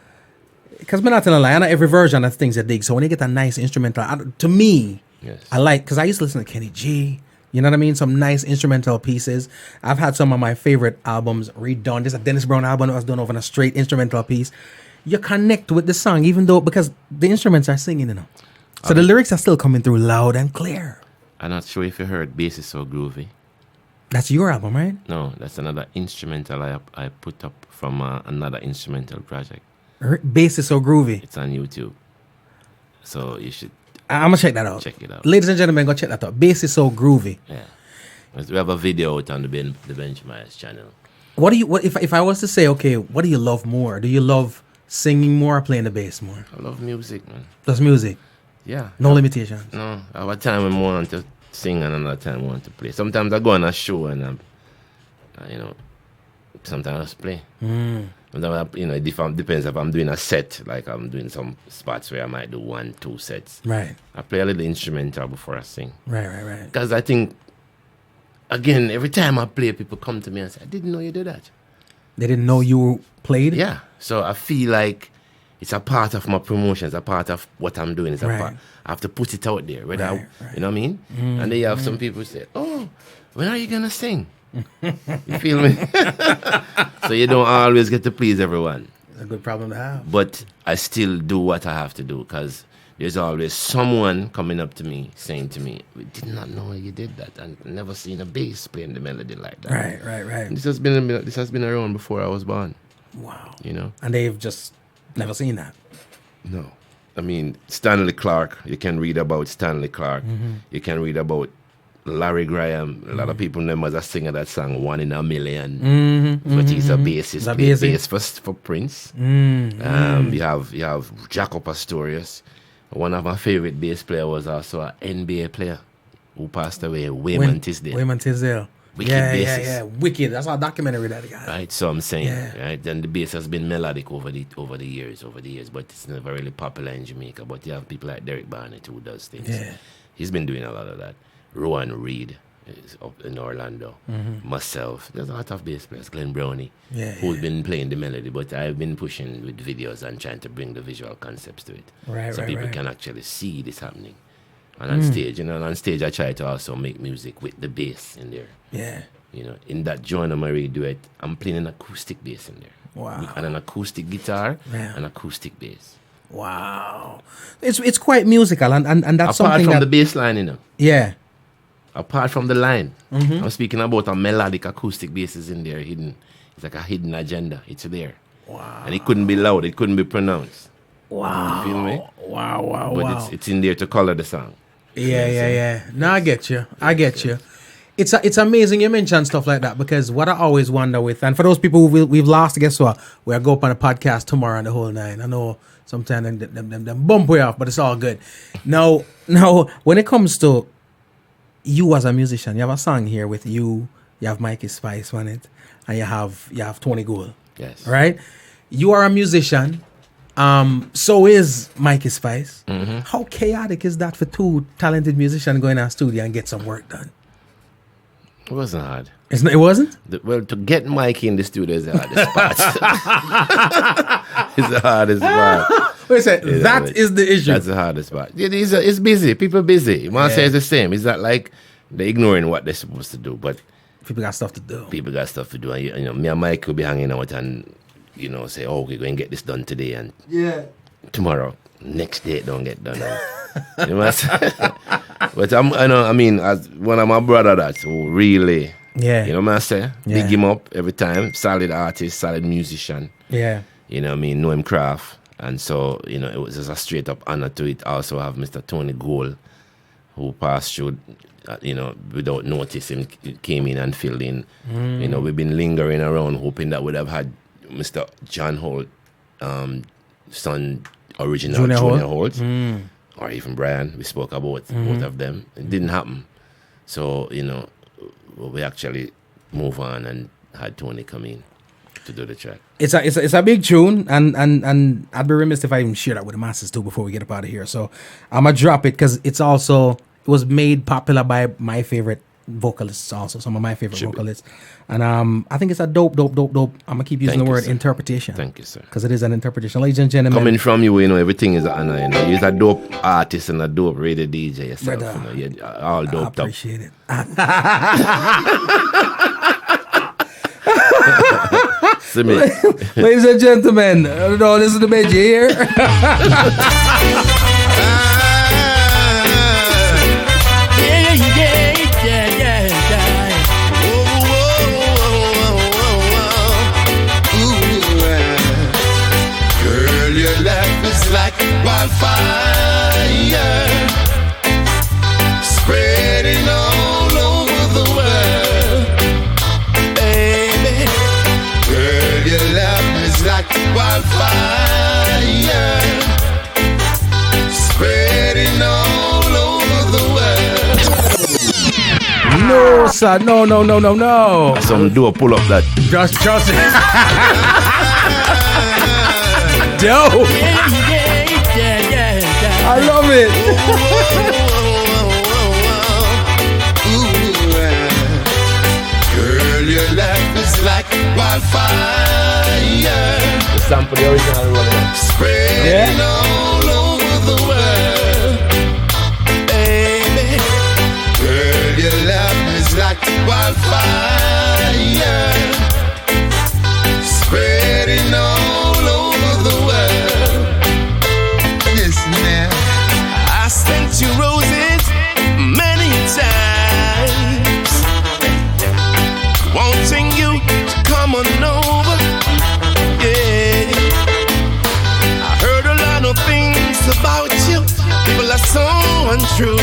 Because we're not going to lie, not every version of things I dig. So when you get a nice instrumental, to me, I like... Because I used to listen to Kenny G. You know what I mean? Some nice instrumental pieces. I've had some of my favorite albums redone. There's a Dennis Brown album that was done over a straight instrumental piece. You connect with the song, even though... Because the instruments are singing, you know. So the lyrics are still coming through loud and clear. I'm not sure if you heard Bass is So Groovy. That's your album, right? No, that's another instrumental I put up from another instrumental project. Bass is So Groovy. It's on YouTube. So you should... I'm going to check that out. Check it out. Ladies and gentlemen, go check that out. Bass is So Groovy. Yeah. We have a video out on the Benjy Myaz channel. What if I was to say, okay, what do you love more? Do you love singing more or playing the bass more? I love music, man. Just music? Yeah. No limitations? No. I have a time when I want to sing and another time I want to play. Sometimes I go on a show and sometimes I just play. Sometimes, it depends if I'm doing a set, like I'm doing some spots where I might do 1-2 sets. Right. I play a little instrumental before I sing. Right. Because I think, again, every time I play, people come to me and say, I didn't know you did that. They didn't know you played? Yeah. So I feel like it's a part of my promotion. It's a part of what I'm doing. It's a part. I have to put it out there. Right. You know what I mean? And then you have some people say, oh, when are you going to sing? You feel me? So you don't always get to please everyone. It's a good problem to have. But I still do what I have to do because there's always someone coming up to me saying to me, we did not know you did that and never seen a bass playing the melody like that. Right. And this has been around before I was born. Wow. You know? And they've just never seen that. No. I mean, Stanley Clarke, you can read about Stanley Clarke. You can read about Larry Graham. A lot of people know him as a singer that sang 1 in a Million. But he's a bassist. Played bass for Prince. You have Jaco Pastorius. One of my favorite bass players was also an NBA player who passed away, Wayman Tisdale. Wayman Tisdale. Wicked bassist. Yeah. Wicked. That's our documentary that guy. Right, so I'm saying, right? Then the bass has been melodic over the years, but it's never really popular in Jamaica. But you have people like Derek Barnett who does things. Yeah. He's been doing a lot of that. Rowan Reed is up in Orlando. Myself, there's a lot of bass players. Glenn Brownie, who's been playing the melody, but I've been pushing with videos and trying to bring the visual concepts to it, so people can actually see this happening. And on stage, I try to also make music with the bass in there. Yeah. In that Joanna Marie duet, I'm playing an acoustic bass in there. Wow. And an acoustic guitar, and acoustic bass. Wow. It's quite musical, and that's apart something from the bass line, Yeah. Apart from the line, I'm speaking about a melodic acoustic bass is in there hidden. It's like a hidden agenda. It's there. Wow. And it couldn't be loud. It couldn't be pronounced. Wow. You feel me? Wow. But it's in there to color the song. Yeah. No, I get you. It's amazing you mention stuff like that, because what I always wonder with, and for those people who we've lost, guess what? We'll go up on a podcast tomorrow and the whole nine. I know sometimes them bump way off, but it's all good. Now, when it comes to you as a musician, you have a song here with you have Mikey Spice on it, and you have Tony Gould. Yes. Right? You are a musician. So is Mikey Spice. How chaotic is that for two talented musicians going to a studio and get some work done? It wasn't hard. It wasn't? Well, to get Mikey in the studio is the hardest part. It's the hardest part. Wait a second. That is the issue. That's the hardest part. It's busy. People busy. Man says the same. It's not like they're ignoring what they're supposed to do, but people got stuff to do. And me and Mike will be hanging out and say, oh, we're going to get this done today, and tomorrow, next day, it don't get done. You know what I'm saying? But as one of my brother that's really, you know what I'm saying? Big him up every time. Solid artist, solid musician. Yeah. You know what I mean? Know him craft. And so, it was just a straight up honor to it. Also have Mr. Tony Gould, who passed through, without notice. Him came in and filled in. We've been lingering around hoping that we'd have had Mr. John Holt, son, original Junior Holt. Or even Brian. We spoke about both of them. It didn't happen. So, we actually move on and had Tony come in to do the track. It's a big tune, and I'd be remiss if I even share that with the masses too before we get up out of here. So I'm gonna drop it because it was made popular by my favorite vocalists, also some of my favorite vocalists, and I think it's a dope. I'm gonna keep using the word interpretation. Thank you, sir. Because it is an interpretation, ladies and gentlemen. Coming from you, everything is an honor. You're a dope artist and a dope radio DJ yourself. You're all doped up. I appreciate it. Ladies and gentlemen, this is the Benjy here. Girl, your life is like wildfire, spreading all over the world, baby. Girl, your love is like wildfire, sir. No. Some do pull up that. Just trust it. Dope. I love it. Girl, your life is like wildfire, The sample, the original one. spreading all over the world. Baby, girl, your love is like wildfire, spreading all over the world. Listen now, I sent you roses many times, wanting you to come on over. Yeah, I heard a lot of things about you. People are so untrue.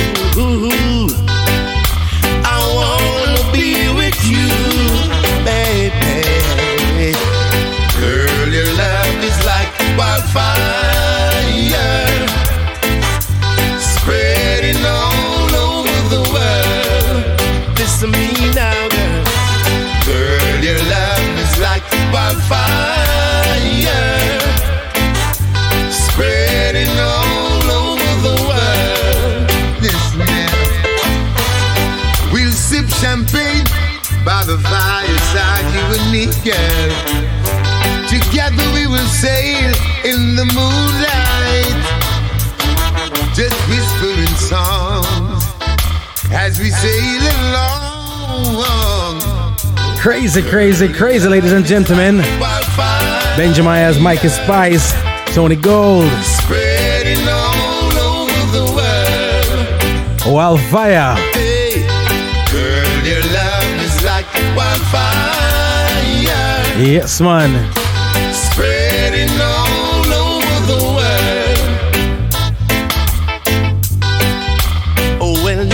I wanna be with you, baby. Girl, your love is like wildfire, spreading all over the world. Listen to me now, girl. Girl, your love is like wildfire, spreading all over the world. Listen now. We'll sip champagne by the fireside, you and me, girl. Together we will sail in the moonlight, just whispering songs as we sail along. Crazy, ladies and gentlemen. Benjy Myaz, Mikey Spice, Tony Gold, Spreading all over the world. Wildfire. Hey, girl, your love is like wildfire, Yes, man. spreading all over the world. Oh well,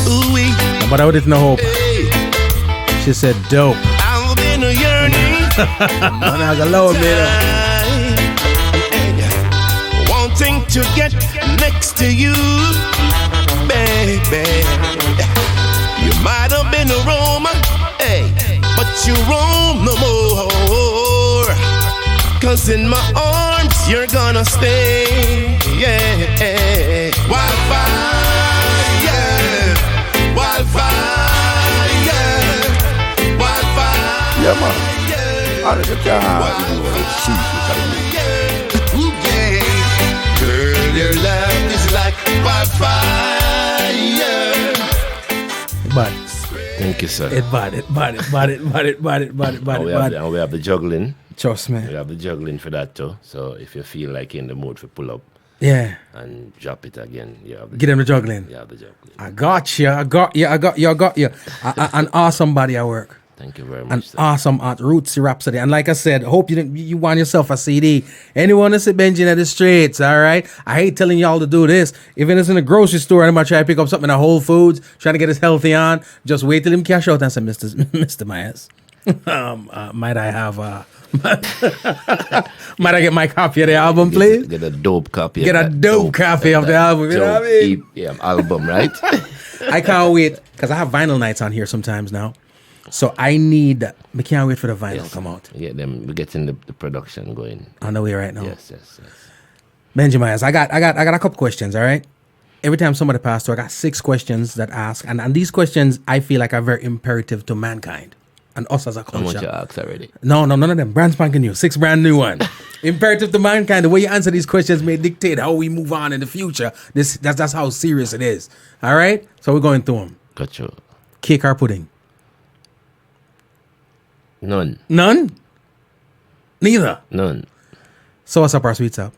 ooh-wee, But I would no hope. hey, She said dope. I've been a yearning. Man, I got low, man. Wanting to get next to you, baby. You might have been a roamer, hey, but you roam no more. 'Cause in my arms you're gonna stay, yeah. Wildfire, wildfire, wildfire. Yeah, man. I don't care. Ooh, yeah. Girl, your love is like wildfire. But Thank you, sir. it bad. And we have the juggling. Trust me. We have the juggling for that too. So if you feel like you're in the mood for pull up Yeah. and drop it again, you have the Get them the juggling. You have the juggling. I got you. An awesome body of work. Thank you very An much, sir. awesome art, ℌootsy ℛhapsody. And like I said, hope you want yourself a CD. Anyone that's Benjy in the streets, all right? I hate telling y'all to do this. Even if it's in a grocery store and I'm trying to pick up something at Whole Foods, trying to get his healthy on, just wait till him cash out and say, Mr. Myaz, might I have might I get my copy of the album, please? Get a dope copy. Get a dope copy of the album, you know what I mean? Album, right? I can't wait because I have vinyl nights on here sometimes now. So I can't wait for the vinyl to come out. Yeah, we're getting the production going. On the way right now. Yes. Benjy Myaz, I got a couple questions, all right? Every time somebody passes through, I got 6 questions that ask, and these questions I feel like are very imperative to mankind and us as a How much culture. you ask already? No, none of them. Brand spanking new. 6 brand new ones. Imperative to mankind. The way you answer these questions may dictate how we move on in the future. That's how serious it is. All right? So we're going through them. Got you. Cake or pudding? None. None? Neither. None. Sauce-up or sweets-up?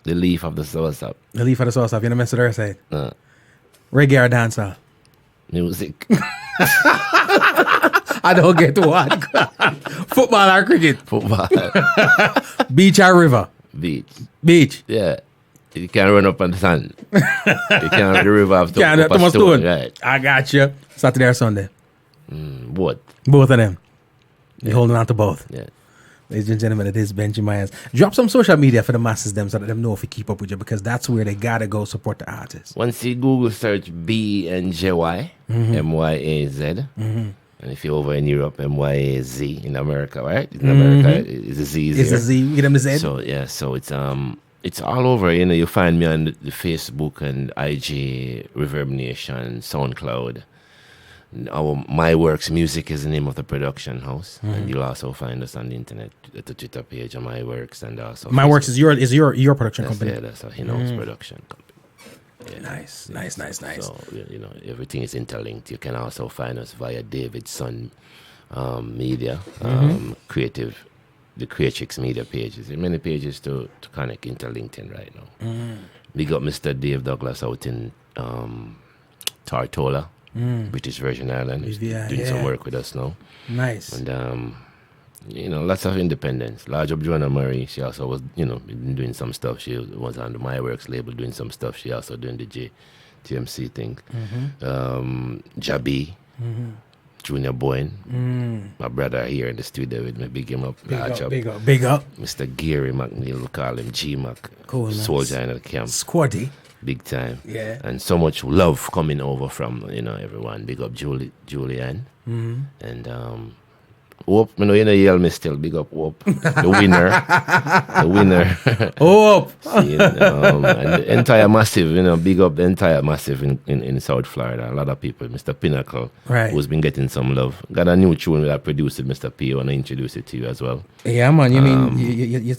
The leaf of the sauce-up. The leaf of the sauce-up. You know, mess with her side. Reggae or dancehall? Music. I don't get one. Football or cricket? Football. Beach or river? Beach. Yeah. You can't run up on the sand. You can't run the river after Can't up do a stone. stone. Right. I got you. Saturday or Sunday? What? Both of them. You're holding on to both. Yeah. Ladies and gentlemen, it is Benjy Myaz. Drop some social media for the masses them so that them know if you keep up with you, because that's where they gotta go support the artists. Once you Google search BNJY, MYAZ, and if you're over in Europe, MYAZ in America, right? In America, it's a Z. It's a Z. Get them the Z. So yeah, so it's all over. You know, you find me on the Facebook and IG, Reverb Nation, SoundCloud. My Works Music is the name of the production house, and you'll also find us on the internet at the Twitter page of My Works, and also My Works is your production company. Yeah, that's a He-Knows production company. Yeah. Nice. So you know, everything is interlinked. You can also find us via Davidson Media, Creative, the Creatrix Media pages. There are many pages to connect, interlinked in right now. Big up Mr. Dave Douglas out in Tortola, British Virgin Islands, doing some work with us now. Nice. And you know, lots of independence. Large up Joanna Murray, she also was, you know, been doing some stuff. She was on the My Works label doing some stuff. She also doing the TMC thing. Jah B, Junior Bowen, my brother here in the studio with me. Big him up. Big up. Mr. Gary McNeil, we call him G-Mac. Cool, Soldier in the camp. Squaddy. Big time. Yeah. And so much love coming over from, you know, everyone. Big up Julianne. And Hope, you know, yell me still. Big up Hope, the winner. Hope. And the entire massive, you know, big up the entire massive in South Florida. A lot of people, Mr. Pinnacle, who's been getting some love. Got a new tune that I produced with Mr. P. I want to introduce it to you as well. Yeah, man. You mean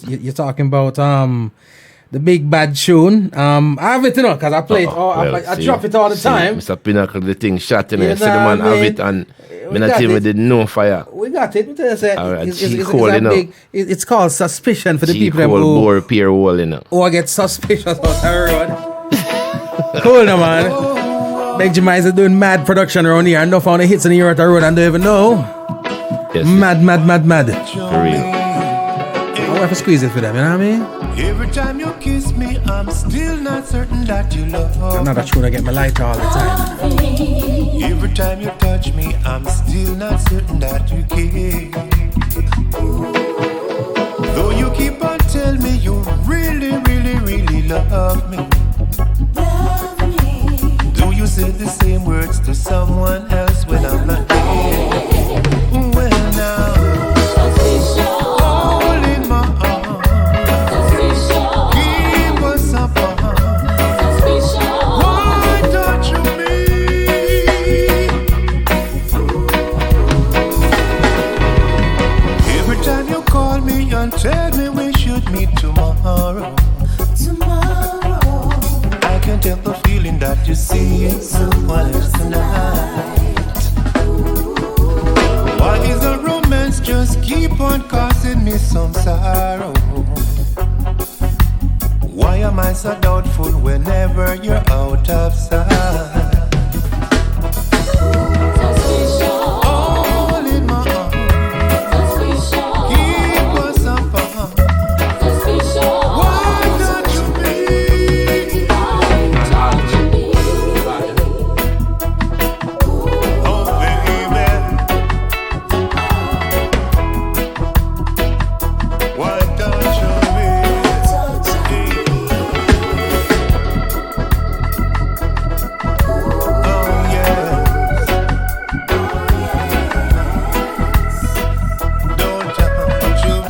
you're talking about the big bad tune? I have it, you know, because I play it. I drop it all the time. Mr. Pinnacle, the thing shot in there. See the man have it, and me not even did no fire. We got it. It's called Suspicion for the people who peer wall, you know. I get suspicious out the road. Cool, no, man. Benjy Myaz is doing mad production around here. Enough on the hits in the year at the road and don't even know. Yes, mad. For real. I have to squeeze it for them, you know what I mean? Every time you kiss me, I'm still not certain that you love me. Another tune I get my lighter all the time. Every time you touch me, I'm still not certain that you care. Though you keep on telling me you really love me. Do you say the same words to someone else when I'm not there? Well now, all in my arms, keep us apart. Why don't you me? Every time you call me and tell me we should meet tomorrow, I can't help the feeling that you see someone else tonight. Why is the romance just keep on causing me some sorrow? Why am I so doubtful whenever you're out of sight? All in my arms, keep us apart. Why don't you be? Oh baby, why don't you be? Oh yeah.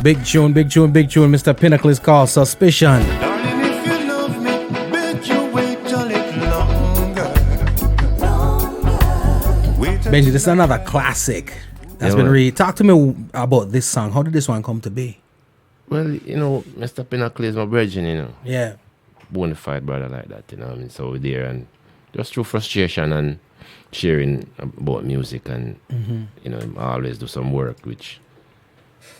Big tune. Mr. Pinnacle is called Suspicion. Darling, if you love me, bet you wait a little longer. Benjy, this is another classic that's been talk to me about this song. How did this one come to be? Well, you know, Mr. Pinnacle is my virgin, you know. Yeah. Bona fide brother like that, you know what I mean? So we're there, and just through frustration and sharing about music, and, you know, I always do some work which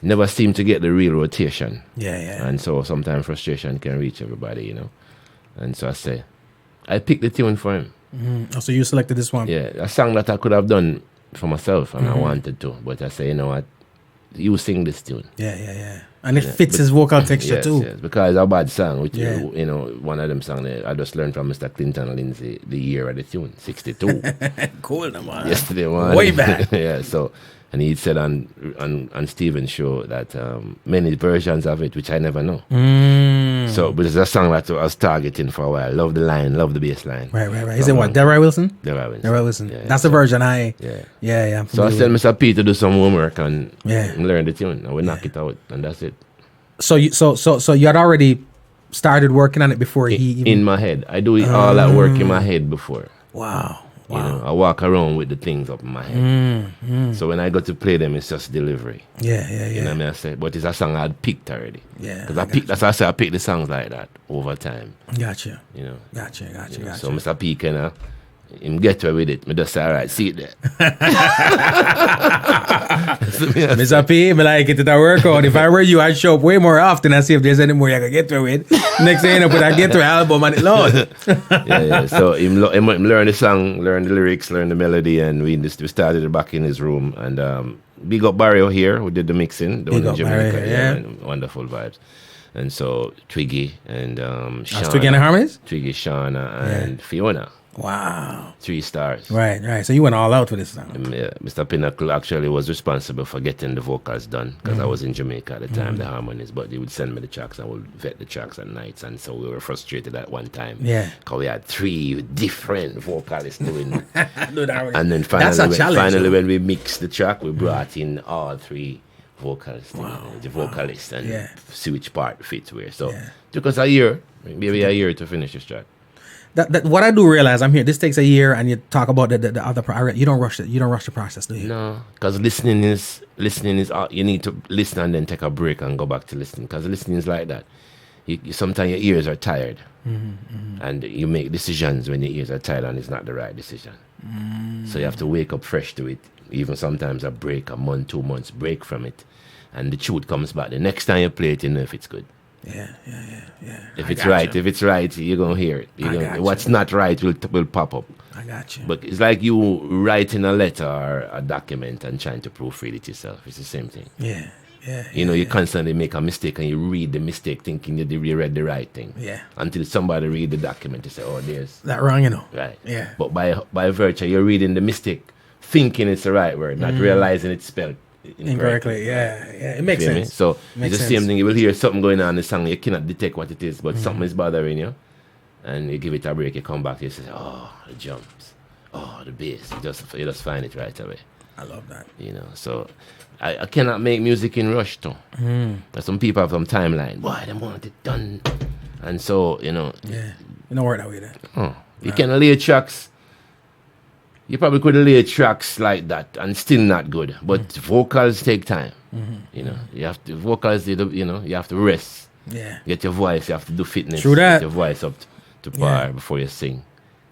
never seem to get the real rotation. Yeah. And so sometimes frustration can reach everybody, you know. And so I picked the tune for him. So you selected this one? Yeah, a song that I could have done for myself, and I wanted to. But I say, you know what, you sing this tune. Yeah. And it fits his vocal texture too. Yes, because it's a bad song, which, you know, one of them songs I just learned from Mr. Clinton Lindsay, the year of the tune, 62. Cool, man. Yesterday, man. Way back. Yeah, so And he said on Steven's show that many versions of it, which I never know. So, but it's a song that I was targeting for a while. Love the line, love the bass line. Right. Is it what? Delroy Wilson? Delroy Wilson. Yeah, that's the version I. Yeah. So I said, Mr. P to do some homework and learn the tune, and we knock it out, and that's it. So you had already started working on it before he even... In my head, I do all that work in my head before. Wow. You know, I walk around with the things up in my head. So when I go to play them, it's just delivery. Yeah. You know what I mean? I say, but it's a song I'd picked already. Yeah. Because that's why I say I pick the songs like that over time. Gotcha. You know. Gotcha. So Mr. P can him get away with it. Me just say, all right, see it there. Mr. P, me like it at work out. If I were you, I'd show up way more often and see if there's any more I can get through it. Next thing you know, put a get through album and Lord. yeah. So him learn the song, learn the lyrics, learn the melody, and we started it back in his room. And big up Barrio here, who did the mixing. The one in Jamaica, and wonderful vibes. And so Twiggy and Shauna. Twiggy and the Harmonies? Twiggy, Shauna, and Fiona. Wow. 3 stars. Right. So you went all out for this song. Mr. Pinnacle actually was responsible for getting the vocals done because I was in Jamaica at the time, the harmonies, but he would send me the tracks and would vet the tracks at nights, and so we were frustrated at one time. Yeah. Because we had 3 different vocalists doing and then finally when we mixed the track, we brought in all 3 vocalists, the vocalists, and see which part fits where. So it took us a year to finish this track. That what I do realize, I'm here. This takes a year, and you talk about the other. You don't rush it. You don't rush the process, do you? No, because listening is. You need to listen and then take a break and go back to listening. Because listening is like that. Sometimes your ears are tired, and you make decisions when your ears are tired, and it's not the right decision. So you have to wake up fresh to it. Even sometimes a break, a month, 2 months break from it, and the truth comes back. The next time you play it, you know if it's good. Yeah. If it's right, you're gonna hear it. What's not right will pop up. I got you. But it's like you writing a letter or a document and trying to proofread it yourself. It's the same thing. Yeah. You constantly make a mistake and you read the mistake thinking you read the right thing. Yeah. Until somebody read the document and say, oh, there's that wrong, you know. Right. Yeah. But by virtue, you're reading the mistake, thinking it's the right word, not realizing it's spelled incorrectly. Yeah. It makes sense. So it's the same thing. You will hear something going on in the song, you cannot detect what it is, but something is bothering you, and you give it a break, you come back, you say, oh, the drums, oh, the bass, you just find it right away. I love that. So I cannot make music in rush too. But some people have some timeline. Boy, they want it done. And so, Yeah. You don't work that way then. You can lay tracks. You probably could lay tracks like that and still not good. But vocals take time. You have to vocals. You have to rest. Yeah. Get your voice. You have to do fitness. True that. Get your voice up to par before you sing.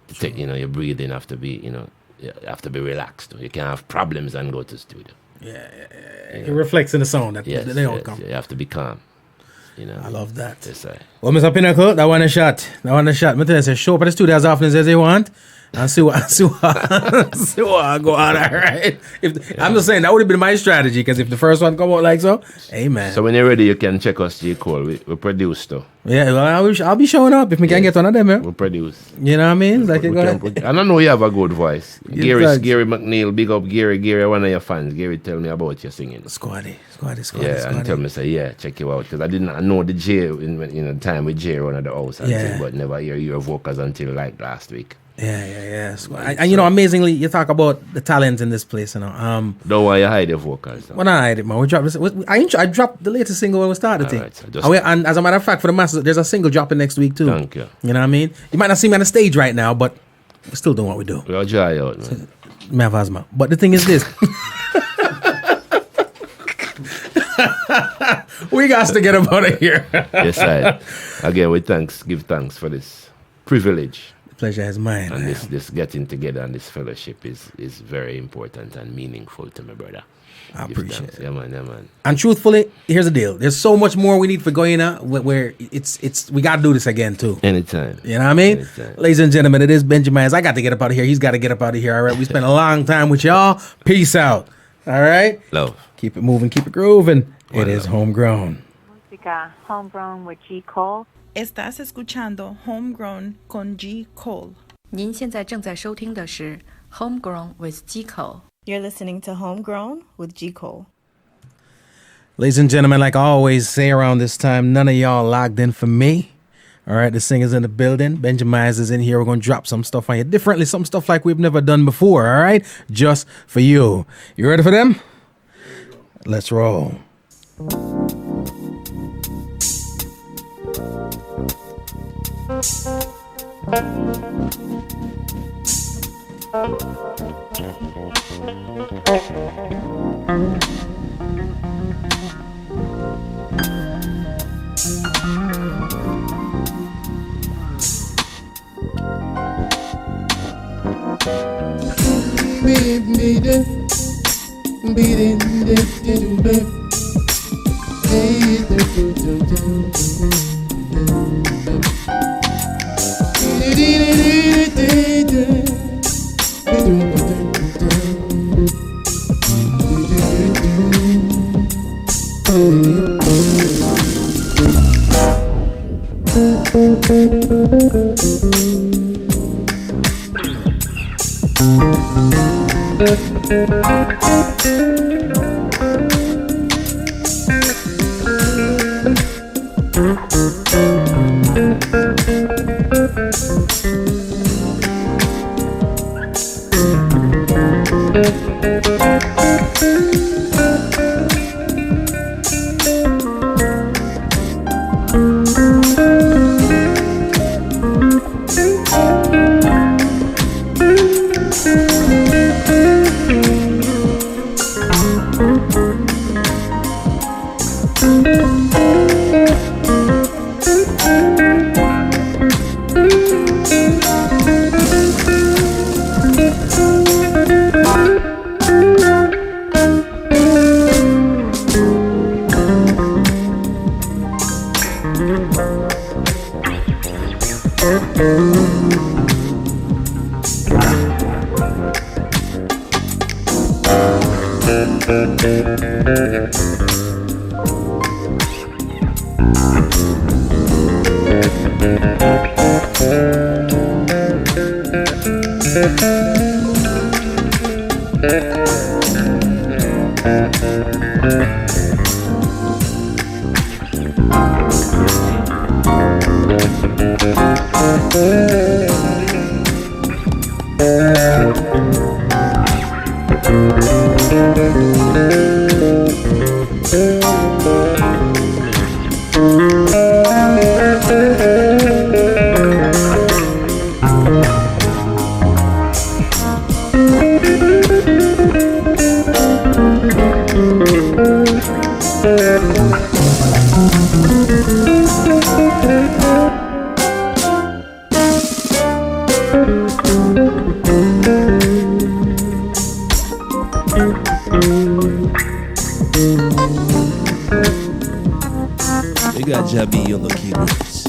To take, your breathing have to be, you have to be relaxed. You can't have problems and go to the studio. Yeah. It reflects in the sound that they all come. You have to be calm. I love that. Yes, sir. Well, Mr. Pinnacle, that one a shot. I tell you, show up at the studio as often as you want. And see what go on, all right? I'm just saying, that would have been my strategy, because if the first one come out like so, amen. So when you're ready, you can check us, ℛootsy ℛhapsody. We produce, though. Yeah, well, I'll be showing up if we can get one of them, yeah. We produce. You know what I mean? I don't know you have a good voice. Gary McNeil, big up Gary, one of your fans. Gary, tell me about your singing. Squaddy. Yeah, and tell me, say, check you out. Because I didn't know the J in time with J one of the house, but never hear your vocals until like last week. Yeah. And amazingly, you talk about the talent in this place, Don't want you hide your vocals. When I hide it, man. We dropped this. I dropped the latest single when we started the thing. Right, and as a matter of fact, for the masses, there's a single dropping next week too. Thank you. You know what I mean? You might not see me on the stage right now, but we're still doing what we do. We'll dry out, man. Me have asthma. But the thing is this. We got to get him out of here. Yes, I. Again, give thanks for this privilege. Pleasure is mine. And this getting together and this fellowship is very important and meaningful to me, brother. I appreciate it. Yeah, man. And truthfully, here's the deal. There's so much more we need for going on where we got to do this again, too. Anytime. You know what I mean? Anytime. Ladies and gentlemen, it is Benjy Myaz. I got to get up out of here. He's got to get up out of here. All right. We spent a long time with y'all. Peace out. All right. Love. Keep it moving. Keep it grooving. It is Homegrown. Música Homegrown with ℛootsy ℛhapsody. Estás escuchando Homegrown con ℛootsy ℛhapsody. 您现在正在收听的是 Homegrown with ℛootsy ℛhapsody。You're listening to Homegrown with ℌootsy ℛhapsody. Ladies and gentlemen, like I always say around this time, none of y'all logged in for me. All right, the singer's in the building. Benjy Myaz is in here. We're going to drop some stuff on you differently, some stuff like we've never done before, all right? Just for you. You ready for them? Let's roll. We got Jah B on the keyboards.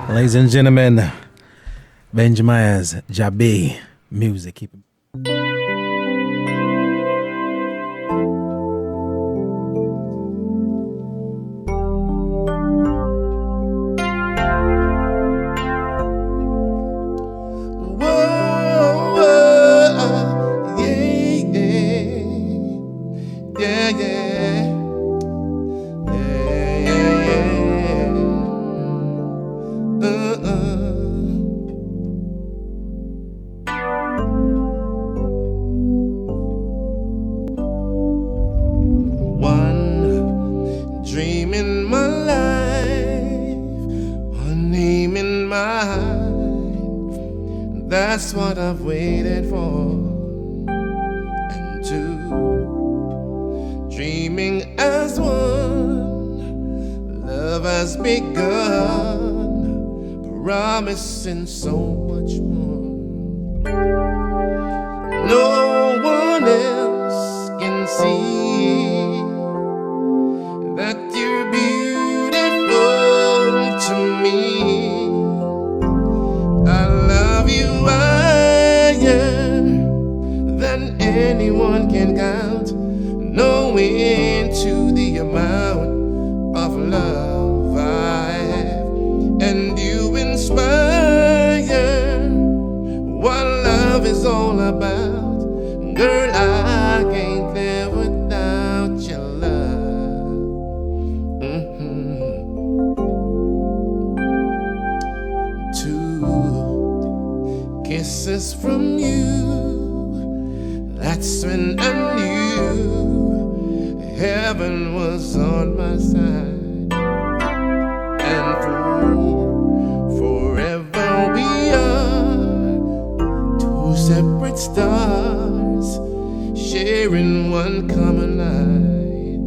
Ladies and gentlemen, Benjy Myaz, Jah B, music. Keep it. That's what I've waited for. And two, dreaming as one, love has begun, promising so much more. No one else can see that you're beautiful to me. Anyone can count, knowing to the amount of love I have, and you inspire what love is all about. Girl, I can't live without your love. Two kisses from you, that's when I knew heaven was on my side. And forever we are two separate stars, sharing one common light.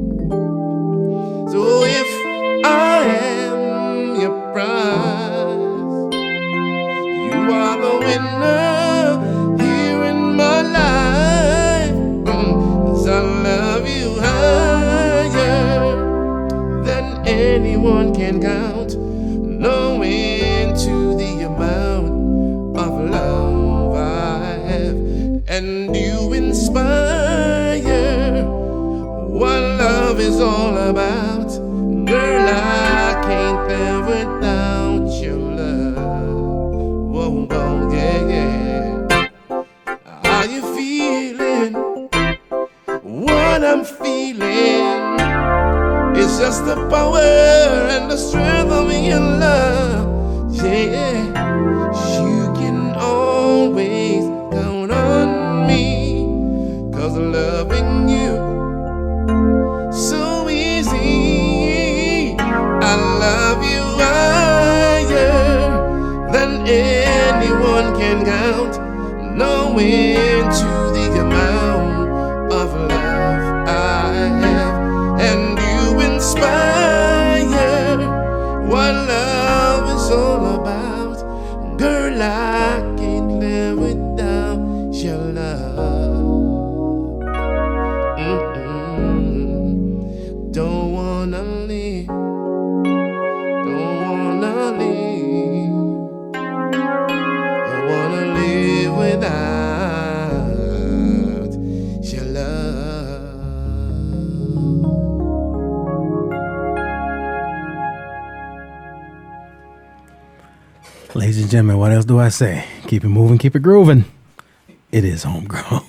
So if I am your prize, you are the winner here in my life. I love you higher than anyone can count, knowing to the amount of love I have, and you inspire what love is all about. Girl, I can't live without your love. Whoa, whoa, yeah, yeah. Are you feeling what I'm feeling? It's just the power and the strength of your love. Yeah, you can always count on me, 'cause loving you so easy. I love you higher than anyone can count, knowing to the amount of love I have, and you inspire what love is all about. Girl, I can't live without your love. Don't wanna leave, don't wanna leave, don't wanna live without your love. Ladies and gentlemen, what else do I say? Keep it moving, keep it grooving. It is Homegrown.